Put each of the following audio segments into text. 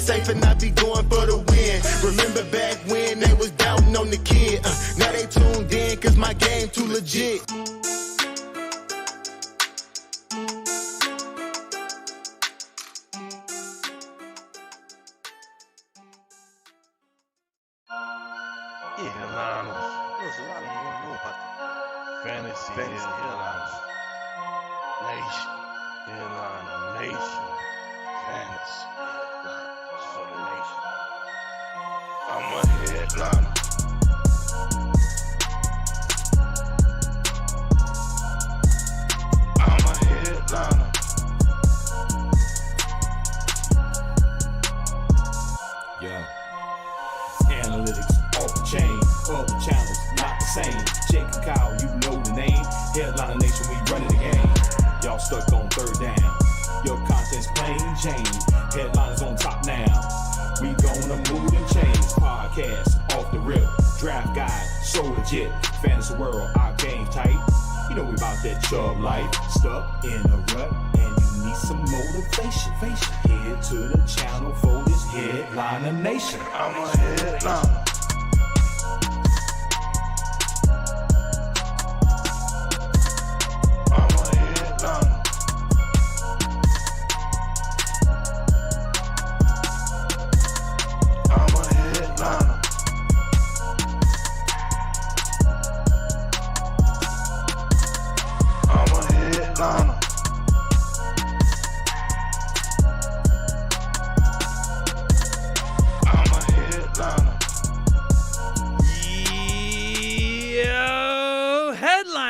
safe and I be going for the win. Remember back when they was doubting on the kid. Now they tuned in cause my game too legit. Fantasy Headliners Nation. Headliner Nation. Fantasy Headliners for the nation. I'm a headliner. I'm a headliner. Yo. Analytics off the chain. All the channels not the same. Jake and Kyle, you know the name. Headliner Nation, we running the game. Y'all stuck on third down. Your content's plain Jane. Headliners on top now. We gonna move and change. Podcast off the rip. Draft guide, so legit. Fantasy world, our game tight. You know we about that chub life. Stuck in a rut and you need some motivation. Head to the channel for this Headliner Nation. I'm a headliner.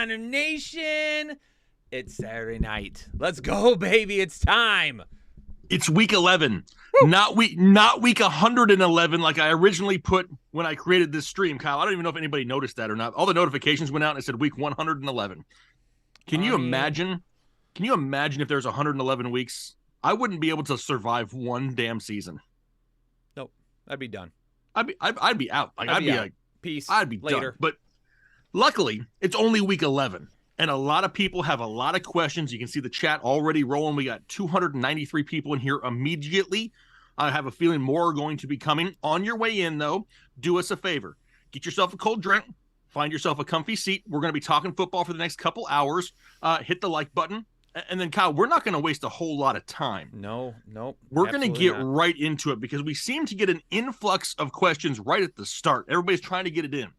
Nation, it's Saturday night. Let's go, baby. It's time. It's week 11. Not week 111 like I originally put when I created this stream, Kyle. I don't even know if anybody noticed that or not. All the notifications went out and it said week 111. Can you imagine? Can you imagine if there's 111 weeks? I wouldn't be able to survive one damn season. Nope. I'd be done. I'd be out. Like I'd be out. like, peace. I'd be later. done. But luckily, it's only week 11. And a lot of people have a lot of questions. You can see the chat already rolling. We got 293 people in here immediately. I have a feeling more are going to be coming. On your way in, though, do us a favor. Get yourself a cold drink. Find yourself a comfy seat. We're going to be talking football for the next couple hours. Hit the like button. And then, Kyle, we're not going to waste a whole lot of time. Nope. We're going to get right into it because we seem to get an influx of questions right at the start. Everybody's trying to get it in.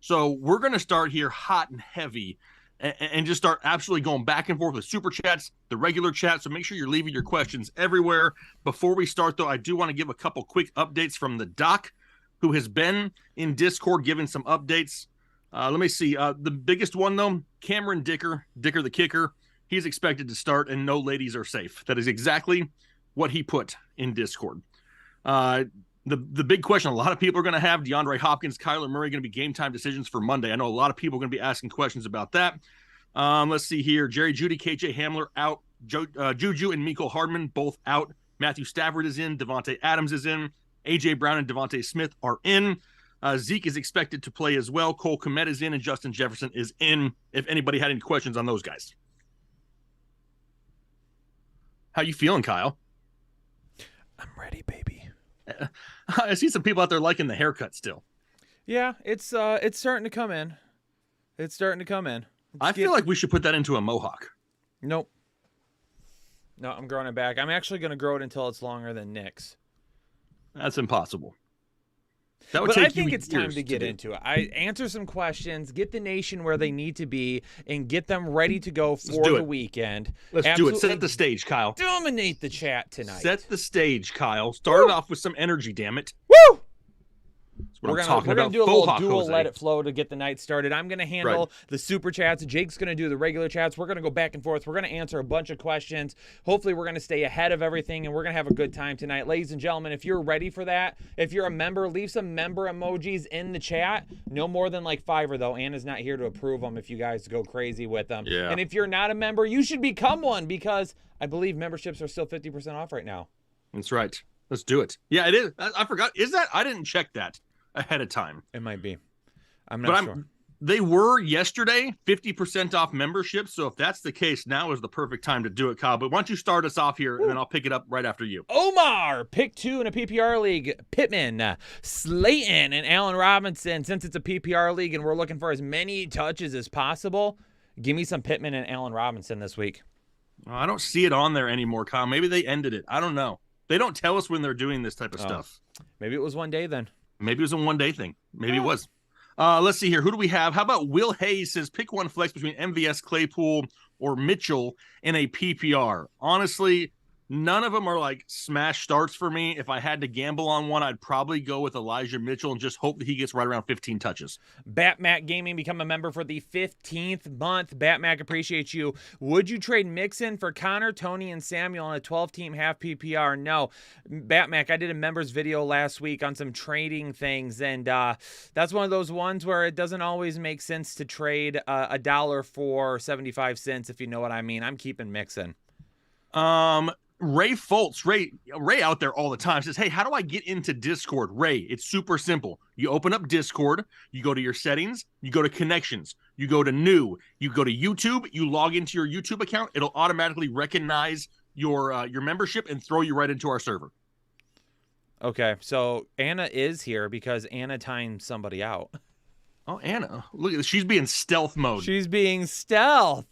So we're going to start here hot and heavy and just start absolutely going back and forth with super chats, the regular chat. So make sure you're leaving your questions everywhere. Before we start, though, I do want to give a couple quick updates from the doc, who has been in Discord giving some updates. Let me see. The biggest one, though, Cameron Dicker the kicker. He's expected to start, and no ladies are safe. That is exactly what he put in Discord. The big question a lot of people are going to have, DeAndre Hopkins, Kyler Murray going to be game time decisions for Monday. I know a lot of people are going to be asking questions about that. Let's see here. Jerry Jeudy, KJ Hamler out. Juju and Mecole Hardman both out. Matthew Stafford is in. Devontae Adams is in. A.J. Brown and Devontae Smith are in. Zeke is expected to play as well. Cole Kmet is in, and Justin Jefferson is in, if anybody had any questions on those guys. How you feeling, Kyle? I'm ready, baby. I see some people out there liking the haircut still. Yeah, it's starting to come in. I feel like we should put that into a mohawk. Nope. No, I'm growing it back. I'm actually going to grow it until it's longer than Nick's. That's impossible. That would But take I think you it's time years to get do. into it. I answer some questions, get the nation where they need to be, and get them ready to go for do the it. weekend. Let's do it. Set the stage, Kyle. Dominate the chat tonight. Set the stage, Kyle. Start it off with some energy, damn it. Woo! That's what We're I'm gonna talking about. do a Faux little hawk, dual Jose. let it flow to get the night started. I'm gonna handle the super chats. Jake's gonna do the regular chats. We're gonna go back and forth. We're gonna answer a bunch of questions. Hopefully we're gonna stay ahead of everything and we're gonna have a good time tonight. Ladies and gentlemen, if you're ready for that, if you're a member, leave some member emojis in the chat. No more than like 5 though. Anna's not here to approve them if you guys go crazy with them. Yeah. And if you're not a member, you should become one because I believe memberships are still 50% off right now. That's right. Let's do it. Yeah, it is. I forgot. Is that? I didn't check that ahead of time. It might be. I'm not sure. They were yesterday 50% off membership. So if that's the case, now is the perfect time to do it, Kyle. But why don't you start us off here, and then I'll pick it up right after you. Omar, pick 2 in a PPR league. Pittman, Slayton, and Allen Robinson. Since it's a PPR league and we're looking for as many touches as possible, give me some Pittman and Allen Robinson this week. I don't see it on there anymore, Kyle. Maybe they ended it. I don't know. They don't tell us when they're doing this type of stuff. Maybe it was one day then. Maybe it was a one-day thing. Maybe it was. Let's see here. Who do we have? How about Will Hayes says pick one flex between MVS, Claypool, or Mitchell in a PPR? Honestly, none of them are like smash starts for me. If I had to gamble on one, I'd probably go with Elijah Mitchell and just hope that he gets right around 15 touches. Batmac Gaming, become a member for the 15th month. Batmac, appreciates you. Would you trade Mixon for Connor, Tony, and Samuel in a 12-team half PPR? No. Batmac, I did a members video last week on some trading things, and that's one of those ones where it doesn't always make sense to trade a dollar for 75 cents, if you know what I mean. I'm keeping Mixon. Ray Foltz, Ray out there all the time says, hey, how do I get into Discord? Ray, it's super simple. You open up Discord, you go to your settings, you go to connections, you go to new, you go to YouTube, you log into your YouTube account. It'll automatically recognize your membership and throw you right into our server. Okay, so Anna is here because Anna timed somebody out. Oh, Anna, look at this. She's being stealth mode. She's being stealth.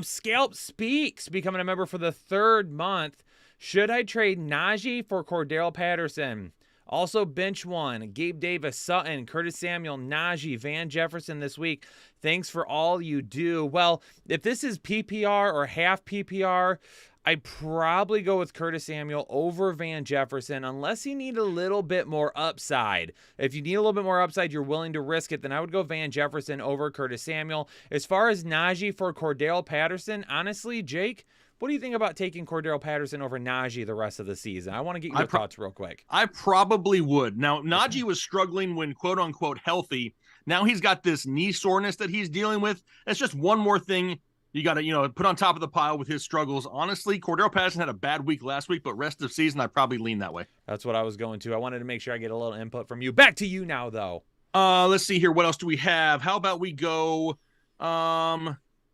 Scalp Speaks, becoming a member for the 3rd month. Should I trade Najee for Cordell Patterson? Also, bench one, Gabe Davis, Sutton, Curtis Samuel, Najee, Van Jefferson this week. Thanks for all you do. Well, if this is PPR or half PPR, I'd probably go with Curtis Samuel over Van Jefferson unless you need a little bit more upside. If you need a little bit more upside, you're willing to risk it, then I would go Van Jefferson over Curtis Samuel. As far as Najee for Cordell Patterson, honestly, Jake, what do you think about taking Cordell Patterson over Najee the rest of the season? I want to get your thoughts real quick. I probably would. Now, Najee was struggling when quote-unquote healthy. Now he's got this knee soreness that he's dealing with. That's just one more thing you got to, put on top of the pile with his struggles. Honestly, Cordell Patterson had a bad week last week, but rest of season, I'd probably lean that way. That's what I was going to. I wanted to make sure I get a little input from you. Back to you now, though. Let's see here. What else do we have? How about we go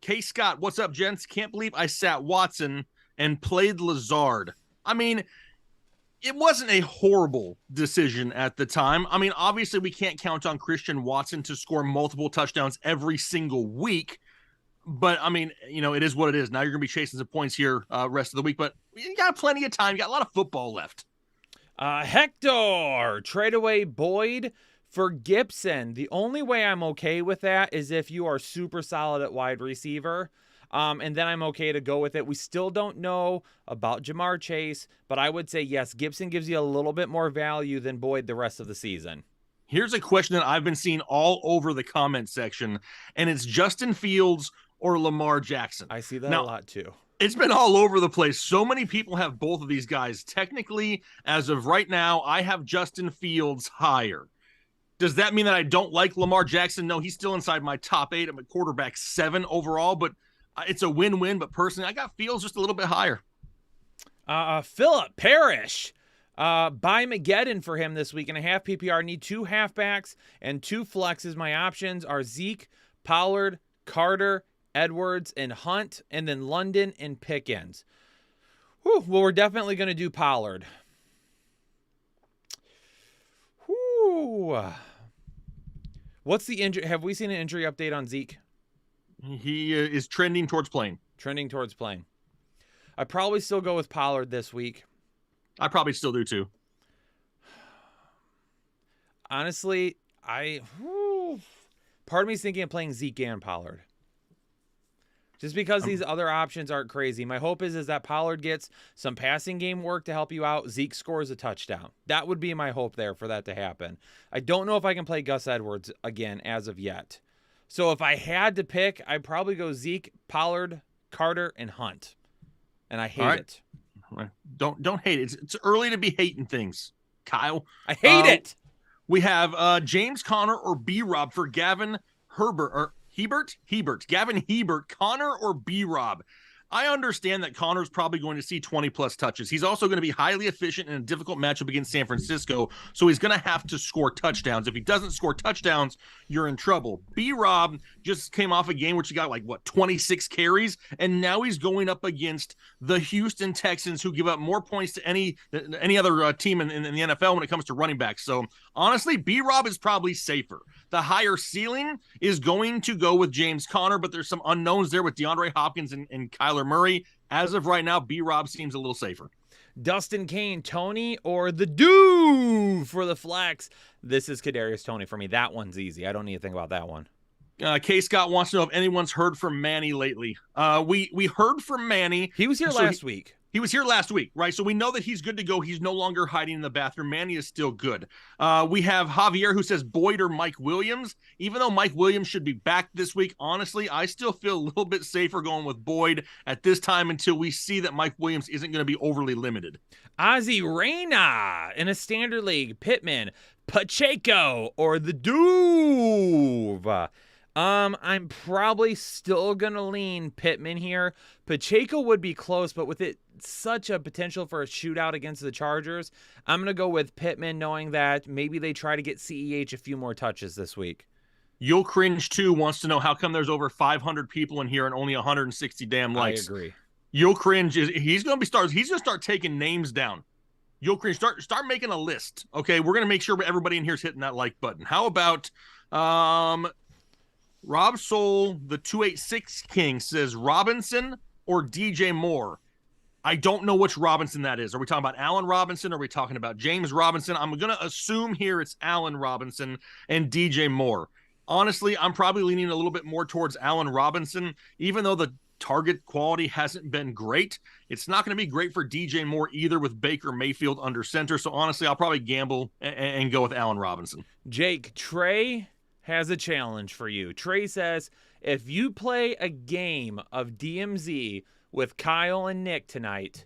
K. Scott, what's up, gents? Can't believe I sat Watson and played Lazard. I mean, it wasn't a horrible decision at the time. I mean, obviously, we can't count on Christian Watson to score multiple touchdowns every single week. But, I mean, it is what it is. Now you're going to be chasing some points here rest of the week. But you got plenty of time. You got a lot of football left. Hector, trade away Boyd for Gibson. The only way I'm okay with that is if you are super solid at wide receiver. And then I'm okay to go with it. We still don't know about Jamar Chase. But I would say, yes, Gibson gives you a little bit more value than Boyd the rest of the season. Here's a question that I've been seeing all over the comment section. And it's Justin Fields or Lamar Jackson. I see that a lot too. It's been all over the place. So many people have both of these guys. Technically, as of right now, I have Justin Fields higher. Does that mean that I don't like Lamar Jackson? No, he's still inside my top 8. I'm at quarterback 7 overall, but it's a win-win. But personally, I got Fields just a little bit higher. Philip Parrish. Buy Mageddon for him this week in a half PPR. Need 2 halfbacks and 2 flexes. My options are Zeke, Pollard, Carter, Edwards, and Hunt, and then London and Pickens. Whew, well, we're definitely going to do Pollard. Whew. What's the injury? Have we seen an injury update on Zeke? He is trending towards playing. Trending towards playing. I'd probably still go with Pollard this week. I probably still do too. Honestly, part of me is thinking of playing Zeke and Pollard. Just because these other options aren't crazy. My hope is that Pollard gets some passing game work to help you out. Zeke scores a touchdown. That would be my hope there for that to happen. I don't know if I can play Gus Edwards again as of yet. So if I had to pick, I'd probably go Zeke, Pollard, Carter, and Hunt. And I hate it. Don't hate it. It's early to be hating things, Kyle. I hate it. We have James Conner or B-Rob for Gavin Herbert. Gavin Hebert, Connor or B-Rob. I understand that Connor's probably going to see 20 plus touches. He's also going to be highly efficient in a difficult matchup against San Francisco, so he's going to have to score touchdowns. If he doesn't score touchdowns, you're in trouble. B-Rob just came off a game which he got 26 carries, and now he's going up against the Houston Texans, who give up more points to any other team in the NFL when it comes to running backs. So honestly, B-Rob is probably safer. The higher ceiling is going to go with James Conner, but there's some unknowns there with DeAndre Hopkins and Kyler Murray. As of right now, B-Rob seems a little safer. Dustin Kane, Tony, or the do for the flex? This is Kadarius Toney for me. That one's easy. I don't need to think about that one. K. Scott wants to know if anyone's heard from Manny lately. We heard from Manny. He was here last week. He was here last week, right? So we know that he's good to go. He's no longer hiding in the bathroom. Manny is still good. We have Javier who says Boyd or Mike Williams. Even though Mike Williams should be back this week, honestly, I still feel a little bit safer going with Boyd at this time until we see that Mike Williams isn't going to be overly limited. Ozzy Reyna in a standard league. Pittman, Pacheco, or the Duve. I'm probably still going to lean Pittman here. Pacheco would be close, but with it such a potential for a shootout against the Chargers, I'm going to go with Pittman, knowing that maybe they try to get CEH a few more touches this week. You'll Cringe too wants to know how come there's over 500 people in here and only 160 damn likes. I agree. You'll Cringe he's going to start taking names down. You'll Cringe start making a list. Okay, we're going to make sure everybody in here is hitting that like button. How about Rob Soul, the 286 King, says Robinson or DJ Moore. I don't know which Robinson that is. Are we talking about Allen Robinson? Or are we talking about James Robinson? I'm going to assume here it's Allen Robinson and DJ Moore. Honestly, I'm probably leaning a little bit more towards Allen Robinson, even though the target quality hasn't been great. It's not going to be great for DJ Moore either with Baker Mayfield under center. So honestly, I'll probably gamble and go with Allen Robinson. Jake, Trey has a challenge for you. Trey says, if you play a game of DMZ with Kyle and Nick tonight,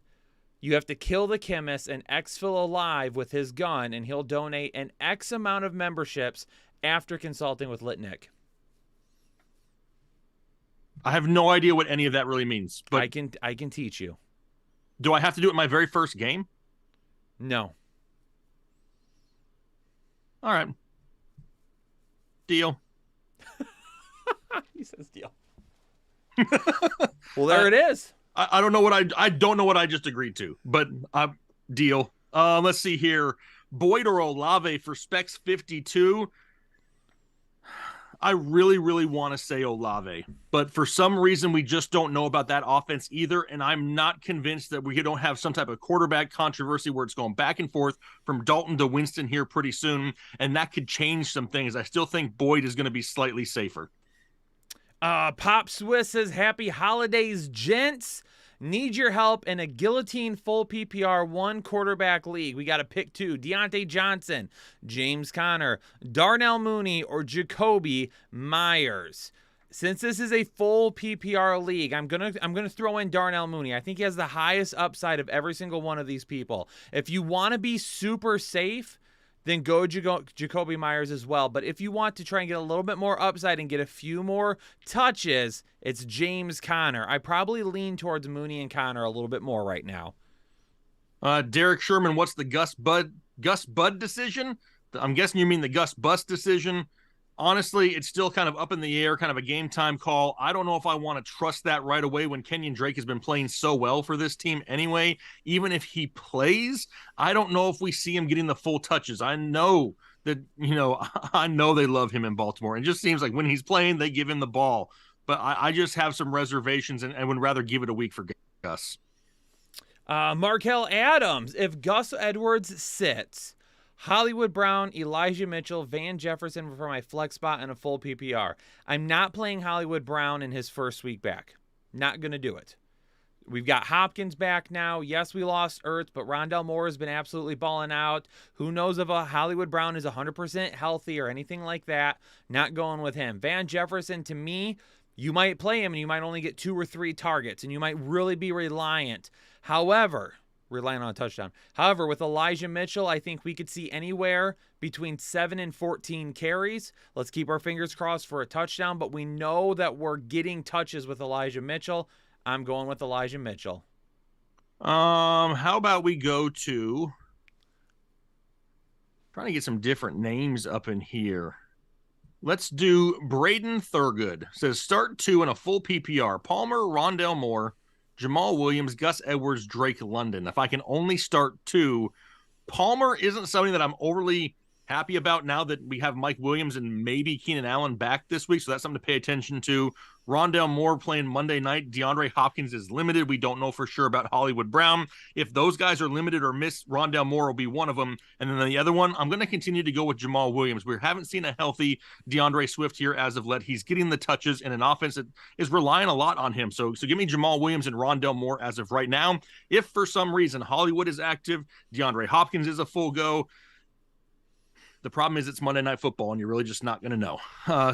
you have to kill the chemist and exfil alive with his gun, and he'll donate an X amount of memberships after consulting with Litnick. I have no idea what any of that really means, but I can teach you. Do I have to do it in my very first game? No. All right. Deal. He says deal. Well, there it is. I don't know what I don't know what I just agreed to, but deal. Let's see here. Boyd or Olave for Specs 52. I really, really want to say Olave, but for some reason we just don't know about that offense either, and I'm not convinced that we don't have some type of quarterback controversy where it's going back and forth from Dalton to Winston here pretty soon, and that could change some things. I still think Boyd is going to be slightly safer. Pop Swiss says, happy holidays, gents. Need your help in a guillotine full PPR 1 quarterback league. We got to pick 2. Deontay Johnson, James Conner, Darnell Mooney, or Jacoby Myers. Since this is a full PPR league, I'm gonna throw in Darnell Mooney. I think he has the highest upside of every single one of these people. If you want to be super safe, then go Jacoby Myers as well. But if you want to try and get a little bit more upside and get a few more touches, it's James Conner. I probably lean towards Mooney and Conner a little bit more right now. Derek Sherman, what's the Gus Bud decision? I'm guessing you mean the Gus Bus decision. Honestly, it's still kind of up in the air, kind of a game time call. I don't know if I want to trust that right away when Kenyon Drake has been playing so well for this team anyway. Even if he plays, I don't know if we see him getting the full touches. I know that, I know they love him in Baltimore. It just seems like when he's playing, they give him the ball. But I just have some reservations and would rather give it a week for Gus. Markel Adams, if Gus Edwards sits, Hollywood Brown, Elijah Mitchell, Van Jefferson for my flex spot and a full PPR. I'm not playing Hollywood Brown in his first week back. Not going to do it. We've got Hopkins back now. Yes, we lost Ertz, but Rondell Moore has been absolutely balling out. Who knows if a Hollywood Brown is 100% healthy or anything like that. Not going with him. Van Jefferson, to me, you might play him and you might only get 2 or 3 targets, and you might really be reliant. Relying on a touchdown. However, with Elijah Mitchell, I think we could see anywhere between 7 and 14 carries. Let's keep our fingers crossed for a touchdown, but we know that we're getting touches with Elijah Mitchell. I'm going with Elijah Mitchell. How about we go to trying to get some different names up in here. Let's do Braden Thurgood. Says start 2 in a full PPR. Palmer, Rondale Moore, Jamal Williams, Gus Edwards, Drake London. If I can only start 2, Palmer isn't something that I'm overly happy about now that we have Mike Williams and maybe Keenan Allen back this week. So that's something to pay attention to. Rondale Moore playing Monday night. DeAndre Hopkins is limited. We don't know for sure about Hollywood Brown. If those guys are limited or miss, Rondale Moore will be one of them. And then the other one, I'm going to continue to go with Jamal Williams. We haven't seen a healthy DeAndre Swift here as of late. He's getting the touches in an offense that is relying a lot on him. So give me Jamal Williams and Rondale Moore as of right now. If for some reason Hollywood is active, DeAndre Hopkins is a full go. The problem is it's Monday Night Football, and you're really just not going to know.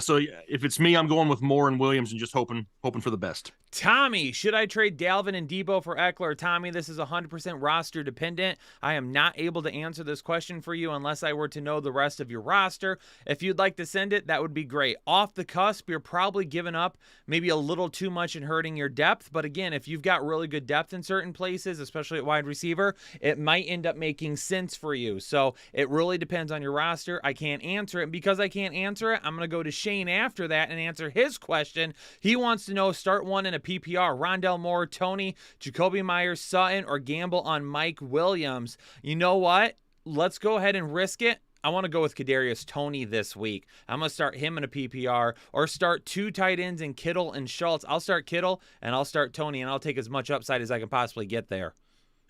So if it's me, I'm going with Moore and Williams and just hoping for the best. Tommy, should I trade Dalvin and Debo for Eckler? Tommy, this is 100% roster dependent. I am not able to answer this question for you unless I were to know the rest of your roster. If you'd like to send it, that would be great. Off the cusp, you're probably giving up maybe a little too much and hurting your depth. But again, if you've got really good depth in certain places, especially at wide receiver, it might end up making sense for you. So it really depends on your roster. I can't answer it. And because I can't answer it, I'm going to go to Shane after that and answer his question. He wants to know, start one in a PPR, Rondale Moore, Tony, Jacoby Myers, Sutton, or gamble on Mike Williams. You know what? Let's go ahead and risk it. I want to go with Kadarius Toney this week. I'm going to start him in a PPR or start 2 tight ends in Kittle and Schultz. I'll start Kittle and I'll start Toney, and I'll take as much upside as I can possibly get there.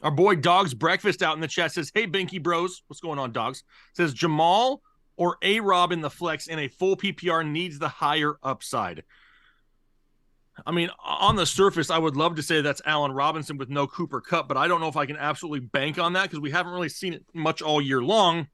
Our boy Dogs Breakfast out in the chat says, hey, Binky Bros. What's going on, Dogs? Says Jamal or A-Rob in the flex in a full PPR needs the higher upside. I mean, on the surface, I would love to say that's Allen Robinson with no Cooper Kupp, but I don't know if I can absolutely bank on that because we haven't really seen it much all year long.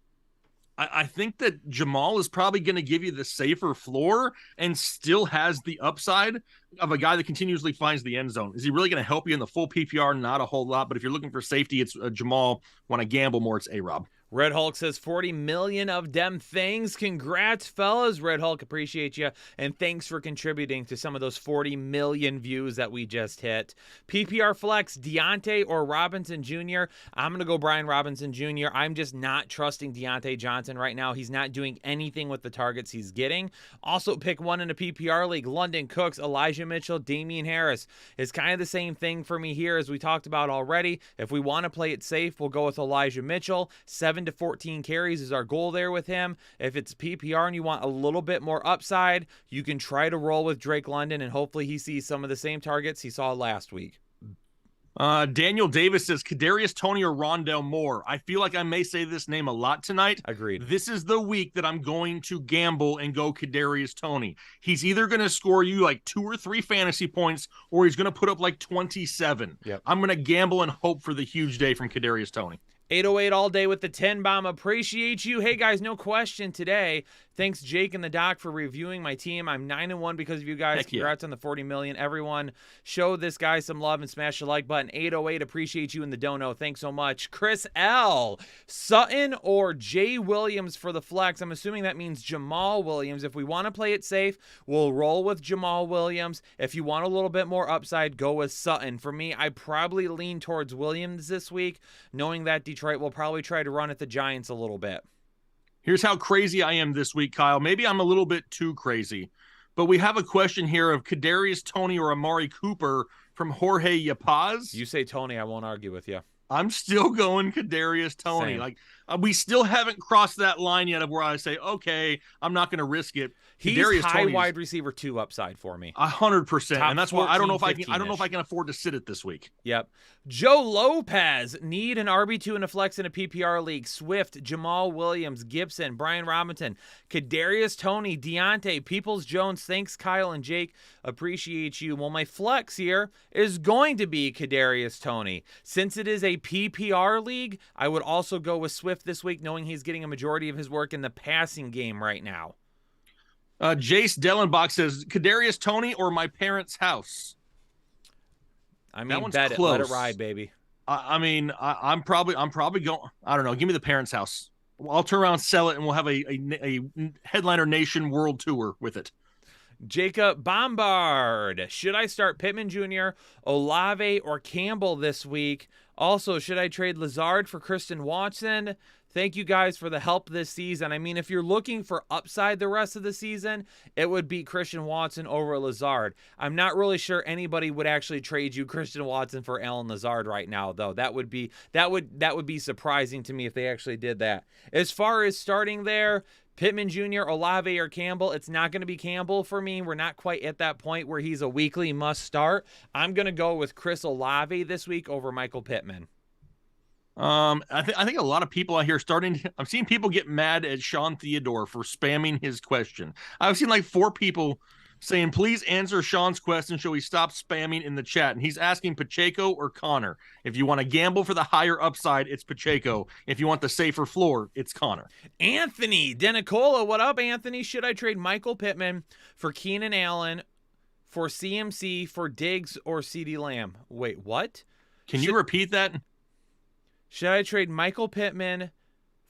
I think that Jamal is probably going to give you the safer floor and still has the upside of a guy that continuously finds the end zone. Is he really going to help you in the full PPR? Not a whole lot, but if you're looking for safety, it's Jamal. Want to gamble more, it's A-Rob. Red Hulk says 40 million of dem things. Congrats, fellas. Red Hulk, appreciate you. And thanks for contributing to some of those 40 million views that we just hit. PPR flex, Deontay or Robinson Jr. I'm going to go Brian Robinson Jr. I'm just not trusting Deontay Johnson right now. He's not doing anything with the targets he's getting. Also pick one in a PPR league. London Cooks, Elijah Mitchell, Damian Harris. It's kind of the same thing for me here as we talked about already. If we want to play it safe, we'll go with Elijah Mitchell. 7 to 14 carries is our goal there with him. If it's PPR and you want a little bit more upside, you can try to roll with Drake London, and hopefully he sees some of the same targets he saw last week. Daniel Davis says Kadarius Toney or Rondale Moore. I feel like I may say this name a lot tonight. Agreed. This is the week that I'm going to gamble and go Kadarius Toney. He's either going to score you like 2 or 3 fantasy points, or he's going to put up like 27. Yep. I'm going to gamble and hope for the huge day from Kadarius Toney. 808 all day with the 10 bomb. Appreciate you. Hey guys, no question today. Thanks Jake and the Doc for reviewing my team. I'm 9-1 because of you guys. Heck yeah. Congrats on the 40 million. Everyone, show this guy some love and smash the like button. 808, appreciate you in the dono. Thanks so much. Chris L. Sutton or Jay Williams for the flex. I'm assuming that means Jamal Williams. If we want to play it safe, we'll roll with Jamal Williams. If you want a little bit more upside, go with Sutton. For me, I probably lean towards Williams this week, knowing that Detroit will probably try to run at the Giants a little bit. Here's how crazy I am this week, Kyle. Maybe I'm a little bit too crazy, but we have a question here of Kadarius Toney or Amari Cooper from Jorge Yapaz. You say Toney, I won't argue with you. I'm still going Kadarius Toney. Same. Like we still haven't crossed that line yet of where I say, okay, I'm not going to risk it. He's Kadarius high Toney's wide receiver 2 upside for me. 100%, Top and that's why I don't know if I 14, can. I don't know if I can afford to sit it this week. Yep. Joe Lopez, need an RB2 and a flex in a PPR league. Swift, Jamal Williams, Gibson, Brian Robinson, Kadarius Toney, Deontay, Peoples-Jones. Thanks, Kyle and Jake. Appreciate you. Well, my flex here is going to be Kadarius Toney. Since it is a PPR league, I would also go with Swift this week, knowing he's getting a majority of his work in the passing game right now. Jace Dellenbach says Kadarius Toney or my parents' house. I mean, That one's bet it. close. Let it ride, baby. I'm probably going. I don't know. Give me the parents' house. I'll turn around, sell it, and we'll have a Headliner Nation world tour with it. Jacob Bombard. Should I start Pittman Jr., Olave, or Campbell this week? Also, should I trade Lazard for Christian Watson? Thank you guys for the help this season. I mean, if you're looking for upside the rest of the season, it would be Christian Watson over Lazard. I'm not really sure anybody would actually trade you Christian Watson for Allen Lazard right now, though. That would be surprising to me if they actually did that. As far as starting there, Pittman Jr., Olave, or Campbell, it's not going to be Campbell for me. We're not quite at that point where he's a weekly must start. I'm going to go with Chris Olave this week over Michael Pittman. I think a lot of people out here I'm seeing people get mad at Sean Theodore for spamming his question. I've seen like 4 people saying, please answer Sean's question. Shall we stop spamming in the chat? And he's asking Pacheco or Connor. If you want to gamble for the higher upside, it's Pacheco. If you want the safer floor, it's Connor. Anthony Denicola, what up, Anthony? Should I trade Michael Pittman for Keenan Allen, for CMC, for Diggs, or CeeDee Lamb? Wait, what? Can you repeat that? Should I trade Michael Pittman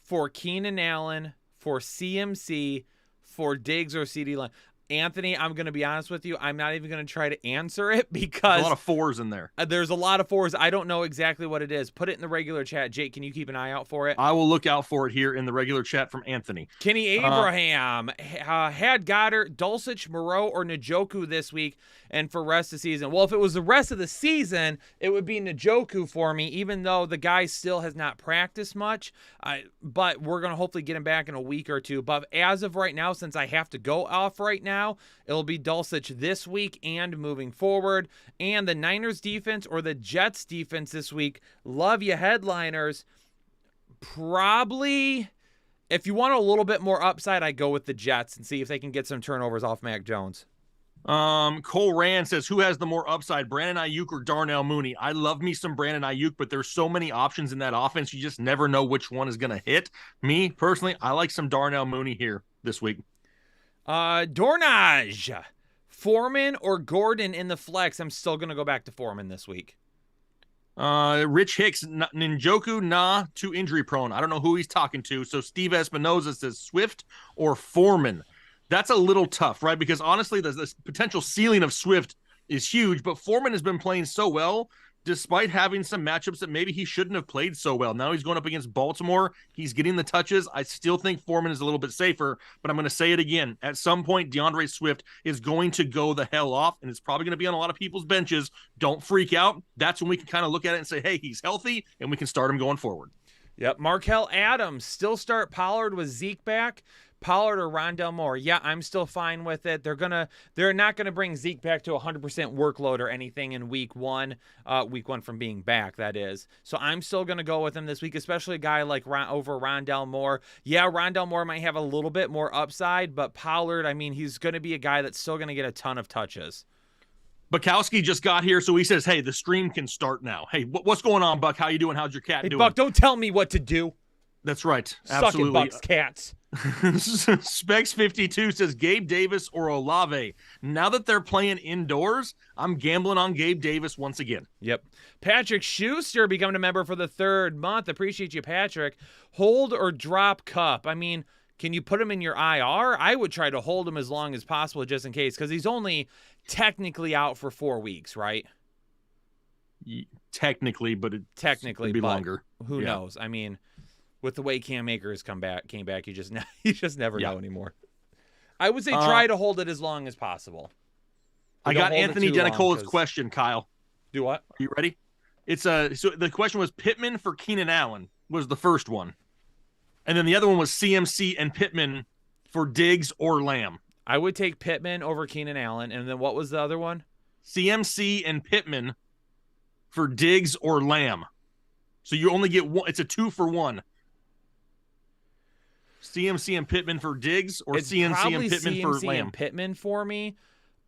for Keenan Allen, for CMC, for Diggs, or CeeDee Lamb? Anthony, I'm going to be honest with you. I'm not even going to try to answer it because there's a lot of 4s in there. There's a lot of 4s. I don't know exactly what it is. Put it in the regular chat. Jake, can you keep an eye out for it? I will look out for it here in the regular chat from Anthony. Kenny Abraham had Goddard, Dulcich, Moreau, or Njoku this week and for rest of the season. Well, if it was the rest of the season, it would be Njoku for me, even though the guy still has not practiced much. But we're going to hopefully get him back in a week or two. But as of right now, since I have to go off right now, it'll be Dulcich this week and moving forward. And the Niners defense or the Jets defense this week, love you headliners. Probably, if you want a little bit more upside, I go with the Jets and see if they can get some turnovers off Mac Jones. Cole Rand says, who has the more upside, Brandon Ayuk or Darnell Mooney? I love me some Brandon Ayuk, but there's so many options in that offense. You just never know which one is going to hit. Me, personally, I like some Darnell Mooney here this week. Dornage, Foreman or Gordon in the flex? I'm still going to go back to Foreman this week. Rich Hicks, Njoku, too injury prone. I don't know who he's talking to. So Steve Espinoza says Swift or Foreman. That's a little tough, right? Because honestly, the potential ceiling of Swift is huge, but Foreman has been playing so well despite having some matchups that maybe he shouldn't have played so well. Now he's going up against Baltimore. He's getting the touches. I still think Foreman is a little bit safer, but I'm going to say it again. At some point, DeAndre Swift is going to go the hell off, and it's probably going to be on a lot of people's benches. Don't freak out. That's when we can kind of look at it and say, hey, he's healthy, and we can start him going forward. Yep. Markel Adams, still start Pollard with Zeke back. Pollard or Rondell Moore. Yeah, I'm still fine with it. They're not gonna bring Zeke back to 100% workload or anything in week one from being back, that is. So I'm still gonna go with him this week, especially a guy like over Rondell Moore. Yeah, Rondell Moore might have a little bit more upside, but Pollard, I mean, he's gonna be a guy that's still gonna get a ton of touches. Bukowski just got here, so he says, hey, the stream can start now. Hey, what's going on, Buck? How you doing? How's your cat doing? Buck, don't tell me what to do. That's right. Suck Absolutely. it, Buck's cats. Specs52 says Gabe Davis or Olave. Now that they're playing indoors, I'm gambling on Gabe Davis once again. Yep. Patrick Schuster becoming a member for the 3rd month. Appreciate you, Patrick. Hold or drop Kupp. I mean, can you put him in your IR? I would try to hold him as long as possible just in case, because he's only technically out for 4 weeks, right? Technically, but it'd be longer. Who knows? I mean, with the way Cam Akers came back, you just never know anymore. I would say try to hold it as long as possible. I got Anthony Denicola's question, Kyle. Do what? Are you ready? It's so the question was Pittman for Keenan Allen was the first one. And then the other one was CMC and Pittman for Diggs or Lamb. I would take Pittman over Keenan Allen. And then what was the other one? CMC and Pittman for Diggs or Lamb. So you only get one. It's a 2-for-1. CMC and Pittman for Diggs or CMC and Pittman for Lamb? And Pittman for me,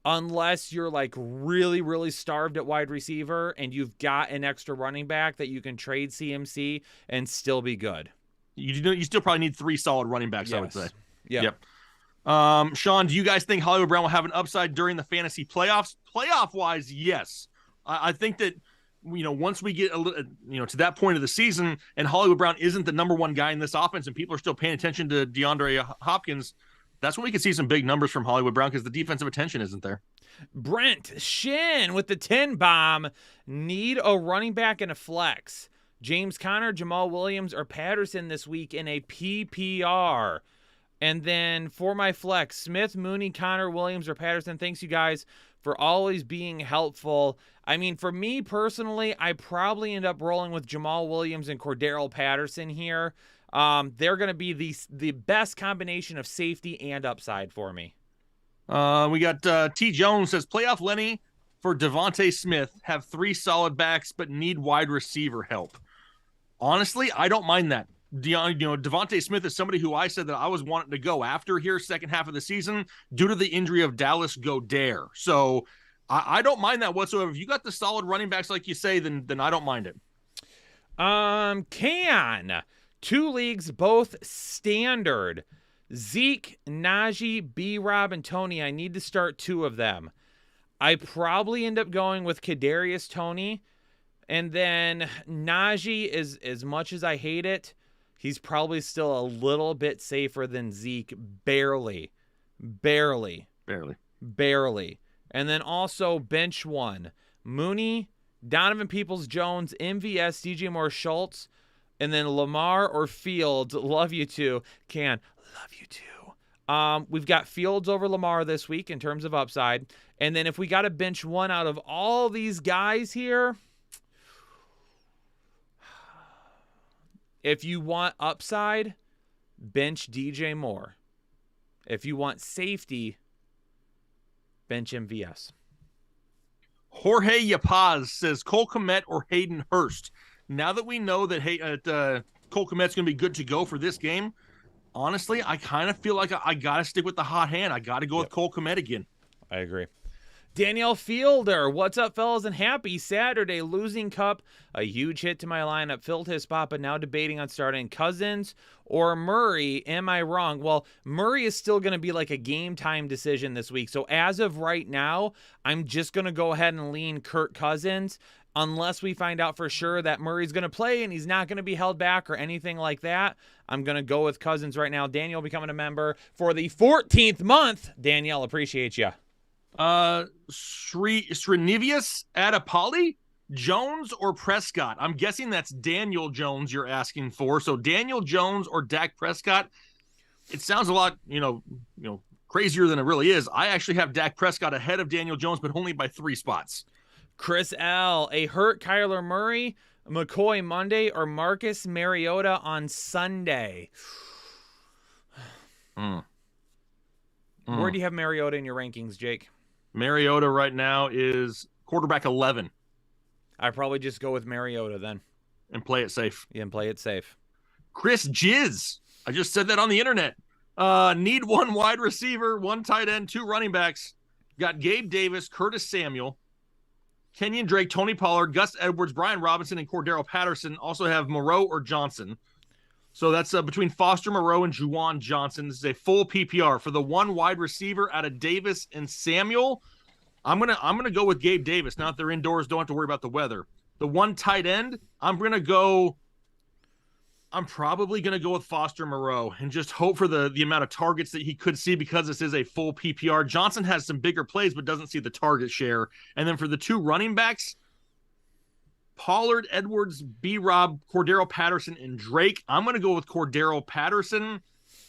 unless you're like really, really starved at wide receiver and you've got an extra running back that you can trade CMC and still be good. You still probably need 3 solid running backs, yes. I would say. Yep. Sean, do you guys think Hollywood Brown will have an upside during the fantasy playoffs? Playoff-wise, yes. I think that, once we get to that point of the season and Hollywood Brown isn't the number 1 guy in this offense and people are still paying attention to DeAndre Hopkins, that's when we can see some big numbers from Hollywood Brown because the defensive attention isn't there. Brent Shin with the 10 bomb. Need a running back and a flex. James Conner, Jamal Williams, or Patterson this week in a PPR. And then for my flex, Smith, Mooney, Conner, Williams, or Patterson. Thanks, you guys, for always being helpful. I mean, for me personally, I probably end up rolling with Jamal Williams and Cordarrelle Patterson here. They're going to be the best combination of safety and upside for me. We got T. Jones says, playoff Lenny for Devontae Smith, have 3 solid backs, but need wide receiver help. Honestly, I don't mind that. Devontae Smith is somebody who I said that I was wanting to go after here second half of the season due to the injury of Dallas Goedert. So I don't mind that whatsoever. If you got the solid running backs like you say, then I don't mind it. Can 2 leagues, both standard. Zeke, Najee, B-Rob, and Tony. I need to start 2 of them. I probably end up going with Kadarius Toney. And then Najee is, as much as I hate it, he's probably still a little bit safer than Zeke. Barely. And then also bench 1. Mooney, Donovan Peoples-Jones, MVS, DJ Moore-Schultz, and then Lamar or Fields. Love you too. Love you too. We've got Fields over Lamar this week in terms of upside. And then if we got to bench 1 out of all these guys here, if you want upside, bench DJ Moore. If you want safety, bench MVS. Jorge Yapaz says Cole Kmet or Hayden Hurst. Now that we know that Cole Kmet's going to be good to go for this game, honestly, I kind of feel like I got to stick with the hot hand. I got to go with Cole Kmet again. I agree. Danielle Fielder, what's up, fellas? And happy Saturday. Losing Cup, a huge hit to my lineup, filled his spot, but now debating on starting Cousins or Murray. Am I wrong? Well, Murray is still going to be like a game time decision this week. So as of right now, I'm just going to go ahead and lean Kirk Cousins unless we find out for sure that Murray's going to play and he's not going to be held back or anything like that. I'm going to go with Cousins right now. Daniel becoming a member for the 14th month. Danielle, appreciate you. Srinivius Adapali, Jones or Prescott? I'm guessing that's Daniel Jones you're asking for. So Daniel Jones or Dak Prescott? It sounds a lot, crazier than it really is. I actually have Dak Prescott ahead of Daniel Jones, but only by 3 spots. Chris L., a hurt Kyler Murray, McCoy Monday, or Marcus Mariota on Sunday? Where do you have Mariota in your rankings, Jake? Mariota right now is quarterback 11. I'd probably just go with Mariota then. And play it safe. Yeah, and play it safe. Chris Jizz. I just said that on the internet. Need 1 wide receiver, 1 tight end, 2 running backs. Got Gabe Davis, Curtis Samuel, Kenyon Drake, Tony Pollard, Gus Edwards, Brian Robinson, and Cordarrelle Patterson. Also have Moreau or Johnson. So that's between Foster Moreau and Juwan Johnson. This is a full PPR for the 1 wide receiver out of Davis and Samuel. I'm gonna go with Gabe Davis. Now that they're indoors, don't have to worry about the weather. The 1 tight end, I'm probably gonna go with Foster Moreau and just hope for the amount of targets that he could see because this is a full PPR. Johnson has some bigger plays but doesn't see the target share. And then for the 2 running backs, Pollard, Edwards, B-Rob, Cordarrelle Patterson, and Drake. I'm going to go with Cordarrelle Patterson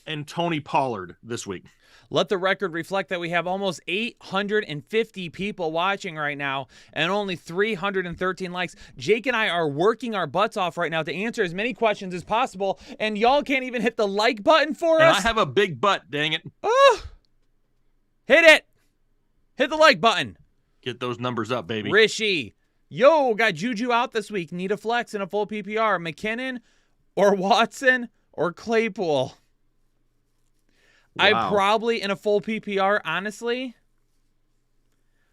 and Tony Pollard this week. Let the record reflect that we have almost 850 people watching right now and only 313 likes. Jake and I are working our butts off right now to answer as many questions as possible, and y'all can't even hit the like button for us. I have a big butt, dang it. Oh, hit it. Hit the like button. Get those numbers up, baby. Rishi. Yo, got Juju out this week. Need a flex in a full PPR. McKinnon or Watson or Claypool? Wow. I probably, in a full PPR, honestly,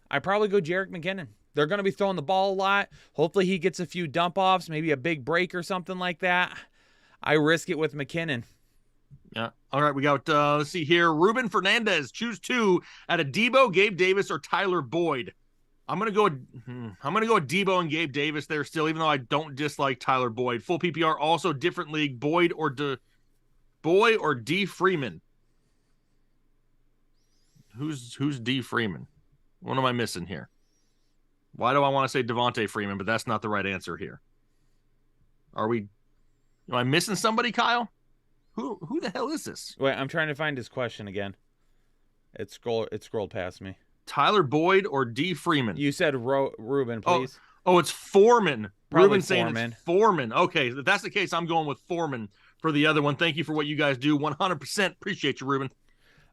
I probably go Jerick McKinnon. They're going to be throwing the ball a lot. Hopefully he gets a few dump-offs, maybe a big break or something like that. I risk it with McKinnon. Yeah. All right, we got, let's see here. Ruben Fernandez, choose 2 out of Debo, Gabe Davis, or Tyler Boyd. I'm gonna go with Debo and Gabe Davis there still, even though I don't dislike Tyler Boyd. Full PPR, also different league. Boyd or D Freeman. Who's D Freeman? What am I missing here? Why do I want to say Devontae Freeman, but that's not the right answer here? Am I missing somebody, Kyle? Who the hell is this? Wait, I'm trying to find his question again. It scrolled past me. Tyler Boyd or D Freeman? You said Ruben, please. Oh, it's Foreman. Probably Ruben saying Foreman. It's Foreman. Okay, if that's the case, I'm going with Foreman for the other one. Thank you for what you guys do. 100% appreciate you, Ruben.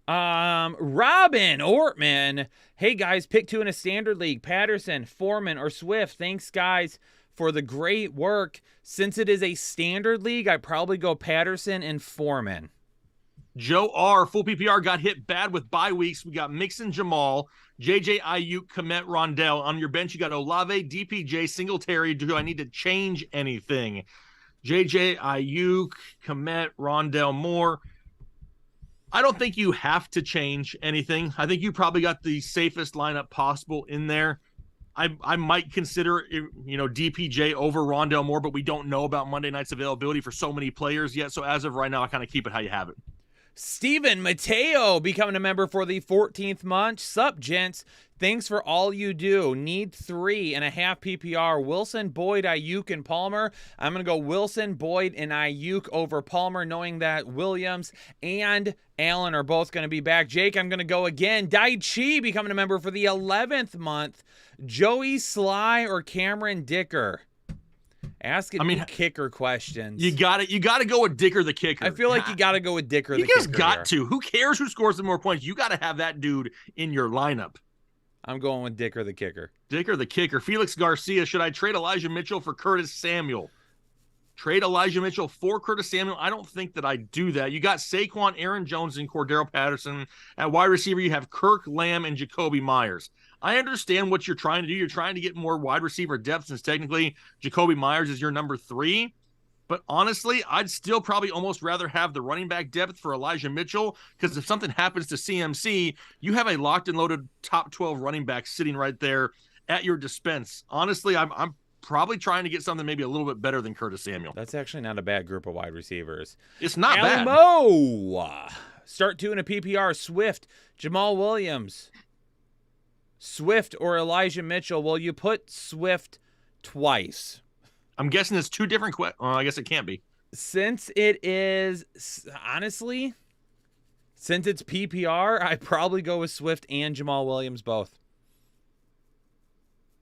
Robin Ortman. Hey guys, pick 2 in a standard league. Patterson, Foreman, or Swift. Thanks guys for the great work. Since it is a standard league, I probably go Patterson and Foreman. Joe R. Full PPR got hit bad with bye weeks. We got Mixon, Jamal, JJ Ayuk, Komet, Rondell. On your bench, you got Olave, DPJ, Singletary. Do I need to change anything? JJ Ayuk, Komet, Rondell, Moore. I don't think you have to change anything. I think you probably got the safest lineup possible in there. I might consider, DPJ over Rondell Moore, but we don't know about Monday night's availability for so many players yet. So as of right now, I kind of keep it how you have it. Steven Mateo becoming a member for the 14th month. Sup, gents. Thanks for all you do. Need 3.5 PPR. Wilson, Boyd, Ayuk, and Palmer. I'm going to go Wilson, Boyd, and Ayuk over Palmer, knowing that Williams and Allen are both going to be back. Jake, I'm going to go again. Dai Chi becoming a member for the 11th month. Joey Sly or Cameron Dicker? Asking kicker questions. You got to go with Dicker the kicker. I feel like you got to go with Dicker the kicker. You just got to. Who cares who scores the more points? You got to have that dude in your lineup. I'm going with Dicker the kicker. Dicker the kicker. Felix Garcia. Should I trade Elijah Mitchell for Curtis Samuel? Trade Elijah Mitchell for Curtis Samuel? I don't think that I do that. You got Saquon, Aaron Jones, and Cordero Patterson. At wide receiver, you have Kirk, Lamb, and Jacoby Myers. I understand what you're trying to do. You're trying to get more wide receiver depth since technically Jacoby Myers is your number 3. But honestly, I'd still probably almost rather have the running back depth for Elijah Mitchell, because if something happens to CMC, you have a locked and loaded top 12 running back sitting right there at your dispense. Honestly, I'm probably trying to get something maybe a little bit better than Curtis Samuel. That's actually not a bad group of wide receivers. It's not bad. Alamo. Start 2 in a PPR. Swift, Jamal Williams. Swift or Elijah Mitchell? Well, you put Swift twice. I'm guessing it's 2 different questions. I guess it can't be. Since it is, honestly, since it's PPR, I probably go with Swift and Jamal Williams both.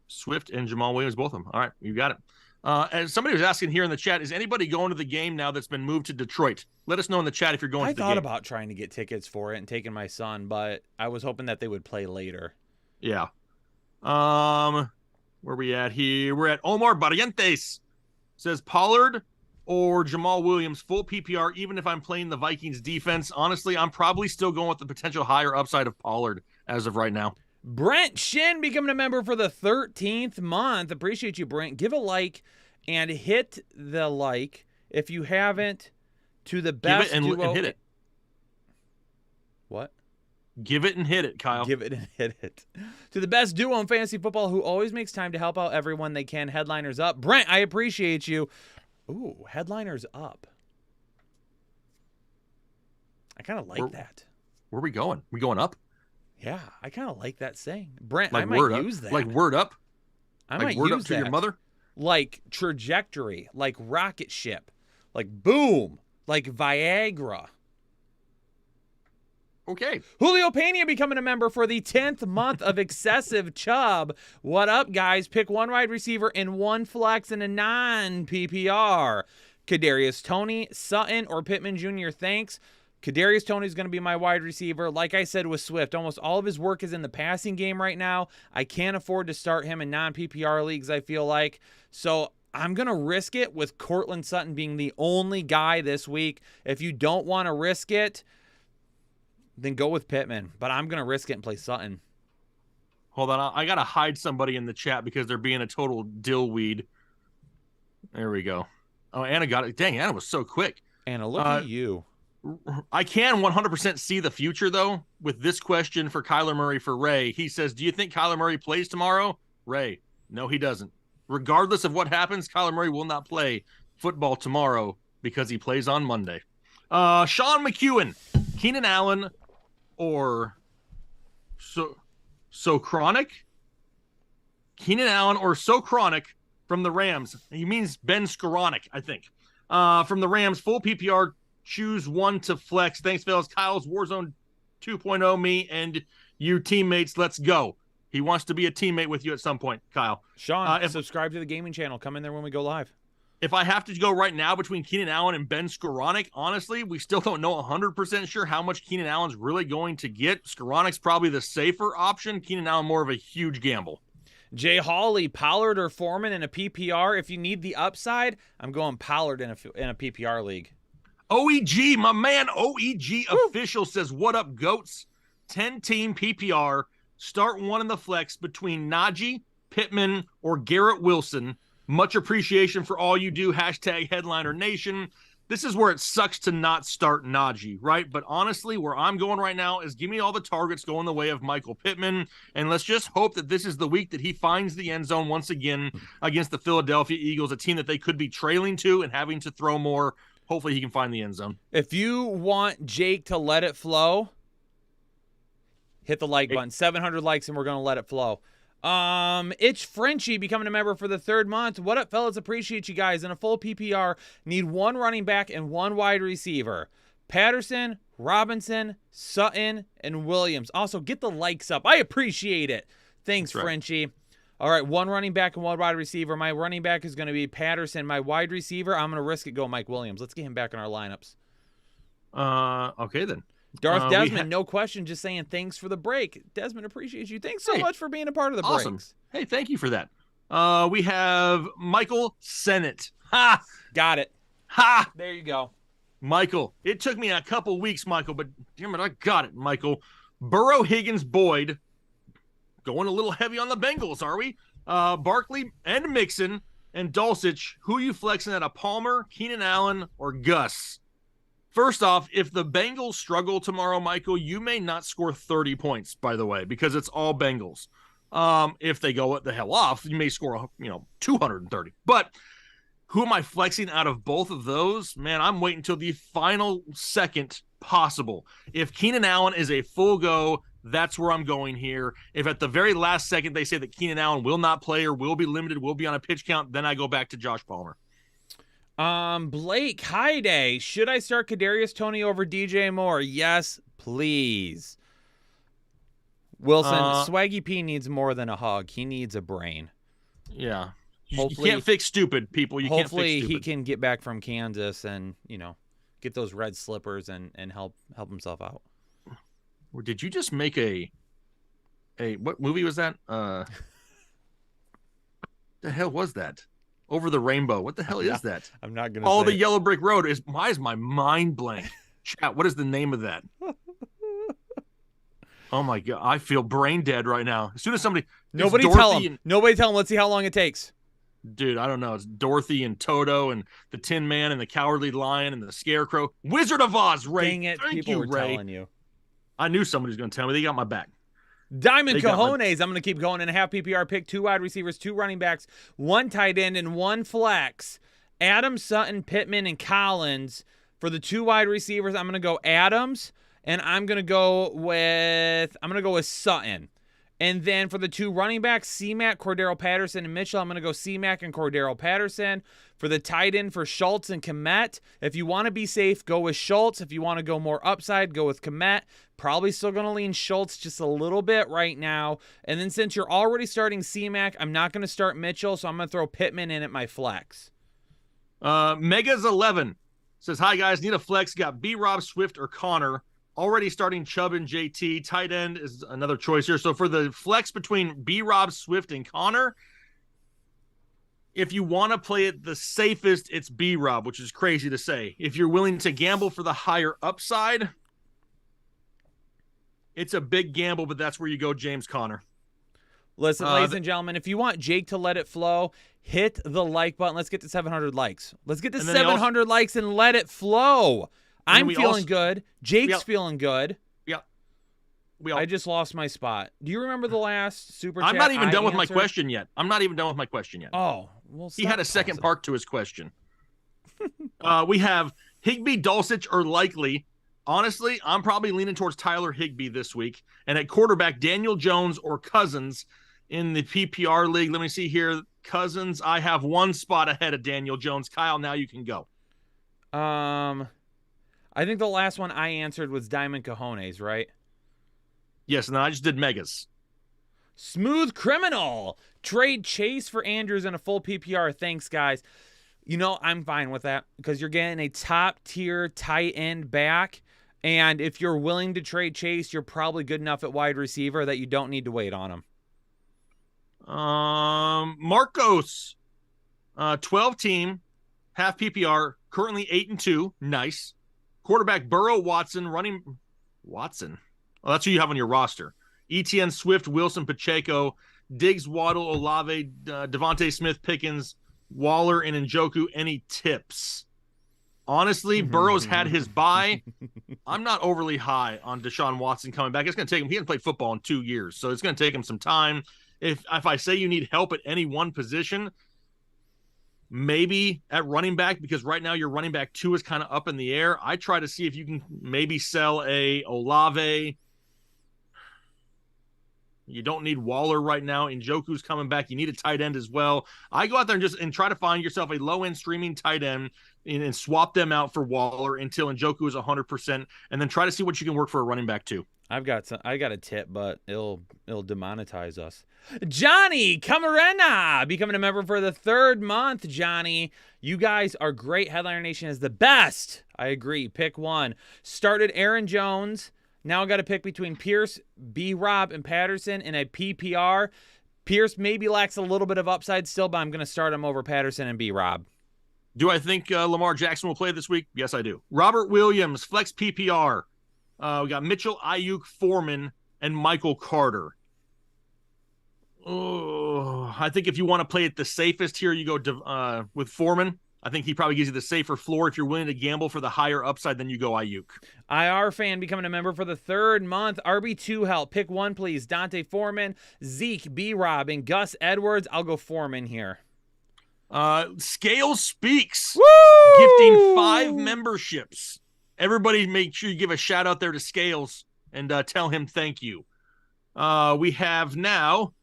Swift and Jamal Williams, both of them. All right, you got it. And somebody was asking here in the chat, is anybody going to the game now that's been moved to Detroit? Let us know in the chat if you're going to the game. I thought about trying to get tickets for it and taking my son, but I was hoping that they would play later. Yeah. Where we at here? We're at Omar Barrientos. Says Pollard or Jamal Williams, full PPR, even if I'm playing the Vikings defense. Honestly, I'm probably still going with the potential higher upside of Pollard as of right now. Brent Shin becoming a member for the 13th month. Appreciate you, Brent. Give a like and hit the like if you haven't to the best Give it duo. and hit it. What? Give it and hit it, Kyle. Give it and hit it. To the best duo in fantasy football who always makes time to help out everyone they can. Headliners up. Brent, I appreciate you. Ooh, headliners up. I kind of like that. Where are we going? We going up? Yeah, I kind of like that saying. Brent, like I might use that. Like word up? I like might word use up to that. your mother? Like trajectory, like rocket ship, like boom, like Viagra. Okay. Julio Pena becoming a member for the 10th month of excessive chub. What up, guys? Pick 1 wide receiver and 1 flex and a non-PPR. Kadarius Toney, Sutton, or Pittman Jr. Thanks. Kadarius Toney is going to be my wide receiver. Like I said with Swift, almost all of his work is in the passing game right now. I can't afford to start him in non-PPR leagues, I feel like. So I'm going to risk it with Courtland Sutton being the only guy this week. If you don't want to risk it, then go with Pittman. But I'm going to risk it and play Sutton. Hold on. I got to hide somebody in the chat because they're being a total dillweed. There we go. Oh, Anna got it. Dang, Anna was so quick. Anna, look at you. I can 100% see the future, though, with this question for Kyler Murray for Ray. He says, do you think Kyler Murray plays tomorrow? Ray, no, he doesn't. Regardless of what happens, Kyler Murray will not play football tomorrow because he plays on Monday. Sean McEwen, Keenan Allen, or So Chronic, Keenan Allen, or So Chronic from the Rams. He means Ben Skoranek, I think. From the Rams, full PPR, choose one to flex. Thanks, fellas. Kyle's Warzone 2.0, me and you teammates. Let's go. He wants to be a teammate with you at some point, Kyle. Sean, subscribe to the gaming channel. Come in there when we go live. If I have to go right now between Keenan Allen and Ben Skoranek, honestly, we still don't know 100% sure how much Keenan Allen's really going to get. Skoranek's probably the safer option. Keenan Allen more of a huge gamble. Jay Hawley, Pollard or Foreman in a PPR. If you need the upside, I'm going Pollard in a PPR league. OEG, my man, OEG official says, what up, goats? 10-team PPR. Start one in the flex between Najee, Pittman, or Garrett Wilson. Much appreciation for all you do. Hashtag Headliner Nation. This is where it sucks to not start Najee, right? But honestly, where I'm going right now is give me all the targets going the way of Michael Pittman. And let's just hope that this is the week that he finds the end zone once again against the Philadelphia Eagles, a team that they could be trailing to and having to throw more. Hopefully he can find the end zone. If you want Jake to let it flow, hit the like button. 700 likes and we're going to let it flow. It's Frenchie becoming a member for the 3rd month. What up, fellas? Appreciate you guys. In a full PPR, need one running back and one wide receiver. Patterson, Robinson, Sutton, and Williams. Also, get the likes up. I appreciate it. Thanks, That's right. Frenchie. All right, one running back and one wide receiver. My running back is going to be Patterson. My wide receiver, I'm going to risk it go Mike Williams. Let's get him back in our lineups. Okay, then. Darth Desmond, no question, just saying thanks for the break. Desmond, appreciate you. Thanks so much for being a part of the awesome breaks. Hey, thank you for that. We have Michael Sennett. Ha! Got it. Ha! There you go. Michael, it took me a couple weeks, Michael, but damn it, I got it, Michael. Burrow, Higgins, Boyd. Going a little heavy on the Bengals, are we? Barkley and Mixon and Dulcich. Who are you flexing at? A Palmer, Keenan Allen, or Gus? First off, if the Bengals struggle tomorrow, Michael, you may not score 30 points, by the way, because it's all Bengals. If they go the hell off, you may score, 230. But who am I flexing out of both of those? Man, I'm waiting until the final second possible. If Keenan Allen is a full go, that's where I'm going here. If at the very last second they say that Keenan Allen will not play or will be limited, will be on a pitch count, then I go back to Josh Palmer. Blake Hyde, should I start Kadarius Toney over DJ Moore? Yes, please. Wilson, Swaggy P needs more than a hug. He needs a brain. Yeah. Hopefully, you can't fix stupid, people. You can't fix hopefully stupid. he can get back from Kansas and, get those red slippers and help himself out. Or did you just make a what movie was that? The hell was that? Over the Rainbow. What the hell is that? I'm not gonna. Oh, the Yellow Brick Road. Why is my mind blank? Chat. What is the name of that? Oh my god, I feel brain dead right now. As soon as somebody, nobody tell him. Nobody tell him. Let's see how long it takes. Dude, I don't know. It's Dorothy and Toto and the Tin Man and the Cowardly Lion and the Scarecrow. Wizard of Oz, Ray. Dang it! Thank People you, were Ray. telling you. I knew somebody was going to tell me. They got my back. Diamond Cojones. I'm going to keep going in a half PPR pick. 2 wide receivers, 2 running backs, 1 tight end, and 1 flex. Adams, Sutton, Pittman, and Collins. For the 2 wide receivers, I'm going to go Adams, and I'm going to go with Sutton. And then for the 2 running backs, C-Mac, Cordero Patterson, and Mitchell, I'm going to go C-Mac and Cordero Patterson. For the tight end, for Schultz and Kmet, if you want to be safe, go with Schultz. If you want to go more upside, go with Kmet. Probably still going to lean Schultz just a little bit right now. And then since you're already starting C-Mac, I'm not going to start Mitchell, so I'm going to throw Pittman in at my flex. Megas 11 says, hi, guys. Need a flex. Got B-Rob, Swift, or Connor. Already starting Chubb and JT. Tight end is another choice here. So for the flex between B-Rob, Swift, and Connor, if you want to play it the safest, it's B-Rob, which is crazy to say. If you're willing to gamble for the higher upside, it's a big gamble, but that's where you go James Conner. Listen, ladies and gentlemen, if you want Jake to let it flow, hit the like button. Let's get to 700 likes. Let's get to 700 likes and let it flow. I'm feeling good. Jake's feeling good. Yeah. I just lost my spot. Do you remember the last super chat? I'm not even done with my question yet. Oh, well, he had a second part to his question. We have Higbee, Dulcich, or Likely. Honestly, I'm probably leaning towards Tyler Higbee this week. And at quarterback, Daniel Jones or Cousins in the PPR league. Let me see here. Cousins, I have one spot ahead of Daniel Jones. Kyle, now you can go. I think the last one I answered was Diamond Cojones, right? Yes, and then I just did Megas. Smooth Criminal. Trade Chase for Andrews in a full PPR. Thanks, guys. I'm fine with that because you're getting a top-tier tight end back. And if you're willing to trade Chase, you're probably good enough at wide receiver that you don't need to wait on him. Marcos, 12-team, half PPR, currently 8-2. Nice. Quarterback Burrow, Watson, running Watson. Oh, that's who you have on your roster. ETN, Swift, Wilson, Pacheco, Diggs, Waddle, Olave, Devontae Smith, Pickens, Waller, and Njoku. Any tips? Honestly, Burrow's had his bye. I'm not overly high on Deshaun Watson coming back. It's going to take him. He hasn't played football in 2 years, so it's going to take him some time. If I say you need help at any one position, maybe at running back, because right now your running back 2 is kind of up in the air. I try to see if you can maybe sell a Olave. You don't need Waller right now. Njoku's coming back. You need a tight end as well. I go out there and try to find yourself a low-end streaming tight end and swap them out for Waller until Njoku is 100%, and then try to see what you can work for a running back too. I got a tip, but it'll demonetize us. Johnny Camarena becoming a member for the 3rd month. Johnny, you guys are great. Headliner Nation is the best. I agree. Pick one. Started Aaron Jones. Now I got to pick between Pierce, B-Rob, and Patterson in a PPR. Pierce maybe lacks a little bit of upside still, but I'm going to start him over Patterson and B-Rob. Do I think Lamar Jackson will play this week? Yes, I do. Robert Williams, flex PPR. We got Mitchell, Ayuk, Foreman, and Michael Carter. Oh, I think if you want to play it the safest here, you go with Foreman. I think he probably gives you the safer floor. If you're willing to gamble for the higher upside, then you go Ayuk. IR fan becoming a member for the 3rd month. RB2 help. Pick one, please. Dante Foreman, Zeke, B-Rob, and Gus Edwards. I'll go Foreman here. Scales Speaks. Woo! Gifting 5 memberships. Everybody make sure you give a shout out there to Scales and tell him thank you. We have now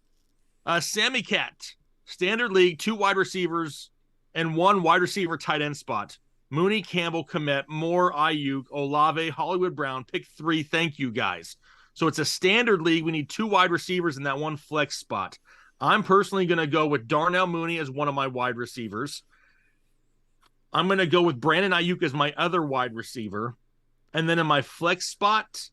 Sammy Cat. Standard League, 2 wide receivers and 1 wide receiver tight end spot. Mooney, Campbell, Kmet, Moore, Ayuk, Olave, Hollywood Brown. Pick 3. Thank you, guys. So it's a standard league. We need 2 wide receivers in that 1 flex spot. I'm personally going to go with Darnell Mooney as one of my wide receivers. I'm going to go with Brandon Ayuk as my other wide receiver. And then in my flex spot,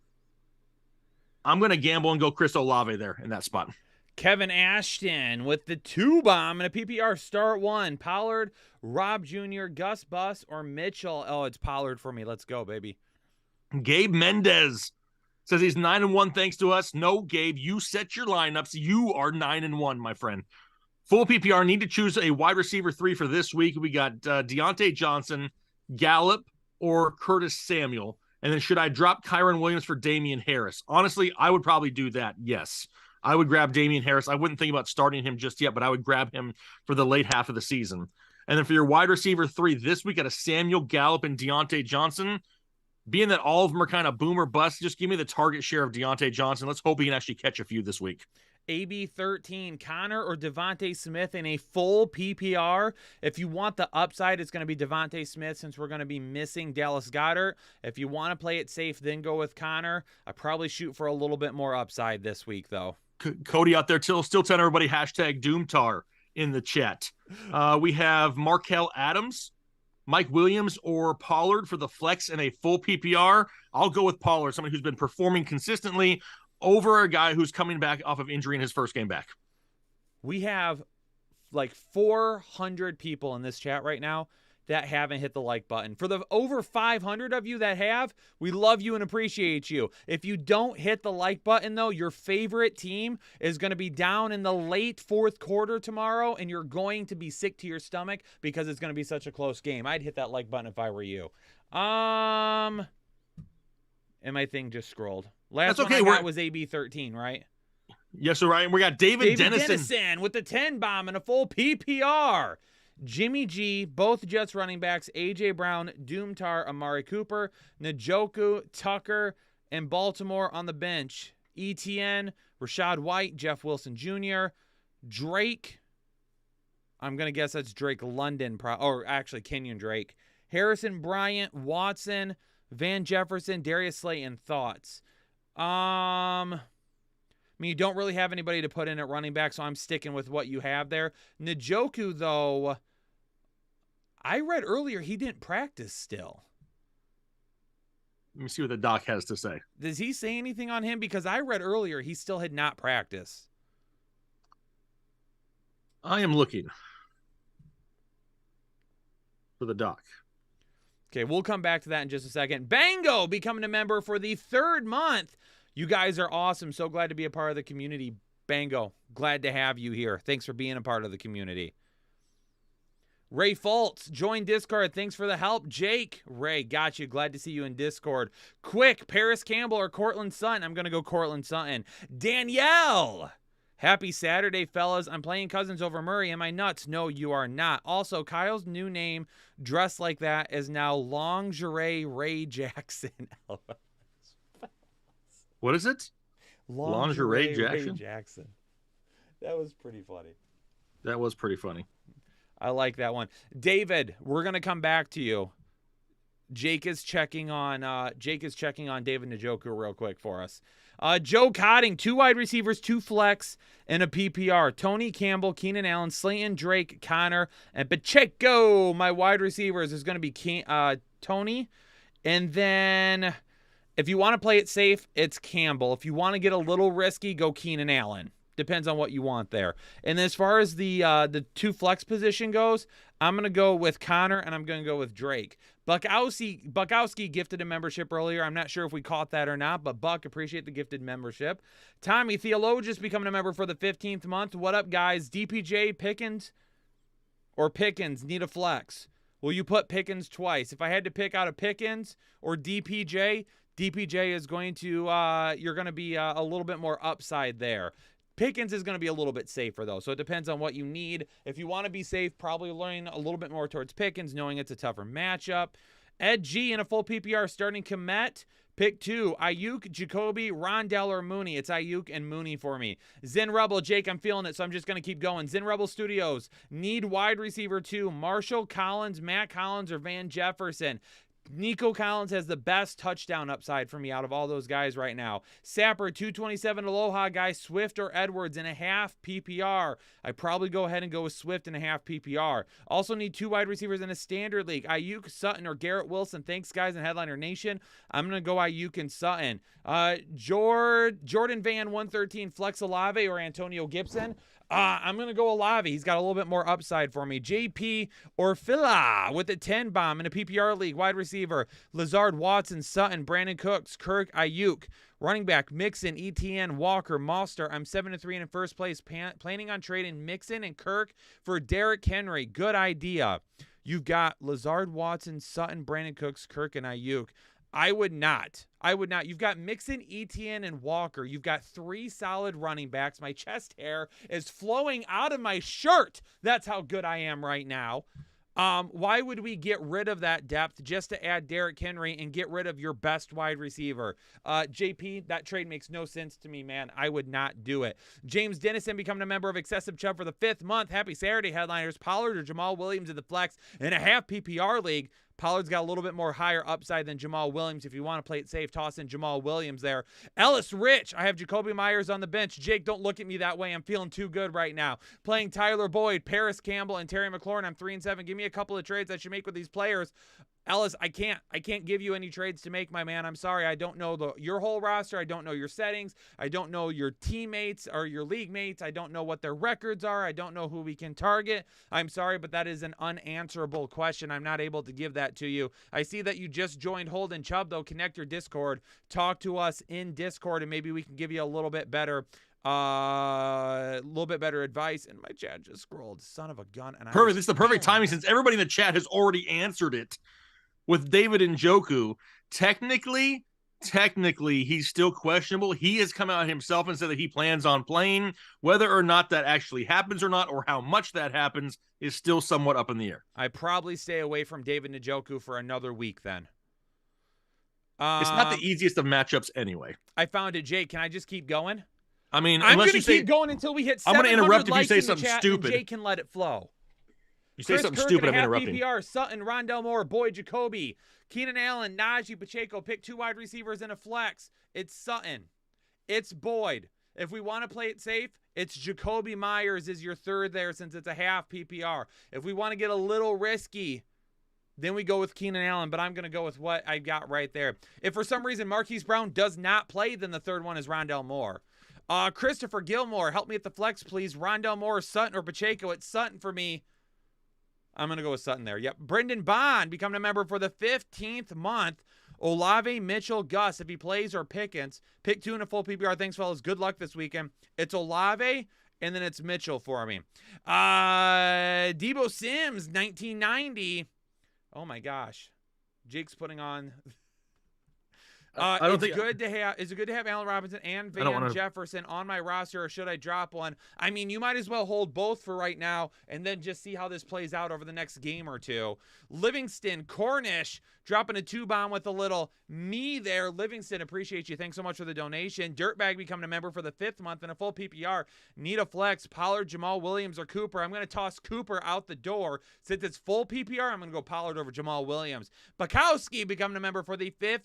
I'm going to gamble and go Chris Olave there in that spot. Kevin Ashton with the 2 bomb and a PPR. Start 1. Pollard, Rob Jr., Gus Bus, or Mitchell. Oh, it's Pollard for me. Let's go, baby. Gabe Mendez says he's 9-1 thanks to us. No, Gabe, you set your lineups. You are 9-1, my friend. Full PPR, need to choose a wide receiver 3 for this week. We got Deontay Johnson, Gallup, or Curtis Samuel. And then should I drop Kyron Williams for Damian Harris? Honestly, I would probably do that, yes. I would grab Damian Harris. I wouldn't think about starting him just yet, but I would grab him for the late half of the season. And then for your wide receiver 3, this week got a Samuel, Gallup, and Deontay Johnson. Being that all of them are kind of boom or bust, just give me the target share of Deontay Johnson. Let's hope he can actually catch a few this week. AB13, Connor or Devontae Smith in a full PPR. If you want the upside, it's going to be Devontae Smith since we're going to be missing Dallas Goedert. If you want to play it safe, then go with Connor. I probably shoot for a little bit more upside this week, though. Cody out there still telling everybody hashtag Doomtar in the chat. We have Markel Adams, Mike Williams, or Pollard for the flex in a full PPR. I'll go with Pollard, somebody who's been performing consistently over a guy who's coming back off of injury in his first game back. We have like 400 people in this chat right now that haven't hit the like button. For the over 500 of you that have, we love you and appreciate you. If you don't hit the like button, though, your favorite team is going to be down in the late 4th quarter tomorrow, and you're going to be sick to your stomach because it's going to be such a close game. I'd hit that like button if I were you. And my thing just scrolled. Last That's okay. one I got was AB13, right? Yes, sir, Ryan. We got David Dennison with the 10 bomb and a full PPR. Jimmy G, both Jets running backs, A.J. Brown, Doomtar, Amari Cooper, Njoku, Tucker, and Baltimore on the bench. ETN, Rashad White, Jeff Wilson Jr., Drake, I'm going to guess that's Drake London, or actually Kenyon Drake, Harrison Bryant, Watson, Van Jefferson, Darius Slayton. Thoughts? I mean, you don't really have anybody to put in at running back, so I'm sticking with what you have there. Njoku, though, I read earlier he didn't practice still. Let me see what the doc has to say. Does he say anything on him? Because I read earlier he still had not practiced. I am looking for the doc. Okay, we'll come back to that in just a second. Bango becoming a member for the 3rd month. You guys are awesome. So glad to be a part of the community. Bango, glad to have you here. Thanks for being a part of the community. Ray Fultz, join Discord. Thanks for the help. Jake, Ray, got you. Glad to see you in Discord. Quick, Paris Campbell or Cortland Sutton? I'm going to go Cortland Sutton. Danielle, happy Saturday, fellas. I'm playing Cousins over Murray. Am I nuts? No, you are not. Also, Kyle's new name, dressed like that, is now Lingerie Ray Jackson. What is it? Lingerie Jackson? Ray Jackson. That was pretty funny. That was pretty funny. I like that one. David, we're going to come back to you. Jake is checking on David Njoku real quick for us. Joe Cotting, 2 wide receivers, 2 flex, and a PPR. Tony Campbell, Keenan Allen, Slayton, Drake, Connor, and Pacheco. My wide receivers is going to be Tony. And then if you want to play it safe, it's Campbell. If you want to get a little risky, go Keenan Allen. Depends on what you want there. And as far as the 2 flex position goes, I'm going to go with Connor and I'm going to go with Drake. Bukowski gifted a membership earlier. I'm not sure if we caught that or not, but Buck, appreciate the gifted membership. Tommy Theologius becoming a member for the 15th month. What up, guys? DPJ, Pickens, or Pickens need a flex? Will you put Pickens twice? If I had to pick out a Pickens or DPJ is going to, you're going to be a little bit more upside there. Pickens is going to be a little bit safer, though, so it depends on what you need. If you want to be safe, probably leaning a little bit more towards Pickens, knowing it's a tougher matchup. Ed G in a full PPR starting Kmet. Pick 2, Ayuk, Jacoby, Rondell, or Mooney. It's Ayuk and Mooney for me. Zen Rebel, Jake, I'm feeling it, so I'm just going to keep going. Zen Rebel Studios, need wide receiver 2, Marshall Collins, Matt Collins, or Van Jefferson. Nico Collins has the best touchdown upside for me out of all those guys right now. Sapper, 227 Aloha guy, Swift or Edwards in a half PPR. I probably go ahead and go with Swift in a half PPR. Also need 2 wide receivers in a standard league. Ayuk, Sutton, or Garrett Wilson. Thanks, guys, in Headliner Nation. I'm going to go Ayuk and Sutton. Jordan Van, 113, Flex Olave or Antonio Gibson. I'm going to go Olave. He's got a little bit more upside for me. JP or Phila with a 10 bomb in a PPR league. Wide receiver, Lazard, Watson, Sutton, Brandon Cooks, Kirk, Ayuk. Running back, Mixon, ETN, Walker, Mostert. I'm 7-3 in first place. Planning on trading Mixon and Kirk for Derrick Henry. Good idea. You've got Lazard, Watson, Sutton, Brandon Cooks, Kirk, and Ayuk. I would not. You've got Mixon, ETN, and Walker. You've got 3 solid running backs. My chest hair is flowing out of my shirt. That's how good I am right now. Why would we get rid of that depth just to add Derrick Henry and get rid of your best wide receiver? JP, that trade makes no sense to me, man. I would not do it. James Dennison becoming a member of Excessive Chubb for the 5th month. Happy Saturday, Headliners. Pollard or Jamal Williams in the flex in a half PPR league. Pollard's got a little bit more higher upside than Jamal Williams. If you want to play it safe, toss in Jamal Williams there. Ellis Rich, I have Jacoby Myers on the bench. Jake, don't look at me that way. I'm feeling too good right now. Playing Tyler Boyd, Paris Campbell, and Terry McLaurin. I'm 3-7. Give me a couple of trades I should make with these players. Ellis, I can't give you any trades to make, my man. I'm sorry. I don't know your whole roster. I don't know your settings. I don't know your teammates or your league mates. I don't know what their records are. I don't know who we can target. I'm sorry, but that is an unanswerable question. I'm not able to give that to you. I see that you just joined Holden Chubb, though. Connect your Discord. Talk to us in Discord, and maybe we can give you a little bit better advice. And my chat just scrolled. Son of a gun. And Perfect. This is the perfect timing since everybody in the chat has already answered it. With David Njoku, technically, technically he's still questionable. He has come out himself and said that he plans on playing. Whether or not that actually happens or not, or how much that happens, is still somewhat up in the air. I probably stay away from David Njoku for another week then. It's not the easiest of matchups anyway. I found it, Jake. Can I just keep going? I mean, I'm unless going you to say, keep going until we hit 700 I'm going to interrupt if you likes say in the something chat, stupid. And Jake can let it flow. You say Chris something Kirk stupid, I'm and a half interrupting. PPR, Sutton, Rondell Moore, Boyd Jacoby, Keenan Allen, Najee Pacheco. Pick 2 wide receivers and a flex. It's Sutton. It's Boyd. If we want to play it safe, it's Jacoby Myers is your third there since it's a half PPR. If we want to get a little risky, then we go with Keenan Allen, but I'm going to go with what I got right there. If for some reason Marquise Brown does not play, then the third one is Rondell Moore. Christopher Gilmore, help me at the flex, please. Rondell Moore, Sutton, or Pacheco. It's Sutton for me. I'm going to go with Sutton there. Yep. Brendan Bond, becoming a member for the 15th month. Olave, Mitchell, Gus, if he plays, or Pickens. Pick 2 in a full PPR. Thanks, fellas. Good luck this weekend. It's Olave, and then it's Mitchell for me. Debo Sims, 1990. Oh, my gosh. Jake's putting on... I don't think Is it good to have Allen Robinson and Van Jefferson on my roster, or should I drop one? I mean, you might as well hold both for right now and then just see how this plays out over the next game or two. Livingston, Cornish, dropping a 2-bomb with a little me there. Livingston, appreciate you. Thanks so much for the donation. Dirtbag becoming a member for the 5th month in a full PPR. Need a flex. Pollard, Jamal Williams, or Cooper. I'm going to toss Cooper out the door. Since it's full PPR, I'm going to go Pollard over Jamal Williams. Bukowski becoming a member for the 15th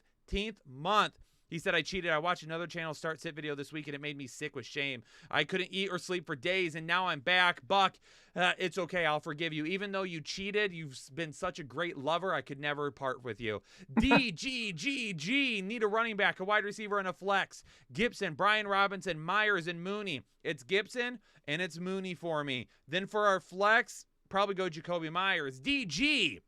month. He said, I cheated. I watched another channel start sit video this week and it made me sick with shame. I couldn't eat or sleep for days and now I'm back. Buck, it's okay. I'll forgive you. Even though you cheated, you've been such a great lover. I could never part with you. DGGG, need a running back, a wide receiver, and a flex. Gibson, Brian Robinson, Myers, and Mooney. It's Gibson and it's Mooney for me. Then for our flex, probably go Jacoby Myers. DG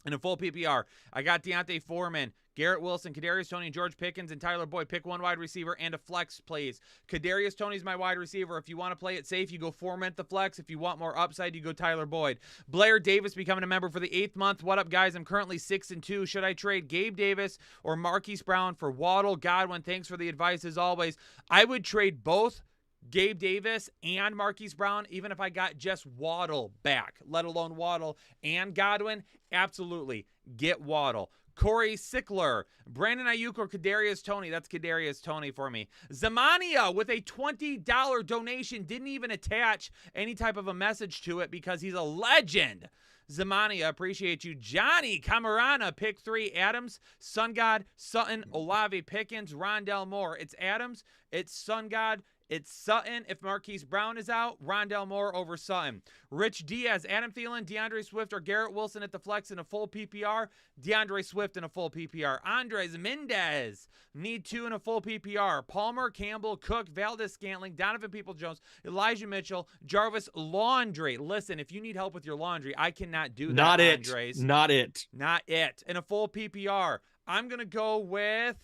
in a full PPR. I got Deontay Foreman, Garrett Wilson, Kadarius Toney, George Pickens, and Tyler Boyd. Pick 1 wide receiver and a flex, please. Kadarius Toney's my wide receiver. If you want to play it safe, you go Foreman at the flex. If you want more upside, you go Tyler Boyd. Blair Davis becoming a member for the 8th month. What up, guys? I'm currently 6-2. Should I trade Gabe Davis or Marquise Brown for Waddle? Godwin, thanks for the advice as always. I would trade both Gabe Davis and Marquise Brown, even if I got just Waddle back, let alone Waddle and Godwin. Absolutely. Get Waddle. Corey Sickler, Brandon Ayuk, or Kadarius Toney. That's Kadarius Toney for me. Zamania with a $20 donation. Didn't even attach any type of a message to it because he's a legend. Zamania, appreciate you. Johnny Camarana, pick 3. Adams, Sun God, Sutton, Olave, Pickens, Rondell Moore. It's Adams, it's Sun God, it's Sutton. If Marquise Brown is out, Rondell Moore over Sutton. Rich Diaz, Adam Thielen, DeAndre Swift, or Garrett Wilson at the flex in a full PPR. DeAndre Swift in a full PPR. Andres Mendez, need 2 in a full PPR. Palmer, Campbell, Cook, Valdez Scantling, Donovan Peoples-Jones, Elijah Mitchell, Jarvis Laundry. Listen, if you need help with your laundry, I cannot do that, Not it. Andres. Not it. Not it. In a full PPR, I'm going to go with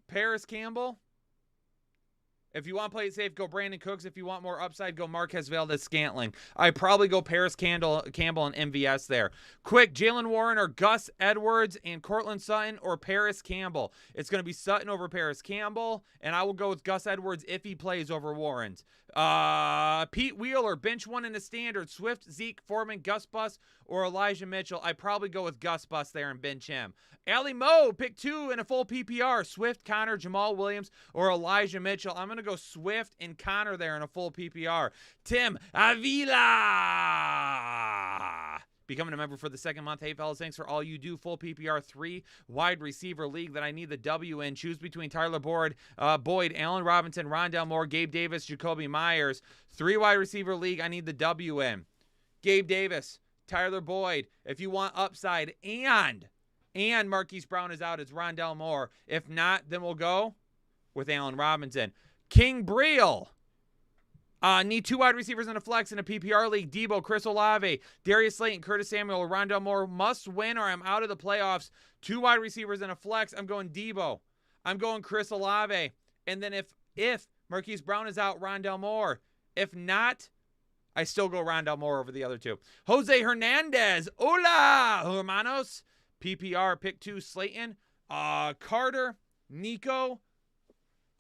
Paris Campbell. If you want to play it safe, go Brandon Cooks. If you want more upside, go Marquez Valdez Scantling. I probably go Paris Campbell and MVS there. Quick, Jalen Warren or Gus Edwards and Cortland Sutton or Paris Campbell. It's going to be Sutton over Paris Campbell, and I will go with Gus Edwards if he plays over Warren's. Pete Wheeler, bench 1 in the standard. Swift, Zeke, Foreman, Gus Bus, or Elijah Mitchell. I probably go with Gus Bus there and bench him. Ali Moe, pick 2 in a full PPR. Swift, Connor, Jamal Williams, or Elijah Mitchell. I'm going to go Swift and Connor there in a full PPR. Tim Avila, becoming a member for the 2nd month. Hey, fellas, thanks for all you do. Full PPR 3 wide receiver league that I need the W in. Choose between Tyler Boyd, Allen Robinson, Rondell Moore, Gabe Davis, Jacoby Myers. 3 wide receiver league I need the W in. Gabe Davis, Tyler Boyd. If you want upside and Marquise Brown is out, it's Rondell Moore. If not, then we'll go with Allen Robinson. King Breel. Need 2 wide receivers in a flex in a PPR league. Debo, Chris Olave, Darius Slayton, Curtis Samuel, Rondell Moore. Must win or I'm out of the playoffs. 2 wide receivers in a flex. I'm going Debo. I'm going Chris Olave. And then if Marquise Brown is out, Rondell Moore. If not, I still go Rondell Moore over the other 2. Jose Hernandez. Hola, hermanos. PPR, pick 2, Slayton. Carter, Nico.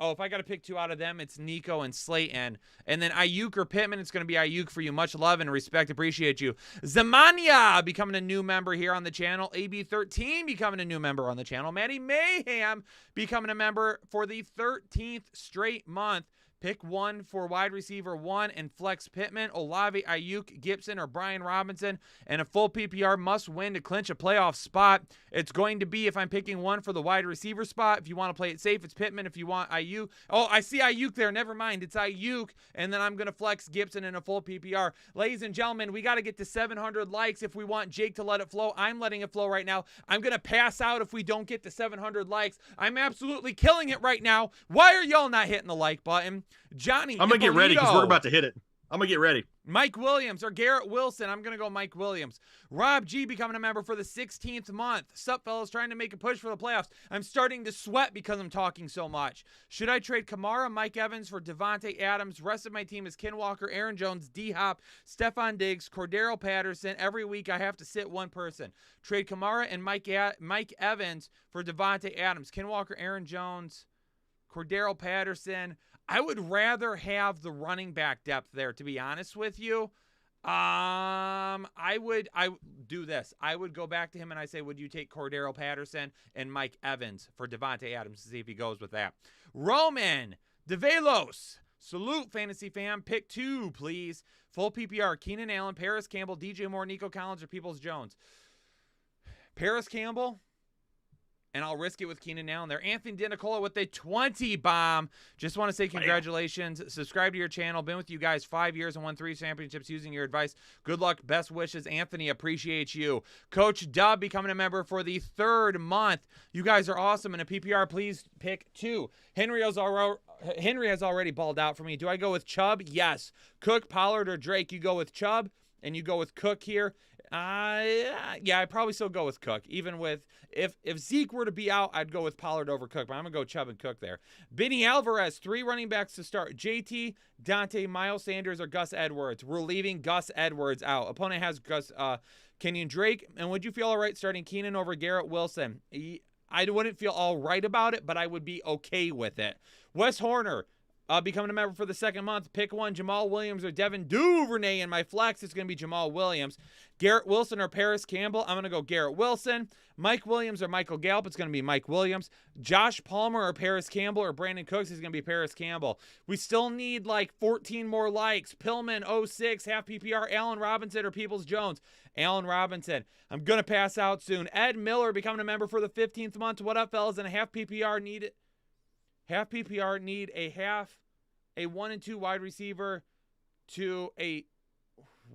Oh, if I got to pick 2 out of them, it's Nico and Slayton. And then Ayuk or Pittman, it's going to be Ayuk for you. Much love and respect. Appreciate you. Zamania becoming a new member here on the channel. AB13 becoming a new member on the channel. Maddie Mayhem becoming a member for the 13th straight month. Pick 1 for wide receiver 1 and flex Pittman, Olave, Ayuk, Gibson, or Brian Robinson. And a full PPR must win to clinch a playoff spot. It's going to be, if I'm picking 1 for the wide receiver spot, if you want to play it safe, it's Pittman. If you want Ayuk. Oh, I see Ayuk there. Never mind. It's Ayuk. And then I'm going to flex Gibson in a full PPR. Ladies and gentlemen, we got to get to 700 likes if we want Jake to let it flow. I'm letting it flow right now. I'm going to pass out if we don't get to 700 likes. I'm absolutely killing it right now. Why are y'all not hitting the like button? Johnny, I'm going to get ready because we're about to hit it. I'm going to get ready. Mike Williams or Garrett Wilson. I'm going to go Mike Williams. Rob G becoming a member for the 16th month. Sup, fellas, trying to make a push for the playoffs. I'm starting to sweat because I'm talking so much. Should I trade Kamara, Mike Evans for Devontae Adams? Rest of my team is Ken Walker, Aaron Jones, D-Hop, Stephon Diggs, Cordero Patterson. Every week I have to sit one person. Trade Kamara and Mike Evans for Devontae Adams. Ken Walker, Aaron Jones, Cordero Patterson. I would rather have the running back depth there, to be honest with you. I would do this. I would go back to him and I say, would you take Cordero Patterson and Mike Evans for Devontae Adams to see if he goes with that? Roman DeVelos. Salute, fantasy fam. Pick 2, please. Full PPR. Keenan Allen, Paris Campbell, DJ Moore, Nico Collins, or Peoples-Jones. Paris Campbell. And I'll risk it with Keenan Allen there. Anthony DiNicola with a 20 bomb. Just want to say congratulations. Subscribe to your channel. Been with you guys 5 years and won 3 championships using your advice. Good luck. Best wishes. Anthony, appreciate you. Coach Dub becoming a member for the 3rd month. You guys are awesome. In a PPR, please pick 2. Henry has already balled out for me. Do I go with Chubb? Yes. Cook, Pollard, or Drake? You go with Chubb, and you go with Cook here. Yeah, I'd probably still go with Cook. Even with, if Zeke were to be out, I'd go with Pollard over Cook, but I'm going to go Chubb and Cook there. Benny Alvarez, 3 running backs to start. JT, Dante, Miles Sanders, or Gus Edwards. We're leaving Gus Edwards out. Opponent has Kenyon Drake. And would you feel all right starting Keenan over Garrett Wilson? I wouldn't feel all right about it, but I would be okay with it. Wes Horner. Becoming a member for the 2nd month. Pick 1, Jamal Williams or Devin Duvernay. In my flex, it's going to be Jamal Williams. Garrett Wilson or Paris Campbell. I'm going to go Garrett Wilson. Mike Williams or Michael Gallup. It's going to be Mike Williams. Josh Palmer or Paris Campbell or Brandon Cooks is going to be Paris Campbell. We still need like 14 more likes. Pillman, 06, half PPR. Allen Robinson or Peoples-Jones. Allen Robinson. I'm going to pass out soon. Ed Miller becoming a member for the 15th month. What up, fellas? And a half PPR need it. Half PPR need a 1 and 2 wide receiver to a,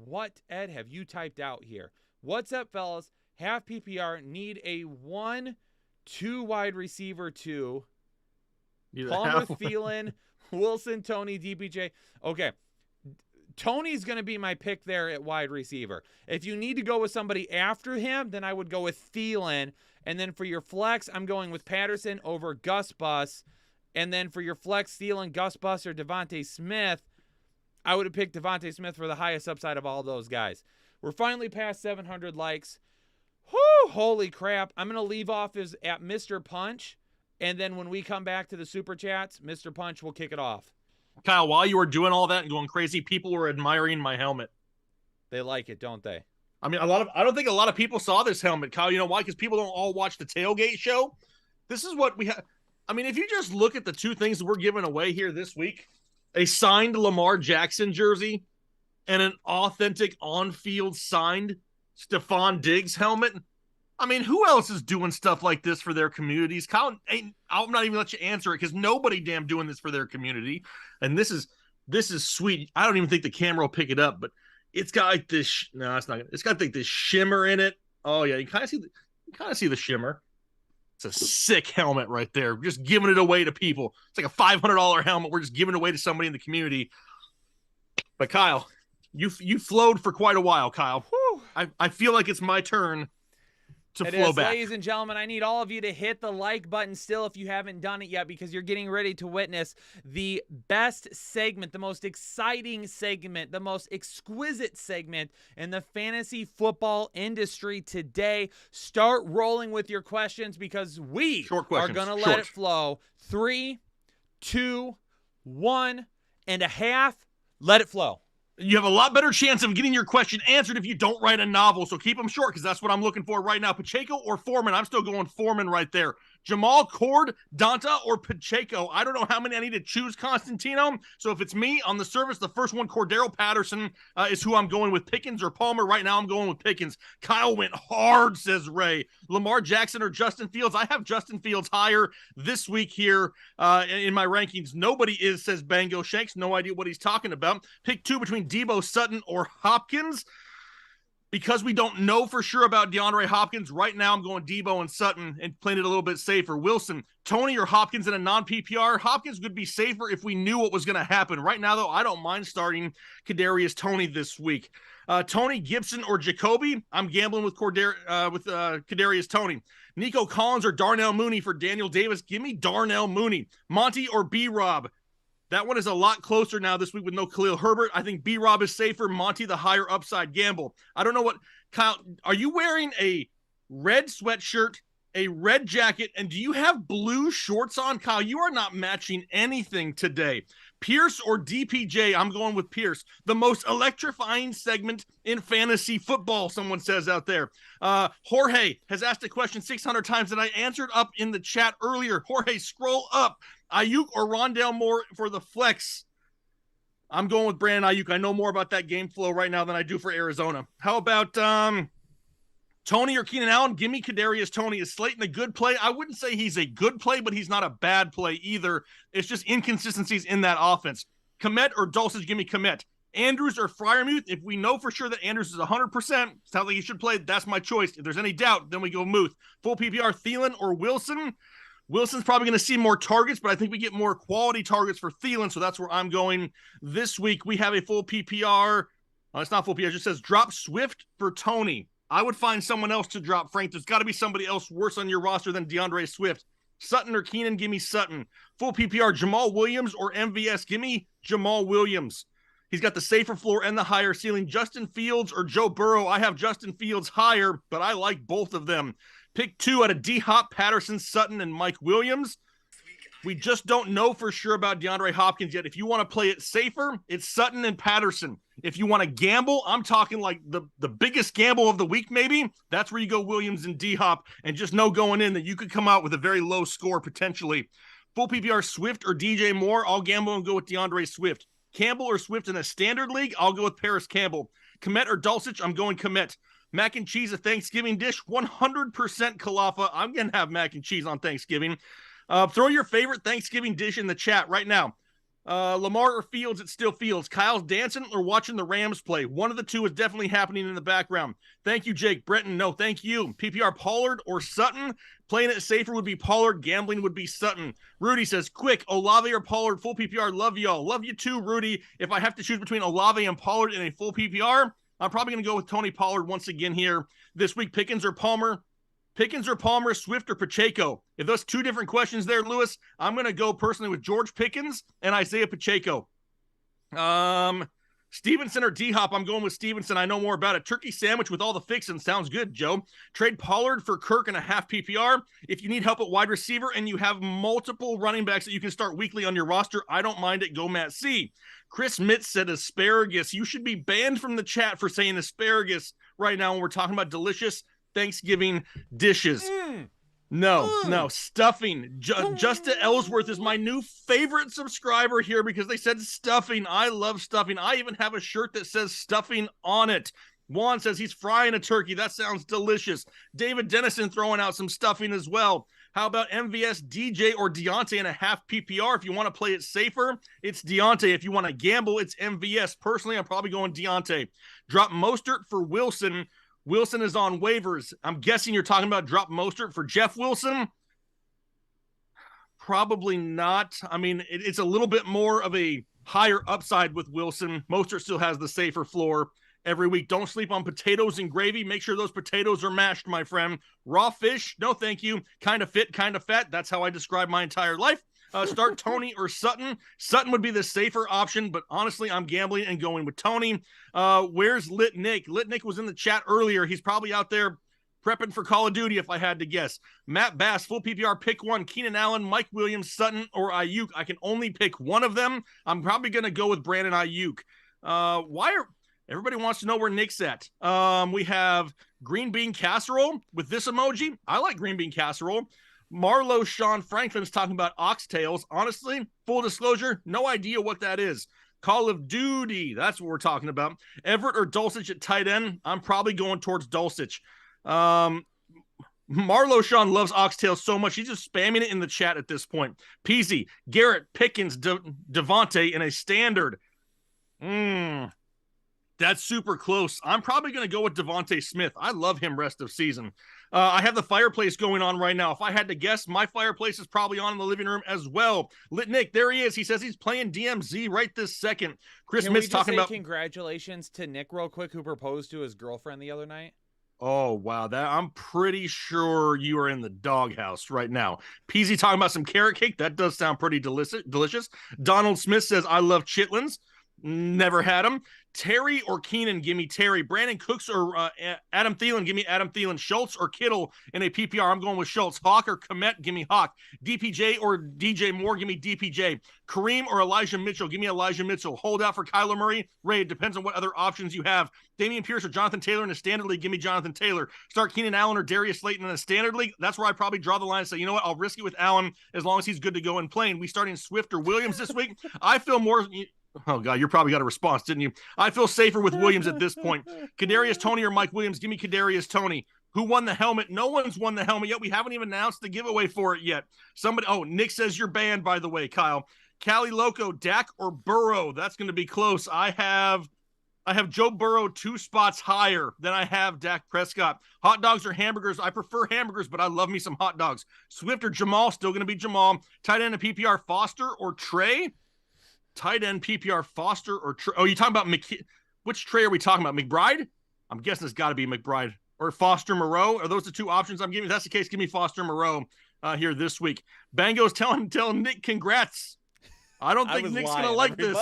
what, Ed, have you typed out here? What's up, fellas? Half PPR need a 1-2 wide receiver to Palmer, Thielen, Wilson, Tony, DPJ. Okay. Tony's going to be my pick there at wide receiver. If you need to go with somebody after him, then I would go with Thielen. And then for your flex, I'm going with Patterson over Gus Bus. And then for your flex, Thielen, Gus Bus, or Devontae Smith, I would have picked Devontae Smith for the highest upside of all those guys. We're finally past 700 likes. Whoo, holy crap. I'm going to leave off at Mr. Punch. And then when we come back to the Super Chats, Mr. Punch will kick it off. Kyle, while you were doing all that and going crazy, people were admiring my helmet. They like it, don't they? I mean, I don't think a lot of people saw this helmet, Kyle. You know why? Because people don't all watch the tailgate show. This is what we have. I mean, if you just look at the 2 things that we're giving away here this week, a signed Lamar Jackson jersey and an authentic on-field signed Stephon Diggs helmet. I mean, who else is doing stuff like this for their communities? Kyle, I'm not even let you answer it because nobody damn doing this for their community. And this is sweet. I don't even think the camera will pick it up, but it's got like this. No, it's not. It's got like this shimmer in it. Oh yeah, you kind of see the shimmer. It's a sick helmet right there. We're just giving it away to people. It's like a $500 helmet. We're just giving it away to somebody in the community. But Kyle, you flowed for quite a while, Kyle. I feel like it's my turn to It flow is, back. ladies and gentlemen, I need all of you to hit the like button still if you haven't done it yet, because you're getting ready to witness the best segment, the most exciting segment, the most exquisite segment in the fantasy football industry today. Start rolling with your questions because we Short are questions. going to let Short. it flow. 3, 2, 1.5. Let it flow. You have a lot better chance of getting your question answered if you don't write a novel. So keep them short because that's what I'm looking for right now. Pacheco or Foreman? I'm still going Foreman right there. Jamal, Cord, Donta, or Pacheco? I don't know how many I need to choose, Constantino. So if it's me on the service, the first one, Cordero Patterson, is who I'm going with. Pickens or Palmer? Right now I'm going with Pickens. Kyle went hard, says Ray. Lamar Jackson or Justin Fields? I have Justin Fields higher this week here in my rankings. Nobody is, says Bango Shanks. No idea what he's talking about. Pick 2 between Debo, Sutton, or Hopkins. Because we don't know for sure about DeAndre Hopkins, right now I'm going Debo and Sutton and playing it a little bit safer. Wilson, Tony, or Hopkins in a non-PPR? Hopkins would be safer if we knew what was going to happen. Right now, though, I don't mind starting Kadarius Toney this week. Tony, Gibson, or Jacoby? I'm gambling with Kadarius Toney. Nico Collins or Darnell Mooney for Daniel Davis? Give me Darnell Mooney. Monty or B-Rob? That one is a lot closer now this week with no Khalil Herbert. I think B-Rob is safer. Monty, the higher upside gamble. I don't know what, Kyle, are you wearing a red sweatshirt, a red jacket, and do you have blue shorts on? Kyle, you are not matching anything today. Pierce or DPJ? I'm going with Pierce. The most electrifying segment in fantasy football, someone says out there. Jorge has asked a question 600 times that I answered up in the chat earlier. Jorge, scroll up. Ayuk or Rondale Moore for the flex? I'm going with Brandon Ayuk. I know more about that game flow right now than I do for Arizona. How about Tony or Keenan Allen? Give me Kadarius Toney. Is Slayton a good play? I wouldn't say he's a good play, but he's not a bad play either. It's just inconsistencies in that offense. Kmet or Dulcich? Give me Kmet. Andrews or Freiermuth? If we know for sure that Andrews is 100%, sounds like he should play, that's my choice. If there's any doubt, then we go Muth. Full PPR, Thielen or Wilson? Wilson's probably going to see more targets, but I think we get more quality targets for Thielen, so that's where I'm going this week. We have a full PPR. It's not full PPR. It just says drop Swift for Tony. I would find someone else to drop, Frank. There's got to be somebody else worse on your roster than DeAndre Swift. Sutton or Keenan? Give me Sutton. Full PPR, Jamal Williams or MVS? Give me Jamal Williams. He's got the safer floor and the higher ceiling. Justin Fields or Joe Burrow? I have Justin Fields higher, but I like both of them. Pick 2 out of D-Hop, Patterson, Sutton, and Mike Williams. We just don't know for sure about DeAndre Hopkins yet. If you want to play it safer, it's Sutton and Patterson. If you want to gamble, I'm talking like the biggest gamble of the week maybe. That's where you go Williams and D-Hop and just know going in that you could come out with a very low score potentially. Full PPR, Swift or DJ Moore? I'll gamble and go with DeAndre Swift. Campbell or Swift in a standard league? I'll go with Paris Campbell. Kmet or Dulcich? I'm going Kmet. Mac and cheese, a Thanksgiving dish, 100% Kalafa. I'm going to have mac and cheese on Thanksgiving. Throw your favorite Thanksgiving dish in the chat right now. Lamar or Fields? It's still Fields. Kyle's dancing or watching the Rams play. One of the two is definitely happening in the background. Thank you, Jake. Brenton, no, thank you. PPR, Pollard or Sutton? Playing it safer would be Pollard. Gambling would be Sutton. Rudy says, quick, Olave or Pollard? Full PPR, love y'all. Love you too, Rudy. If I have to choose between Olave and Pollard in a full PPR, I'm probably going to go with Tony Pollard once again here this week. Pickens or Palmer? Pickens or Palmer, Swift or Pacheco? If those 2 different questions there, Lewis, I'm going to go personally with George Pickens and Isaiah Pacheco. Stevenson or D-Hop? I'm going with Stevenson. I know more about it. Turkey sandwich with all the fixins. Sounds good, Joe. Trade Pollard for Kirk and a half PPR. If you need help at wide receiver and you have multiple running backs that you can start weekly on your roster, I don't mind it. Go Matt C. Chris Mitz said asparagus. You should be banned from the chat for saying asparagus right now when we're talking about delicious Thanksgiving dishes. No, stuffing. Justa Ellsworth is my new favorite subscriber here because they said stuffing. I love stuffing. I even have a shirt that says stuffing on it. Juan says he's frying a turkey. That sounds delicious. David Dennison throwing out some stuffing as well. How about MVS, DJ, or Deontay in a half PPR? If you want to play it safer, it's Deontay. If you want to gamble, it's MVS. Personally, I'm probably going Deontay. Drop Mostert for Wilson. Wilson is on waivers. I'm guessing you're talking about drop Mostert for Jeff Wilson. Probably not. I mean, it's a little bit more of a higher upside with Wilson. Mostert still has the safer floor. every week. Don't sleep on potatoes and gravy. Make sure those potatoes are mashed, my friend. Raw fish, no thank you. Kind of fit, kind of fat. That's how I describe my entire life. Start Tony or Sutton. Sutton would be the safer option, but honestly, I'm gambling and going with Tony. Where's Lit Nick? Lit Nick was in the chat earlier. He's probably out there prepping for Call of Duty, if I had to guess. Matt Bass, full PPR, pick one. Keenan Allen, Mike Williams, Sutton, or Ayuk. I can only pick one of them. I'm probably going to go with Brandon Ayuk. Everybody wants to know where Nick's at. We have green bean casserole with this emoji. I like green bean casserole. Marlo Sean Franklin's talking about oxtails. Honestly, full disclosure, no idea what that is. Call of Duty, that's what we're talking about. Everett or Dulcich at tight end. I'm probably going towards Dulcich. Marlo Sean loves oxtails so much, he's just spamming it in the chat at this point. Peasy, Garrett, Pickens, Devontae in a standard. That's super close. I'm probably going to go with Devontae Smith. I love him rest of season. I have the fireplace going on right now. If I had to guess, my fireplace is probably on in the living room as well. Lit Nick, there he is. He says he's playing DMZ right this second. Chris Smith's talking about congratulations to Nick real quick, who proposed to his girlfriend the other night. Oh, wow. I'm pretty sure you are in the doghouse right now. Peasy talking about some carrot cake. That does sound pretty delicious. Donald Smith says, I love chitlins. Never had them. Terry or Keenan, give me Terry. Brandon Cooks or Adam Thielen, give me Adam Thielen. Schultz or Kittle in a PPR, I'm going with Schultz. Hawk or Komet, give me Hawk. DPJ or DJ Moore, give me DPJ. Kareem or Elijah Mitchell, give me Elijah Mitchell. Hold out for Kyler Murray. Ray, it depends on what other options you have. Damian Pierce or Jonathan Taylor in a standard league, give me Jonathan Taylor. Start Keenan Allen or Darius Slayton in a standard league. That's where I probably draw the line and say, you know what, I'll risk it with Allen as long as he's good to go and playing. We starting Swift or Williams this week. I feel more... Oh, God, you probably got a response, didn't you? I feel safer with Williams at this point. Kadarius Toney or Mike Williams? Give me Kadarius Toney. Who won the helmet? No one's won the helmet yet. We haven't even announced the giveaway for it yet. Nick says you're banned, by the way, Kyle. Cali Loco, Dak or Burrow? That's going to be close. I have Joe Burrow 2 spots higher than I have Dak Prescott. Hot dogs or hamburgers? I prefer hamburgers, but I love me some hot dogs. Swift or Jamal? Still going to be Jamal. Tight end and PPR, Foster or Trey? Tight end PPR, Foster or Trey? Oh, you talking about which Trey are we talking about? McBride? I'm guessing it's got to be McBride or Foster Moreau. Are those the two options I'm giving? If that's the case, give me Foster Moreau here this week. Bango's tell Nick congrats. I don't think Nick's going to like this.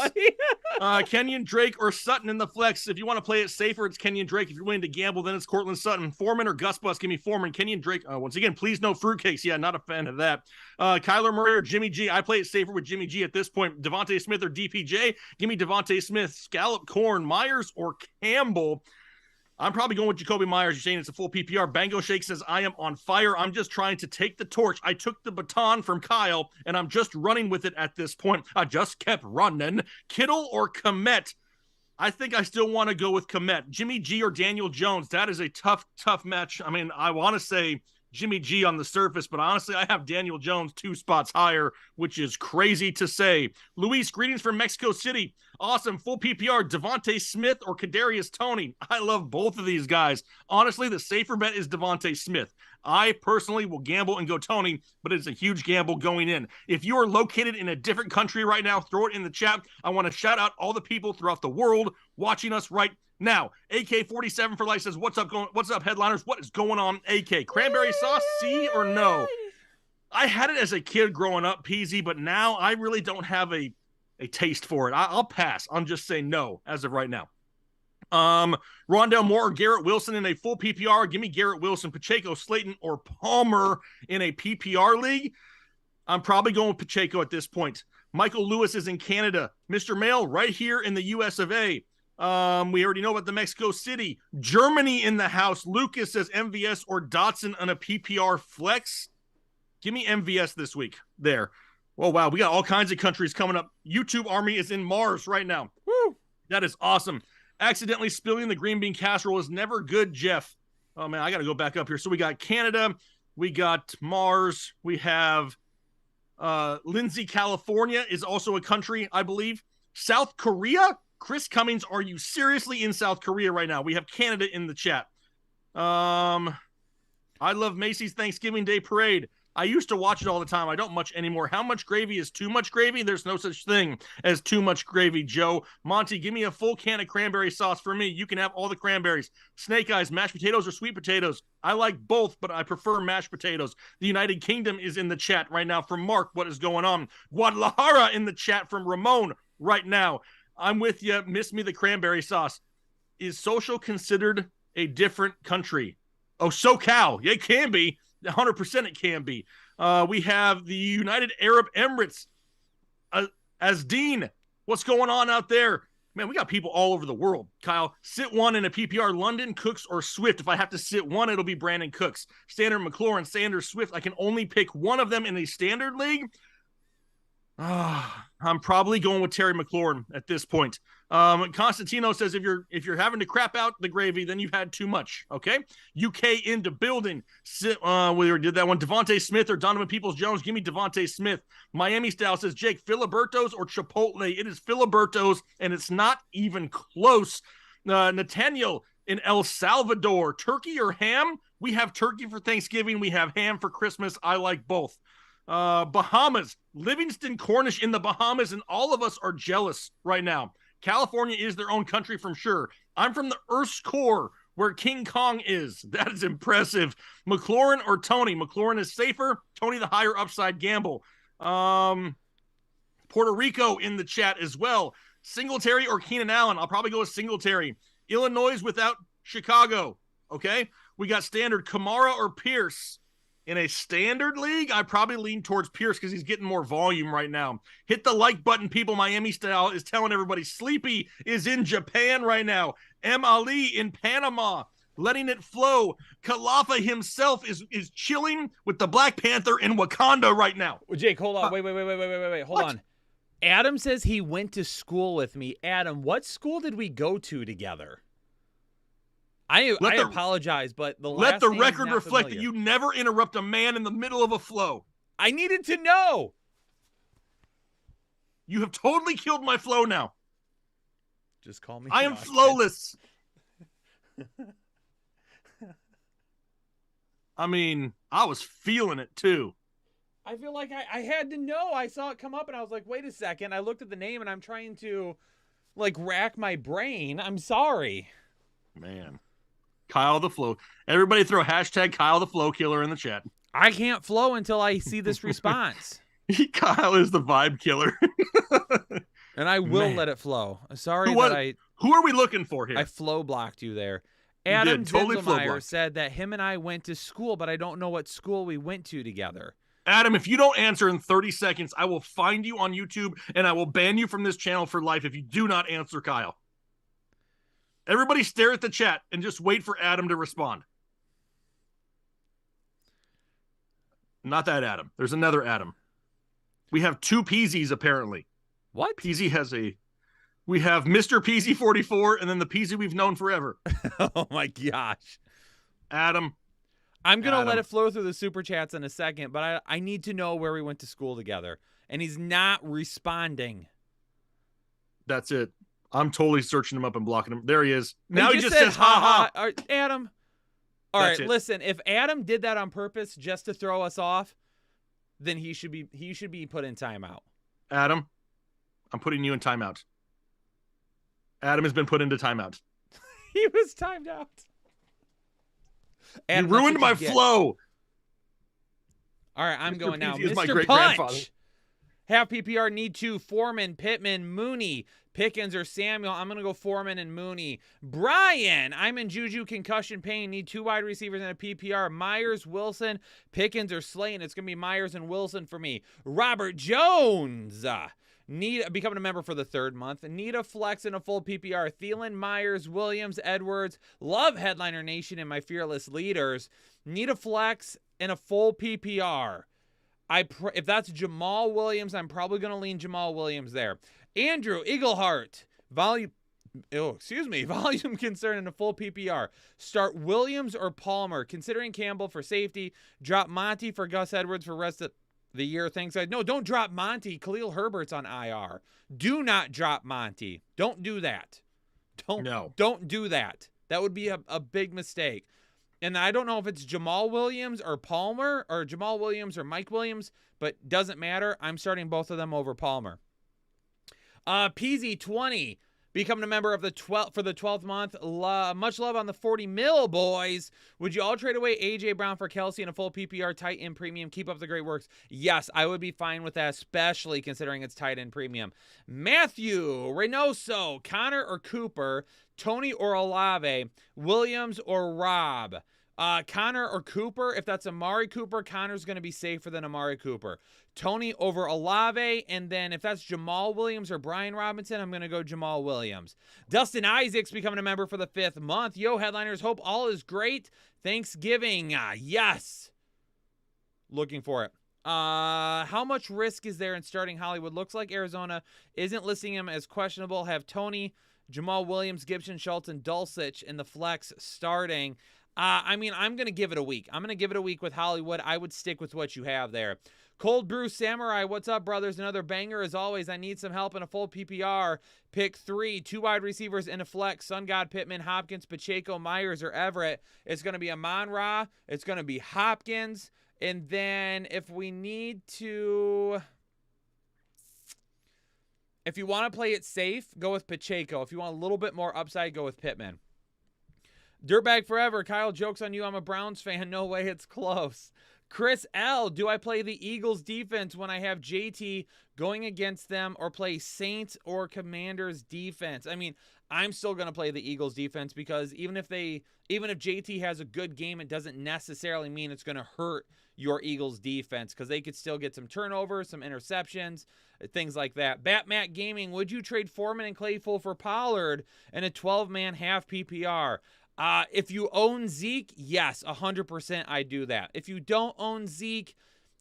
Kenyon Drake or Sutton in the flex. If you want to play it safer, it's Kenyon Drake. If you're willing to gamble, then it's Cortland Sutton. Foreman or Gus Bus, give me Foreman. Kenyon Drake. Once again, please no fruitcakes. Yeah, not a fan of that. Kyler Murray or Jimmy G. I play it safer with Jimmy G at this point. Devontae Smith or DPJ. Give me Devontae Smith. Scallop, Corn, Myers or Campbell. I'm probably going with Jacoby Myers. You're saying it's a full PPR. Bango Shake says, I am on fire. I'm just trying to take the torch. I took the baton from Kyle, and I'm just running with it at this point. I just kept running. Kittle or Komet? I think I still want to go with Komet. Jimmy G or Daniel Jones? That is a tough match. I mean, I want to say Jimmy G on the surface, but honestly, I have Daniel Jones 2 spots higher, which is crazy to say. Luis, greetings from Mexico City. Awesome. Full PPR, Devontae Smith or Kadarius Toney. I love both of these guys. Honestly, the safer bet is Devontae Smith. I personally will gamble and go Toney, but it's a huge gamble going in. If you are located in a different country right now, throw it in the chat. I want to shout out all the people throughout the world watching us right now. AK47 for life says, what's up, headliners? What is going on, AK? Cranberry sauce, C or no? I had it as a kid growing up, Peasy, but now I really don't have a taste for it. I'll pass. I'm just saying no as of right now. Rondell Moore or Garrett Wilson in a full PPR. Give me Garrett Wilson. Pacheco, Slayton, or Palmer in a PPR league. I'm probably going with Pacheco at this point. Michael Lewis is in Canada. Mr. Mail right here in the US of A. We already know about the Mexico City. Germany in the house. Lucas says MVS or Dotson on a PPR flex. Give me MVS this week. There. Oh, wow. We got all kinds of countries coming up. YouTube Army is in Mars right now. Woo! That is awesome. Accidentally spilling the green bean casserole is never good, Jeff. Oh, man, I got to go back up here. So we got Canada. We got Mars. We have Lindsay, California is also a country, I believe. South Korea? Chris Cummings, are you seriously in South Korea right now? We have Canada in the chat. I love Macy's Thanksgiving Day Parade. I used to watch it all the time. I don't much anymore. How much gravy is too much gravy? There's no such thing as too much gravy, Joe. Monty, give me a full can of cranberry sauce for me. You can have all the cranberries. Snake Eyes, mashed potatoes or sweet potatoes? I like both, but I prefer mashed potatoes. The United Kingdom is in the chat right now from Mark. What is going on? Guadalajara in the chat from Ramon right now. I'm with you. Miss me the cranberry sauce. Is social considered a different country? Oh, SoCal. Yeah, it can be. 100% it can be. We have the United Arab Emirates. Asdeen, what's going on out there? Man, we got people all over the world. Kyle, sit one in a PPR, London, Cooks, or Swift. If I have to sit one, it'll be Brandon Cooks. Standard, McLaurin, Sanders, Swift. I can only pick one of them in a standard league. I'm probably going with Terry McLaurin at this point. Constantino says if you're having to crap out the gravy, then you've had too much. Okay. UK into building. We already did that one. Devontae Smith or Donovan Peoples-Jones. Give me Devontae Smith. Miami Style says, Jake, Filiberto's or Chipotle? It is Filiberto's, and it's not even close. Nathaniel in El Salvador. Turkey or ham? We have turkey for Thanksgiving. We have ham for Christmas. I like both. Bahamas, Livingston Cornish in the Bahamas, and all of us are jealous right now. California is their own country from sure. I'm from the Earth's core where King Kong is. That is impressive. McLaurin or Tony? McLaurin is safer. Tony the higher upside gamble. Puerto Rico in the chat as well. Singletary or Keenan Allen? I'll probably go with Singletary. Illinois without Chicago. Okay. We got standard Kamara or Pierce. In a standard league, I probably lean towards Pierce because he's getting more volume right now. Hit the like button, people. Miami Style is telling everybody Sleepy is in Japan right now. M. Ali in Panama, letting it flow. Khalifa himself is chilling with the Black Panther in Wakanda right now. Well, Jake, hold on. Wait. Hold on. Adam says he went to school with me. Adam, what school did we go to together? I apologize, but let the record reflect that you never interrupt a man in the middle of a flow. I needed to know. You have totally killed my flow now. Just call me. I am flowless. I mean, I was feeling it too. I feel like I had to know. I saw it come up and I was like, wait a second. I looked at the name and I'm trying to rack my brain. I'm sorry. Man. Kyle the Flow. Everybody throw hashtag Kyle the Flow Killer in the chat. I can't flow until I see this response. Kyle is the vibe killer. And I will let it flow. Sorry Who are we looking for here? I flow blocked you there. Adam totally Zinselmeyer said that him and I went to school, but I don't know what school we went to together. Adam, if you don't answer in 30 seconds, I will find you on YouTube and I will ban you from this channel for life if you do not answer Kyle. Everybody stare at the chat and just wait for Adam to respond. Not that Adam. There's another Adam. We have two Peasies, apparently. What? Peasy has we have Mr. Peasy 44 and then the Peasy we've known forever. Oh my gosh. Adam. I'm going to let it flow through the super chats in a second, but I need to know where we went to school together. And he's not responding. That's it. I'm totally searching him up and blocking him. There he is. Now he just said, says, ha ha. Adam. All right, listen. If Adam did that on purpose just to throw us off, then he should be put in timeout. Adam, I'm putting you in timeout. Adam has been put into timeout. He was timed out. Adam, you ruined my flow. All right, I'm going now. Mr. My Punch. Half PPR, need to. Foreman, Pittman, Mooney, Pickens, or Samuel. I'm going to go Foreman and Mooney. Brian, I'm in Juju concussion pain. Need two wide receivers in a PPR. Myers, Wilson, Pickens, or Slayton. It's going to be Myers and Wilson for me. Robert Jones. Becoming a member for the third month. Need a flex in a full PPR. Thielen, Myers, Williams, Edwards. Love Headliner Nation and my fearless leaders. Need a flex in a full PPR. If that's Jamal Williams, I'm probably going to lean Jamal Williams there. Andrew Eagleheart, volume concern in a full PPR. Start Williams or Palmer. Considering Campbell for safety. Drop Monty for Gus Edwards for rest of the year. Thanks. No, don't drop Monty. Khalil Herbert's on IR. Do not drop Monty. Don't do that. Don't do that. That would be a big mistake. And I don't know if it's Jamal Williams or Palmer or Jamal Williams or Mike Williams, but doesn't matter. I'm starting both of them over Palmer. PZ20 becoming a member of the 12th for the 12th month. Much love on the 40 mil, boys. Would you all trade away AJ Brown for Kelsey in a full PPR tight end premium? Keep up the great works. Yes, I would be fine with that, especially considering it's tight end premium. Matthew Reynoso, Connor or Cooper, Tony or Olave, Williams or Rob. Connor or Cooper. If that's Amari Cooper, Connor's going to be safer than Amari Cooper. Tony over Olave, and then if that's Jamal Williams or Brian Robinson, I'm going to go Jamal Williams. Dustin Isaacs becoming a member for the 5th month. Yo, headliners, hope all is great. Thanksgiving. Yes. Looking for it. How much risk is there in starting Hollywood? Looks like Arizona isn't listing him as questionable. Have Tony, Jamal Williams, Gibson, Schultz, and Dulcich in the flex starting. I'm going to give it a week. I'm going to give it a week with Hollywood. I would stick with what you have there. Cold Brew Samurai, what's up, brothers? Another banger as always. I need some help in a full PPR. Pick 3, 2 wide receivers in a flex. Sun God, Pittman, Hopkins, Pacheco, Myers, or Everett. It's going to be Amon-Ra. It's going to be Hopkins. And then if we need to... If you want to play it safe, go with Pacheco. If you want a little bit more upside, go with Pittman. Dirtbag Forever. Kyle, joke's on you. I'm a Browns fan. No way it's close. Chris L. Do I play the Eagles defense when I have JT going against them or play Saints or Commanders defense? I mean, I'm still going to play the Eagles defense because even if JT has a good game, it doesn't necessarily mean it's going to hurt your Eagles defense because they could still get some turnovers, some interceptions, things like that. Batmat Gaming, would you trade Foreman and Claypool for Pollard in a 12-man half PPR? If you own Zeke, yes, 100% I do that. If you don't own Zeke,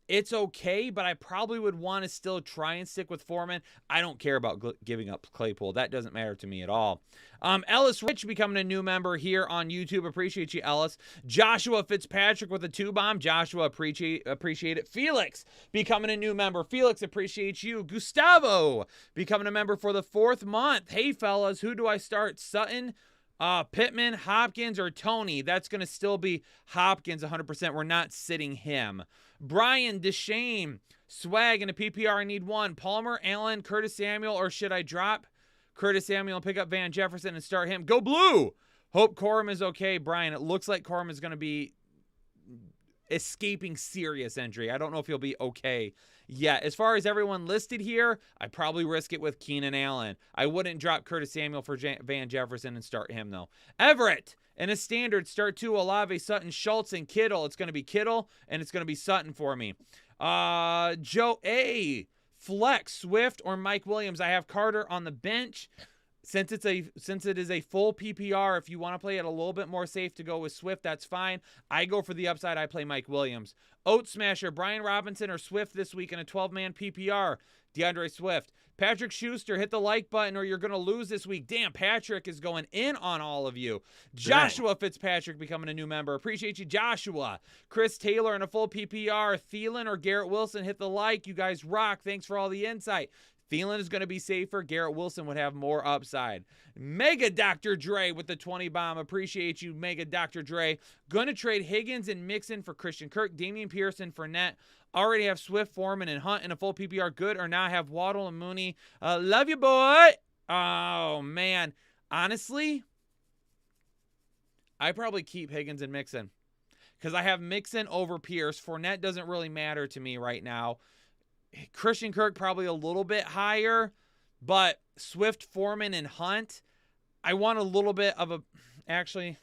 it's okay, but I probably would want to still try and stick with Foreman. I don't care about giving up Claypool. That doesn't matter to me at all. Ellis Rich becoming a new member here on YouTube. Appreciate you, Ellis. Joshua Fitzpatrick with a 2-bomb. Joshua, appreciate it. Felix becoming a new member. Felix, appreciate you. Gustavo becoming a member for the 4th month. Hey, fellas, who do I start? Sutton, Pittman, Hopkins, or Tony? That's going to still be Hopkins 100%. We're not sitting him. Brian DeShane, swag in a PPR. I need one. Palmer, Allen, Curtis Samuel, or should I drop Curtis Samuel and pick up Van Jefferson and start him? Go blue! Hope Corum is okay, Brian. It looks like Corum is going to be escaping serious injury. I don't know if he'll be okay yet. As far as everyone listed here, I'd probably risk it with Keenan Allen. I wouldn't drop Curtis Samuel for Van Jefferson and start him, though. Everett, in a standard, start 2, Olave, Sutton, Schultz, and Kittle. It's going to be Kittle, and it's going to be Sutton for me. Joe A. Flex, Swift, or Mike Williams. I have Carter on the bench. Since it is a full PPR, if you want to play it a little bit more safe to go with Swift, that's fine. I go for the upside. I play Mike Williams. Oat Smasher, Brian Robinson or Swift this week in a 12-man PPR. DeAndre Swift. Patrick Schuster, hit the like button or you're going to lose this week. Damn, Patrick is going in on all of you. Joshua Fitzpatrick becoming a new member. Appreciate you, Joshua. Chris Taylor in a full PPR. Thielen or Garrett Wilson, hit the like. You guys rock. Thanks for all the insight. Thielen is going to be safer. Garrett Wilson would have more upside. Mega Dr. Dre with the 20-bomb. Appreciate you, Mega Dr. Dre. Going to trade Higgins and Mixon for Christian Kirk, Damian Pearson, Fournette. Already have Swift, Foreman, and Hunt in a full PPR. Good or not have Waddle and Mooney. Love you, boy. Oh, man. Honestly, I probably keep Higgins and Mixon because I have Mixon over Pierce. Fournette doesn't really matter to me right now. Christian Kirk probably a little bit higher, but Swift, Foreman, and Hunt, I want a little bit of a... Actually,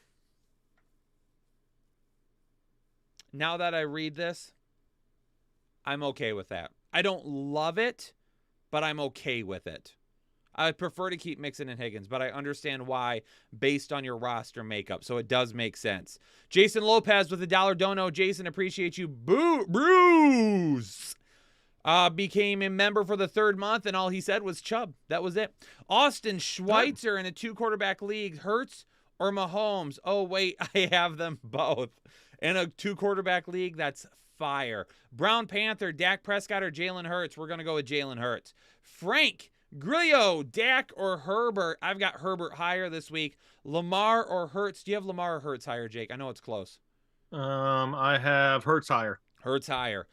now that I read this, I'm okay with that. I don't love it, but I'm okay with it. I prefer to keep Mixon and Higgins, but I understand why based on your roster makeup, so it does make sense. Jason Lopez with $1 dono. Jason, appreciate you. Bruce! Became a member for the 3rd month, and all he said was Chubb. That was it. Austin Schweitzer in a 2-quarterback league. Hurts or Mahomes? Oh, wait, I have them both. In a 2-quarterback league, that's fire. Brown Panther, Dak Prescott or Jalen Hurts? We're going to go with Jalen Hurts. Frank Grillo, Dak or Herbert? I've got Herbert higher this week. Lamar or Hurts? Do you have Lamar or Hurts higher, Jake? I know it's close. I have Hurts higher. Hurts higher.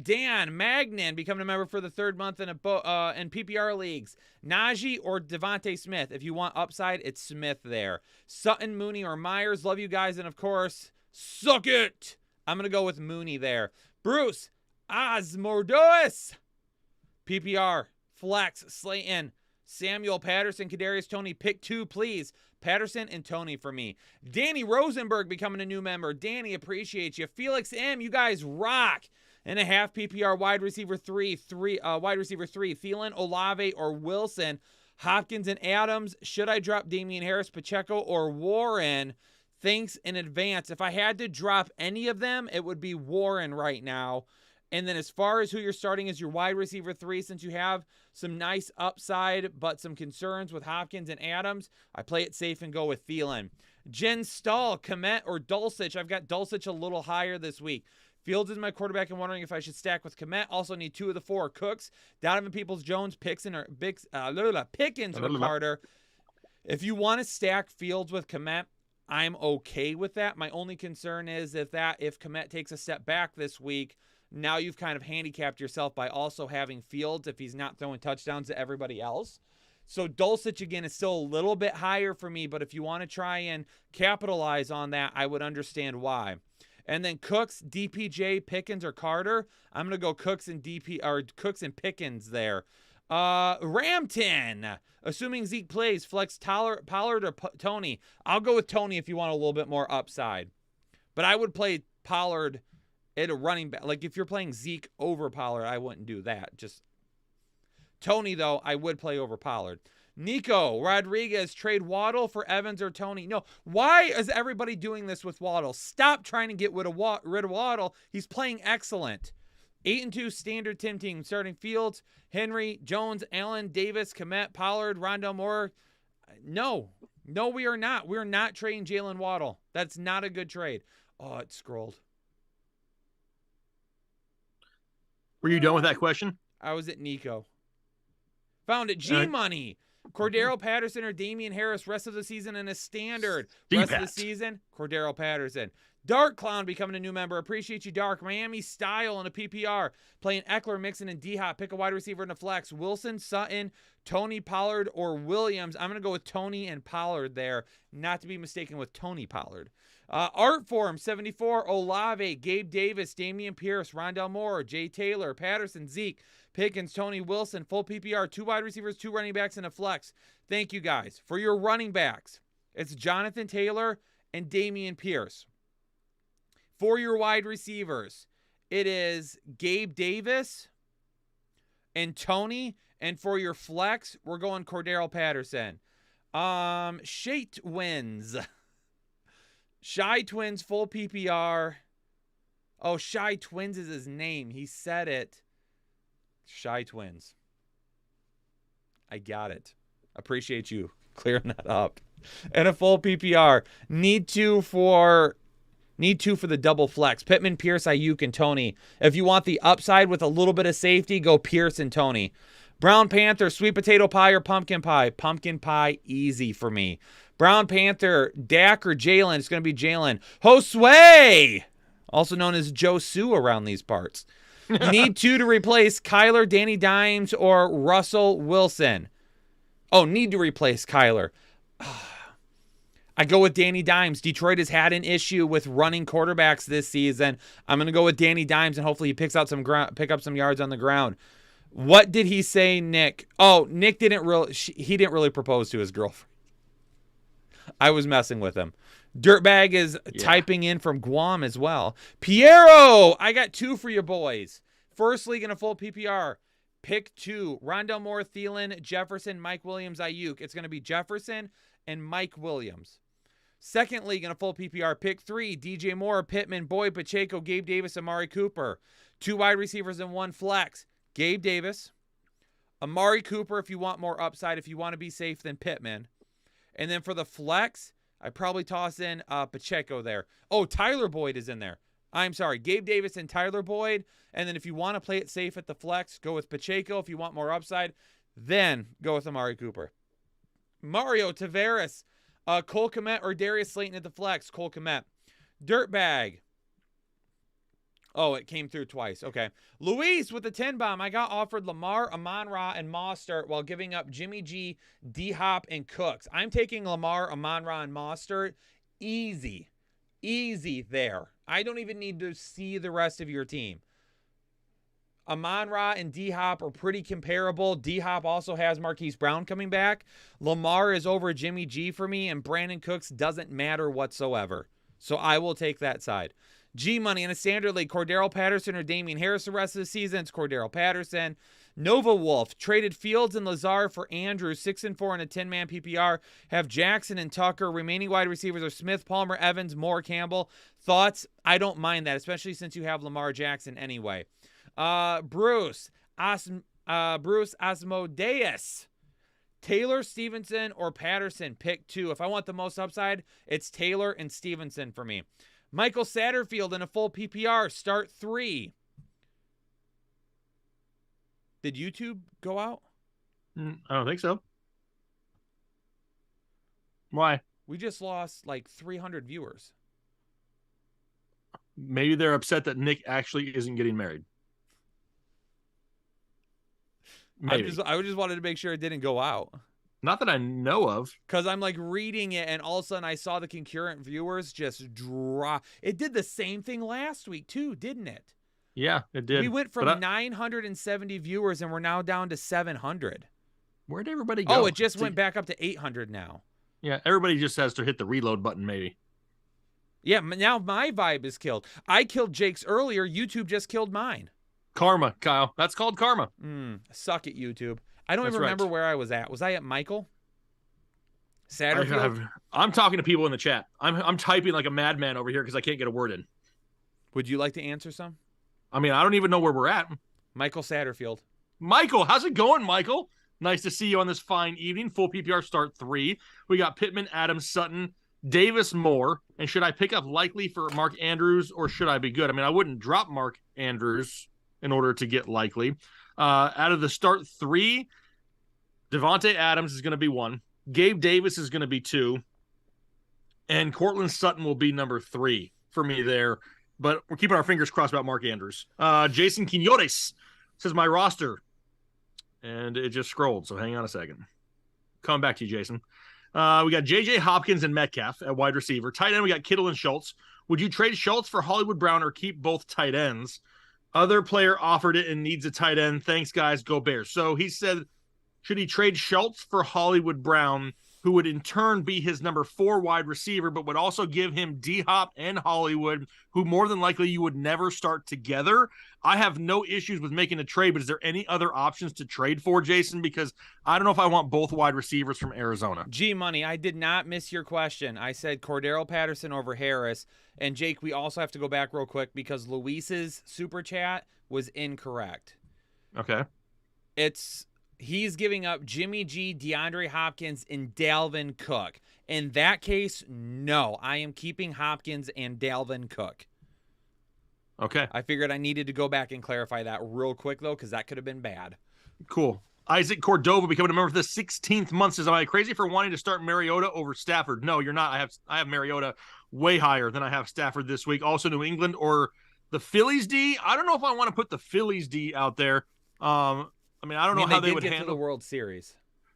Dan Magnan becoming a member for the third month in PPR leagues. Najee or Devontae Smith. If you want upside, it's Smith there. Sutton, Mooney, or Myers. Love you guys. And, of course, suck it. I'm going to go with Mooney there. Bruce Osmordois. PPR. Flex. Slayton. Samuel Patterson. Kadarius Toney. Pick 2, please. Patterson and Toney for me. Danny Rosenberg becoming a new member. Danny, appreciate you. Felix M, you guys rock. And a half PPR wide receiver 3. Wide receiver 3. Thielen, Olave, or Wilson. Hopkins and Adams. Should I drop Damian Harris, Pacheco, or Warren? Thanks in advance. If I had to drop any of them, it would be Warren right now. And then as far as who you're starting as your wide receiver 3, since you have some nice upside but some concerns with Hopkins and Adams, I play it safe and go with Thielen. Jen Stahl, Komet, or Dulcich. I've got Dulcich a little higher this week. Fields is my quarterback and wondering if I should stack with Komet. Also need 2 of the 4 Cooks. Donovan Peoples-Jones, Pickens, or Carter. If you want to stack Fields with Komet, I'm okay with that. My only concern is if Komet takes a step back this week, now you've kind of handicapped yourself by also having Fields if he's not throwing touchdowns to everybody else. So Dulcich, again, is still a little bit higher for me, but if you want to try and capitalize on that, I would understand why. And then Cooks, DPJ, Pickens, or Carter. I'm going to go Cooks and Pickens there. Ramton, assuming Zeke plays, flex Pollard or Toney. I'll go with Toney if you want a little bit more upside. But I would play Pollard at a running back. Like if you're playing Zeke over Pollard, I wouldn't do that. Just Toney, though, I would play over Pollard. Nico Rodriguez, trade Waddle for Evans or Toney. No, why is everybody doing this with Waddle? Stop trying to get rid of Waddle. He's playing excellent. 8-2 standard team starting Fields, Henry, Jones, Allen, Davis, Komet, Pollard, Rondell Moore. No, we are not. We're not trading Jalen Waddle. That's not a good trade. Oh, it scrolled. Were you done with that question? I was at Nico. Found it. G-Money. Cordero Patterson or Damian Harris rest of the season in a standard. Rest of the season, Cordero Patterson. Dark Clown becoming a new member. Appreciate you, Dark. Miami style in a PPR. Playing Eckler, Mixon, and D-Hop. Pick a wide receiver in a flex. Wilson, Sutton, Toney, Pollard, or Williams. I'm going to go with Toney and Pollard there. Not to be mistaken with Tony Pollard. Artform 74, Olave, Gabe Davis, Damian Pierce, Rondell Moore, Jay Taylor, Patterson, Zeke, Pickens, Toney Wilson, full PPR, 2 wide receivers, 2 running backs, and a flex. Thank you guys. For your running backs, it's Jonathan Taylor and Damian Pierce. For your wide receivers, it is Gabe Davis and Toney. And for your flex, we're going Cordero Patterson. Shate wins. Shy Twins, full PPR. Oh, Shy Twins is his name. He said it. Shy Twins. I got it. Appreciate you clearing that up. And a full PPR. Need two for the double flex. Pittman, Pierce, Ayuk, and Toney. If you want the upside with a little bit of safety, go Pierce and Toney. Brown Panther, sweet potato pie or pumpkin pie? Pumpkin pie, easy for me. Brown Panther, Dak or Jalen? It's going to be Jalen. Josue, also known as Joe Sue around these parts. Need 2 to replace Kyler, Danny Dimes, or Russell Wilson. Oh, need to replace Kyler. I go with Danny Dimes. Detroit has had an issue with running quarterbacks this season. I'm going to go with Danny Dimes, and hopefully he pick up some yards on the ground. What did he say, Nick? Oh, Nick didn't really propose to his girlfriend. I was messing with him. Dirtbag is typing in from Guam as well. Piero, I got 2 for you boys. First league in a full PPR. Pick 2. Rondell Moore, Thielen, Jefferson, Mike Williams, Ayuk. It's going to be Jefferson and Mike Williams. Second league in a full PPR. Pick 3. DJ Moore, Pittman, Boyd, Pacheco, Gabe Davis, Amari Cooper. 2 wide receivers and 1 flex. Gabe Davis, Amari Cooper if you want more upside, if you want to be safe than Pittman. And then for the flex, I probably toss in Pacheco there. Oh, Tyler Boyd is in there. I'm sorry, Gabe Davis and Tyler Boyd. And then if you want to play it safe at the flex, go with Pacheco. If you want more upside, then go with Amari Cooper. Mario Tavares, Cole Kmet or Darius Slayton at the flex. Cole Kmet. Dirtbag, Oh, it came through twice. Okay. Luis with the 10 bomb. I got offered Lamar, Amon-Ra, and Mostert while giving up Jimmy G, D-Hop, and Cooks. I'm taking Lamar, Amon-Ra, and Mostert. Easy. Easy there. I don't even need to see the rest of your team. Amon-Ra and D-Hop are pretty comparable. D-Hop also has Marquise Brown coming back. Lamar is over Jimmy G for me, and Brandon Cooks doesn't matter whatsoever. So I will take that side. G-Money in a standard league, Cordero Patterson or Damian Harris the rest of the season. It's Cordero Patterson. Nova Wolf traded Fields and Lazar for Andrews, 6-4 in a 10-man PPR. Have Jackson and Tucker. Remaining wide receivers are Smith, Palmer, Evans, Moore, Campbell. Thoughts? I don't mind that, especially since you have Lamar Jackson anyway. Bruce Asmodeus. Taylor, Stevenson, or Patterson. Pick 2. If I want the most upside, it's Taylor and Stevenson for me. Michael Satterfield in a full PPR, start 3. Did YouTube go out? I don't think so. Why? We just lost like 300 viewers. Maybe they're upset that Nick actually isn't getting married. Maybe. I just wanted to make sure it didn't go out. Not that I know of. Because I'm like reading it, and all of a sudden I saw the concurrent viewers just drop. It did the same thing last week, too, didn't it? Yeah, it did. We went from 970 viewers, and we're now down to 700. Where'd everybody go? Oh, it just went back up to 800 now. Yeah, everybody just has to hit the reload button, maybe. Yeah, now my vibe is killed. I killed Jake's earlier. YouTube just killed mine. Karma, Kyle. That's called karma. Suck it, YouTube. I don't even remember where I was at. Was I at Michael? Satterfield? I'm talking to people in the chat. I'm typing like a madman over here because I can't get a word in. Would you like to answer some? I mean, I don't even know where we're at. Michael Satterfield. Michael, how's it going, Michael? Nice to see you on this fine evening. Full PPR start 3. We got Pittman, Adams, Sutton, Davis, Moore. And should I pick up Likely for Mark Andrews or should I be good? I mean, I wouldn't drop Mark Andrews in order to get Likely. Out of the start 3, Devontae Adams is going to be 1. Gabe Davis is going to be 2. And Cortland Sutton will be number 3 for me there. But we're keeping our fingers crossed about Mark Andrews. Jason Quinones says my roster. And it just scrolled, so hang on a second. Coming back to you, Jason. We got J.J. Hopkins and Metcalf at wide receiver. Tight end, we got Kittle and Schultz. Would you trade Schultz for Hollywood Brown or keep both tight ends? Other player offered it and needs a tight end. Thanks, guys. Go Bears. So he said, should he trade Schultz for Hollywood Brown, who would in turn be his number 4 wide receiver, but would also give him D-Hop and Hollywood, who more than likely you would never start together? I have no issues with making a trade, but is there any other options to trade for, Jason? Because I don't know if I want both wide receivers from Arizona. G-Money, I did not miss your question. I said Cordero Patterson over Harris. And, Jake, we also have to go back real quick because Luis's super chat was incorrect. Okay. He's giving up Jimmy G, DeAndre Hopkins, and Dalvin Cook. In that case, no. I am keeping Hopkins and Dalvin Cook. Okay. I figured I needed to go back and clarify that real quick, though, because that could have been bad. Cool. Isaac Cordova becoming a member for the 16th month says, am I crazy for wanting to start Mariota over Stafford? No, you're not. I have Mariota way higher than I have Stafford this week. Also New England or the Phillies D. I don't know if I want to put the Phillies D out there. I don't know how they would handle the World Series.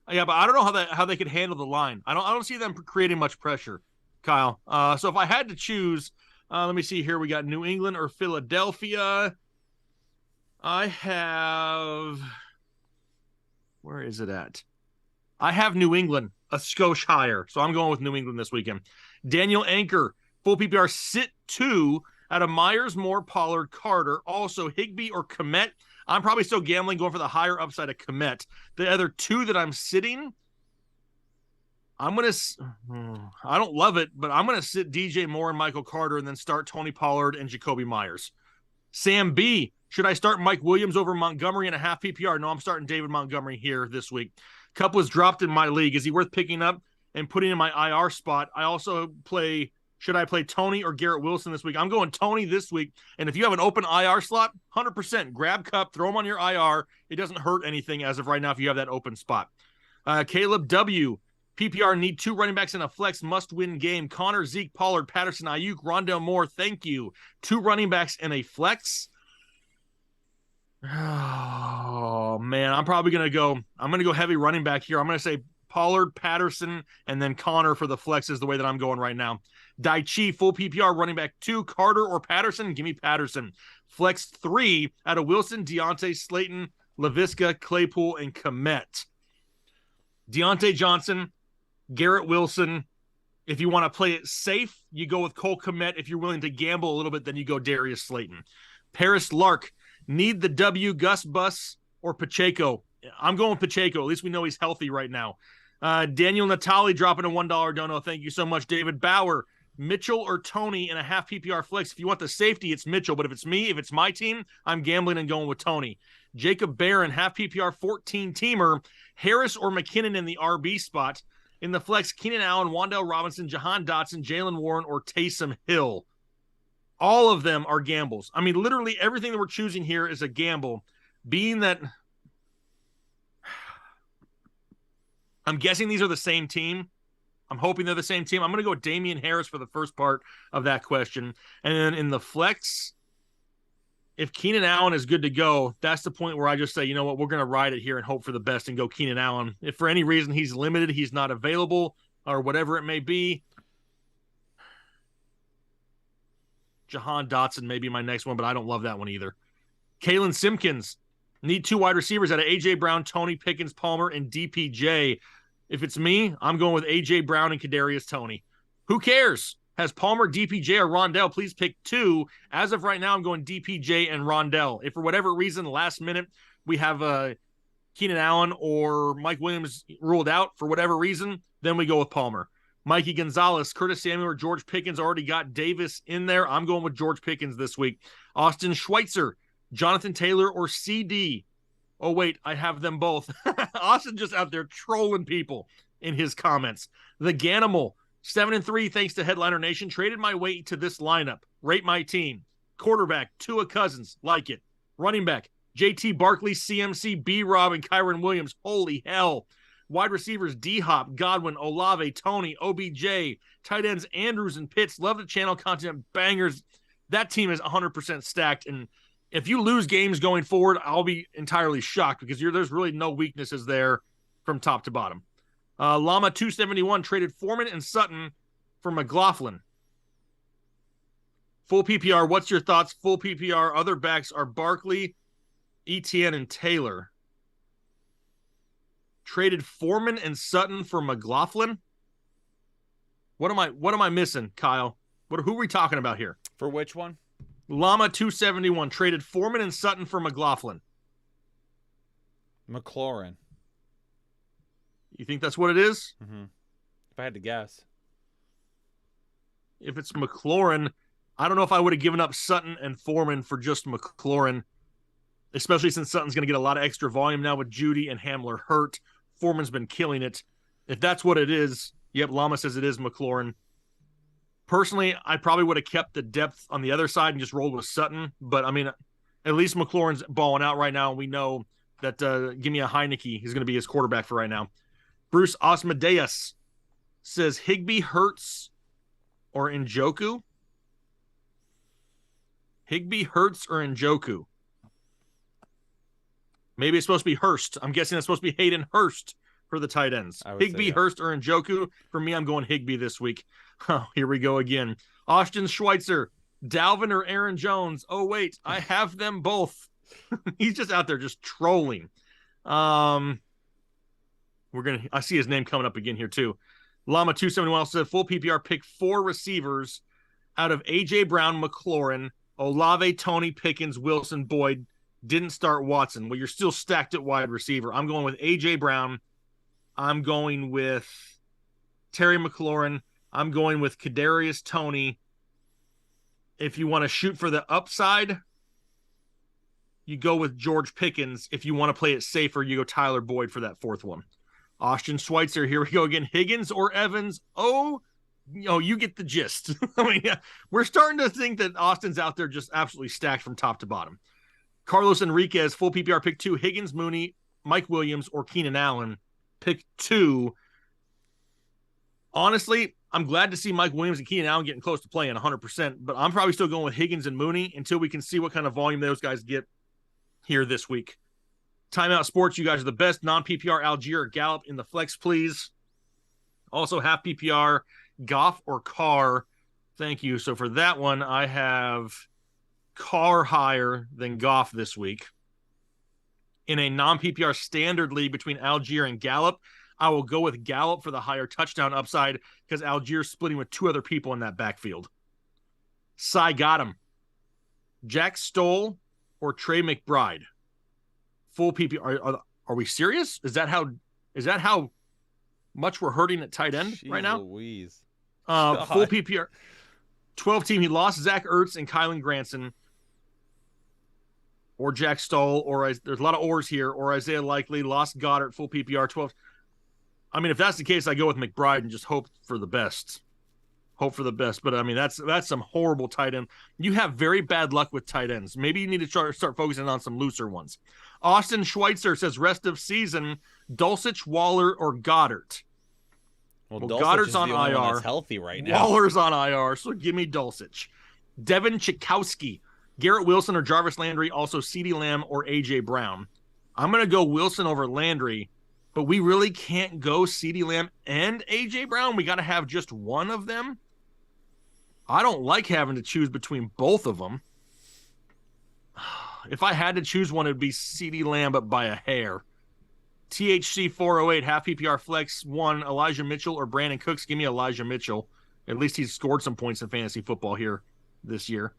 Yeah, but I don't know how they could handle the line. I don't see them creating much pressure, Kyle. So if I had to choose, let me see here. We got New England or Philadelphia. I have. Where is it at? I have New England, a skosh higher. So I'm going with New England this weekend. Daniel Anchor, full PPR, sit 2 out of Myers, Moore, Pollard, Carter. Also Higbee or Kmet. I'm probably still gambling, going for the higher upside of Kmet. The other 2 that I'm sitting, I don't love it, but I'm going to sit DJ Moore and Michael Carter and then start Tony Pollard and Jacoby Myers. Sam B, should I start Mike Williams over Montgomery in a half PPR? No, I'm starting David Montgomery here this week. Cup was dropped in my league. Is he worth picking up and putting in my IR spot? I also should I play Tony or Garrett Wilson this week? I'm going Tony this week. And if you have an open IR slot, 100%, grab Cup, throw him on your IR. It doesn't hurt anything as of right now if you have that open spot. Caleb W, PPR need 2 running backs in a flex must-win game. Connor, Zeke, Pollard, Patterson, Ayuk, Rondell Moore. Thank you. 2 running backs in a flex. Oh, man. I'm going to go heavy running back here. I'm going to say Pollard, Patterson, and then Connor for the flex is the way that I'm going right now. Daichi, full PPR, running back 2, Carter or Patterson? Give me Patterson. Flex 3 out of Wilson, Deontay, Slayton, Laviska, Claypool, and Kmet. Deontay Johnson, Garrett Wilson. If you want to play it safe, you go with Cole Kmet. If you're willing to gamble a little bit, then you go Darius Slayton. Paris Lark, need the W, Gus Bus, or Pacheco? I'm going Pacheco. At least we know he's healthy right now. Daniel Natali dropping a $1 dono. Thank you so much. David Bauer, Mitchell or Tony in a half PPR flex. If you want the safety, it's Mitchell. But if it's me, if it's my team, I'm gambling and going with Tony. Jacob Barron, half PPR 14-teamer. Harris or McKinnon in the RB spot. In the flex, Keenan Allen, Wan'Dale Robinson, Jahan Dotson, Jalen Warren, or Taysom Hill. All of them are gambles. I mean, literally everything that we're choosing here is a gamble. Being that I'm guessing these are the same team. I'm hoping they're the same team. I'm going to go with Damian Harris for the first part of that question. And then in the flex, if Keenan Allen is good to go, that's the point where I just say, you know what, we're going to ride it here and hope for the best and go Keenan Allen. If for any reason he's limited, he's not available, or whatever it may be, Jahan Dotson may be my next one, but I don't love that one either. Kalen Simpkins, need 2 wide receivers out of A.J. Brown, Tony Pickens, Palmer, and DPJ. If it's me, I'm going with A.J. Brown and Kadarius Toney. Who cares? Has Palmer, DPJ, or Rondell? Please pick 2. As of right now, I'm going DPJ and Rondell. If for whatever reason, last minute, we have Keenan Allen or Mike Williams ruled out for whatever reason, then we go with Palmer. Mikey Gonzalez, Curtis Samuel, or George Pickens. Already got Davis in there. I'm going with George Pickens this week. Austin Schweitzer, Jonathan Taylor, or CD. Oh, wait, I have them both. Austin just out there trolling people in his comments. The Ganimal, 7-3, thanks to Headliner Nation. Traded my way to this lineup. Rate my team. Quarterback, Tua Cousins. Like it. Running back, JT Barkley, CMC, B-Rob, and Kyron Williams. Holy hell. Wide receivers, D-Hop, Godwin, Olave, Tony, OBJ. Tight ends, Andrews and Pitts. Love the channel content. Bangers. That team is 100% stacked. And if you lose games going forward, I'll be entirely shocked because there's really no weaknesses there from top to bottom. Llama 271 traded Foreman and Sutton for McLaughlin. Full PPR, what's your thoughts? Full PPR, other backs are Barkley, Etienne, and Taylor. Traded Foreman and Sutton for McLaughlin? What am I missing, Kyle? Who are we talking about here? For which one? Llama 271 traded Foreman and Sutton for McLaughlin. McLaurin. You think that's what it is? Mm-hmm. If I had to guess. If it's McLaurin, I don't know if I would have given up Sutton and Foreman for just McLaurin, especially since Sutton's going to get a lot of extra volume now with Judy and Hamler hurt. Foreman's been killing it. If that's what it is, yep, Llama says it is McLaurin. Personally, I probably would have kept the depth on the other side and just rolled with Sutton. But, I mean, at least McLaurin's balling out right now. And we know that give me a Heineke is going to be his quarterback for right now. Bruce Osmodeus says Higbee, Hurts, or Njoku. Higbee, Hurts, or Njoku. Maybe it's supposed to be Hurst. I'm guessing it's supposed to be Hayden Hurst for the tight ends. Higbee, yeah. Hurst, or Njoku. For me, I'm going Higbee this week. Oh, here we go again. Austin Schweitzer, Dalvin or Aaron Jones. Oh, wait, I have them both. He's just out there just trolling. I see his name coming up again here too. Llama 271 also said full PPR pick 4 receivers out of A.J. Brown, McLaurin, Olave, Tony, Pickens, Wilson, Boyd. Didn't start Watson. Well, you're still stacked at wide receiver. I'm going with A.J. Brown. I'm going with Terry McLaurin. I'm going with Kadarius Toney. If you want to shoot for the upside, you go with George Pickens. If you want to play it safer, you go Tyler Boyd for that 4th one. Austin Schweitzer, here we go again. Higgins or Evans? Oh, you get the gist. I mean, yeah, we're starting to think that Austin's out there just absolutely stacked from top to bottom. Carlos Enriquez, full PPR, pick 2. Higgins, Mooney, Mike Williams, or Keenan Allen. Pick 2. Honestly, I'm glad to see Mike Williams and Keenan Allen getting close to playing 100%, but I'm probably still going with Higgins and Mooney until we can see what kind of volume those guys get here this week. Timeout Sports, you guys are the best. Non-PPR, Algier or Gallup in the flex, please. Also, half PPR, Goff or Carr. Thank you. So for that one, I have Carr higher than Goff this week. In a non-PPR standard league between Algier and Gallup, I will go with Gallup for the higher touchdown upside because Algier's splitting with 2 other people in that backfield. Cy got him. Jack Stoll or Trey McBride? Full PPR. Are we serious? Is that how much we're hurting at tight end right now? Louise. Full PPR. 12 team. He lost Zach Ertz and Kylan Granson. Or Jack Stoll, or there's a lot of ors here, or Isaiah Likely, lost Goddard, full PPR, 12. I mean, if that's the case, I go with McBride and just hope for the best. Hope for the best. But, I mean, that's some horrible tight end. You have very bad luck with tight ends. Maybe you need to start focusing on some looser ones. Austin Schweitzer says rest of season, Dulcich, Waller, or Goddard. Well, Goddard's on IR. That's healthy right now. Waller's on IR, so give me Dulcich. Devin Chikowski, Garrett Wilson or Jarvis Landry, also CeeDee Lamb or A.J. Brown. I'm going to go Wilson over Landry, but we really can't go CeeDee Lamb and A.J. Brown. We got to have just one of them. I don't like having to choose between both of them. If I had to choose one, it would be CeeDee Lamb, but by a hair. THC 408, half PPR flex, 1, Elijah Mitchell or Brandon Cooks. Give me Elijah Mitchell. At least he's scored some points in fantasy football here this year.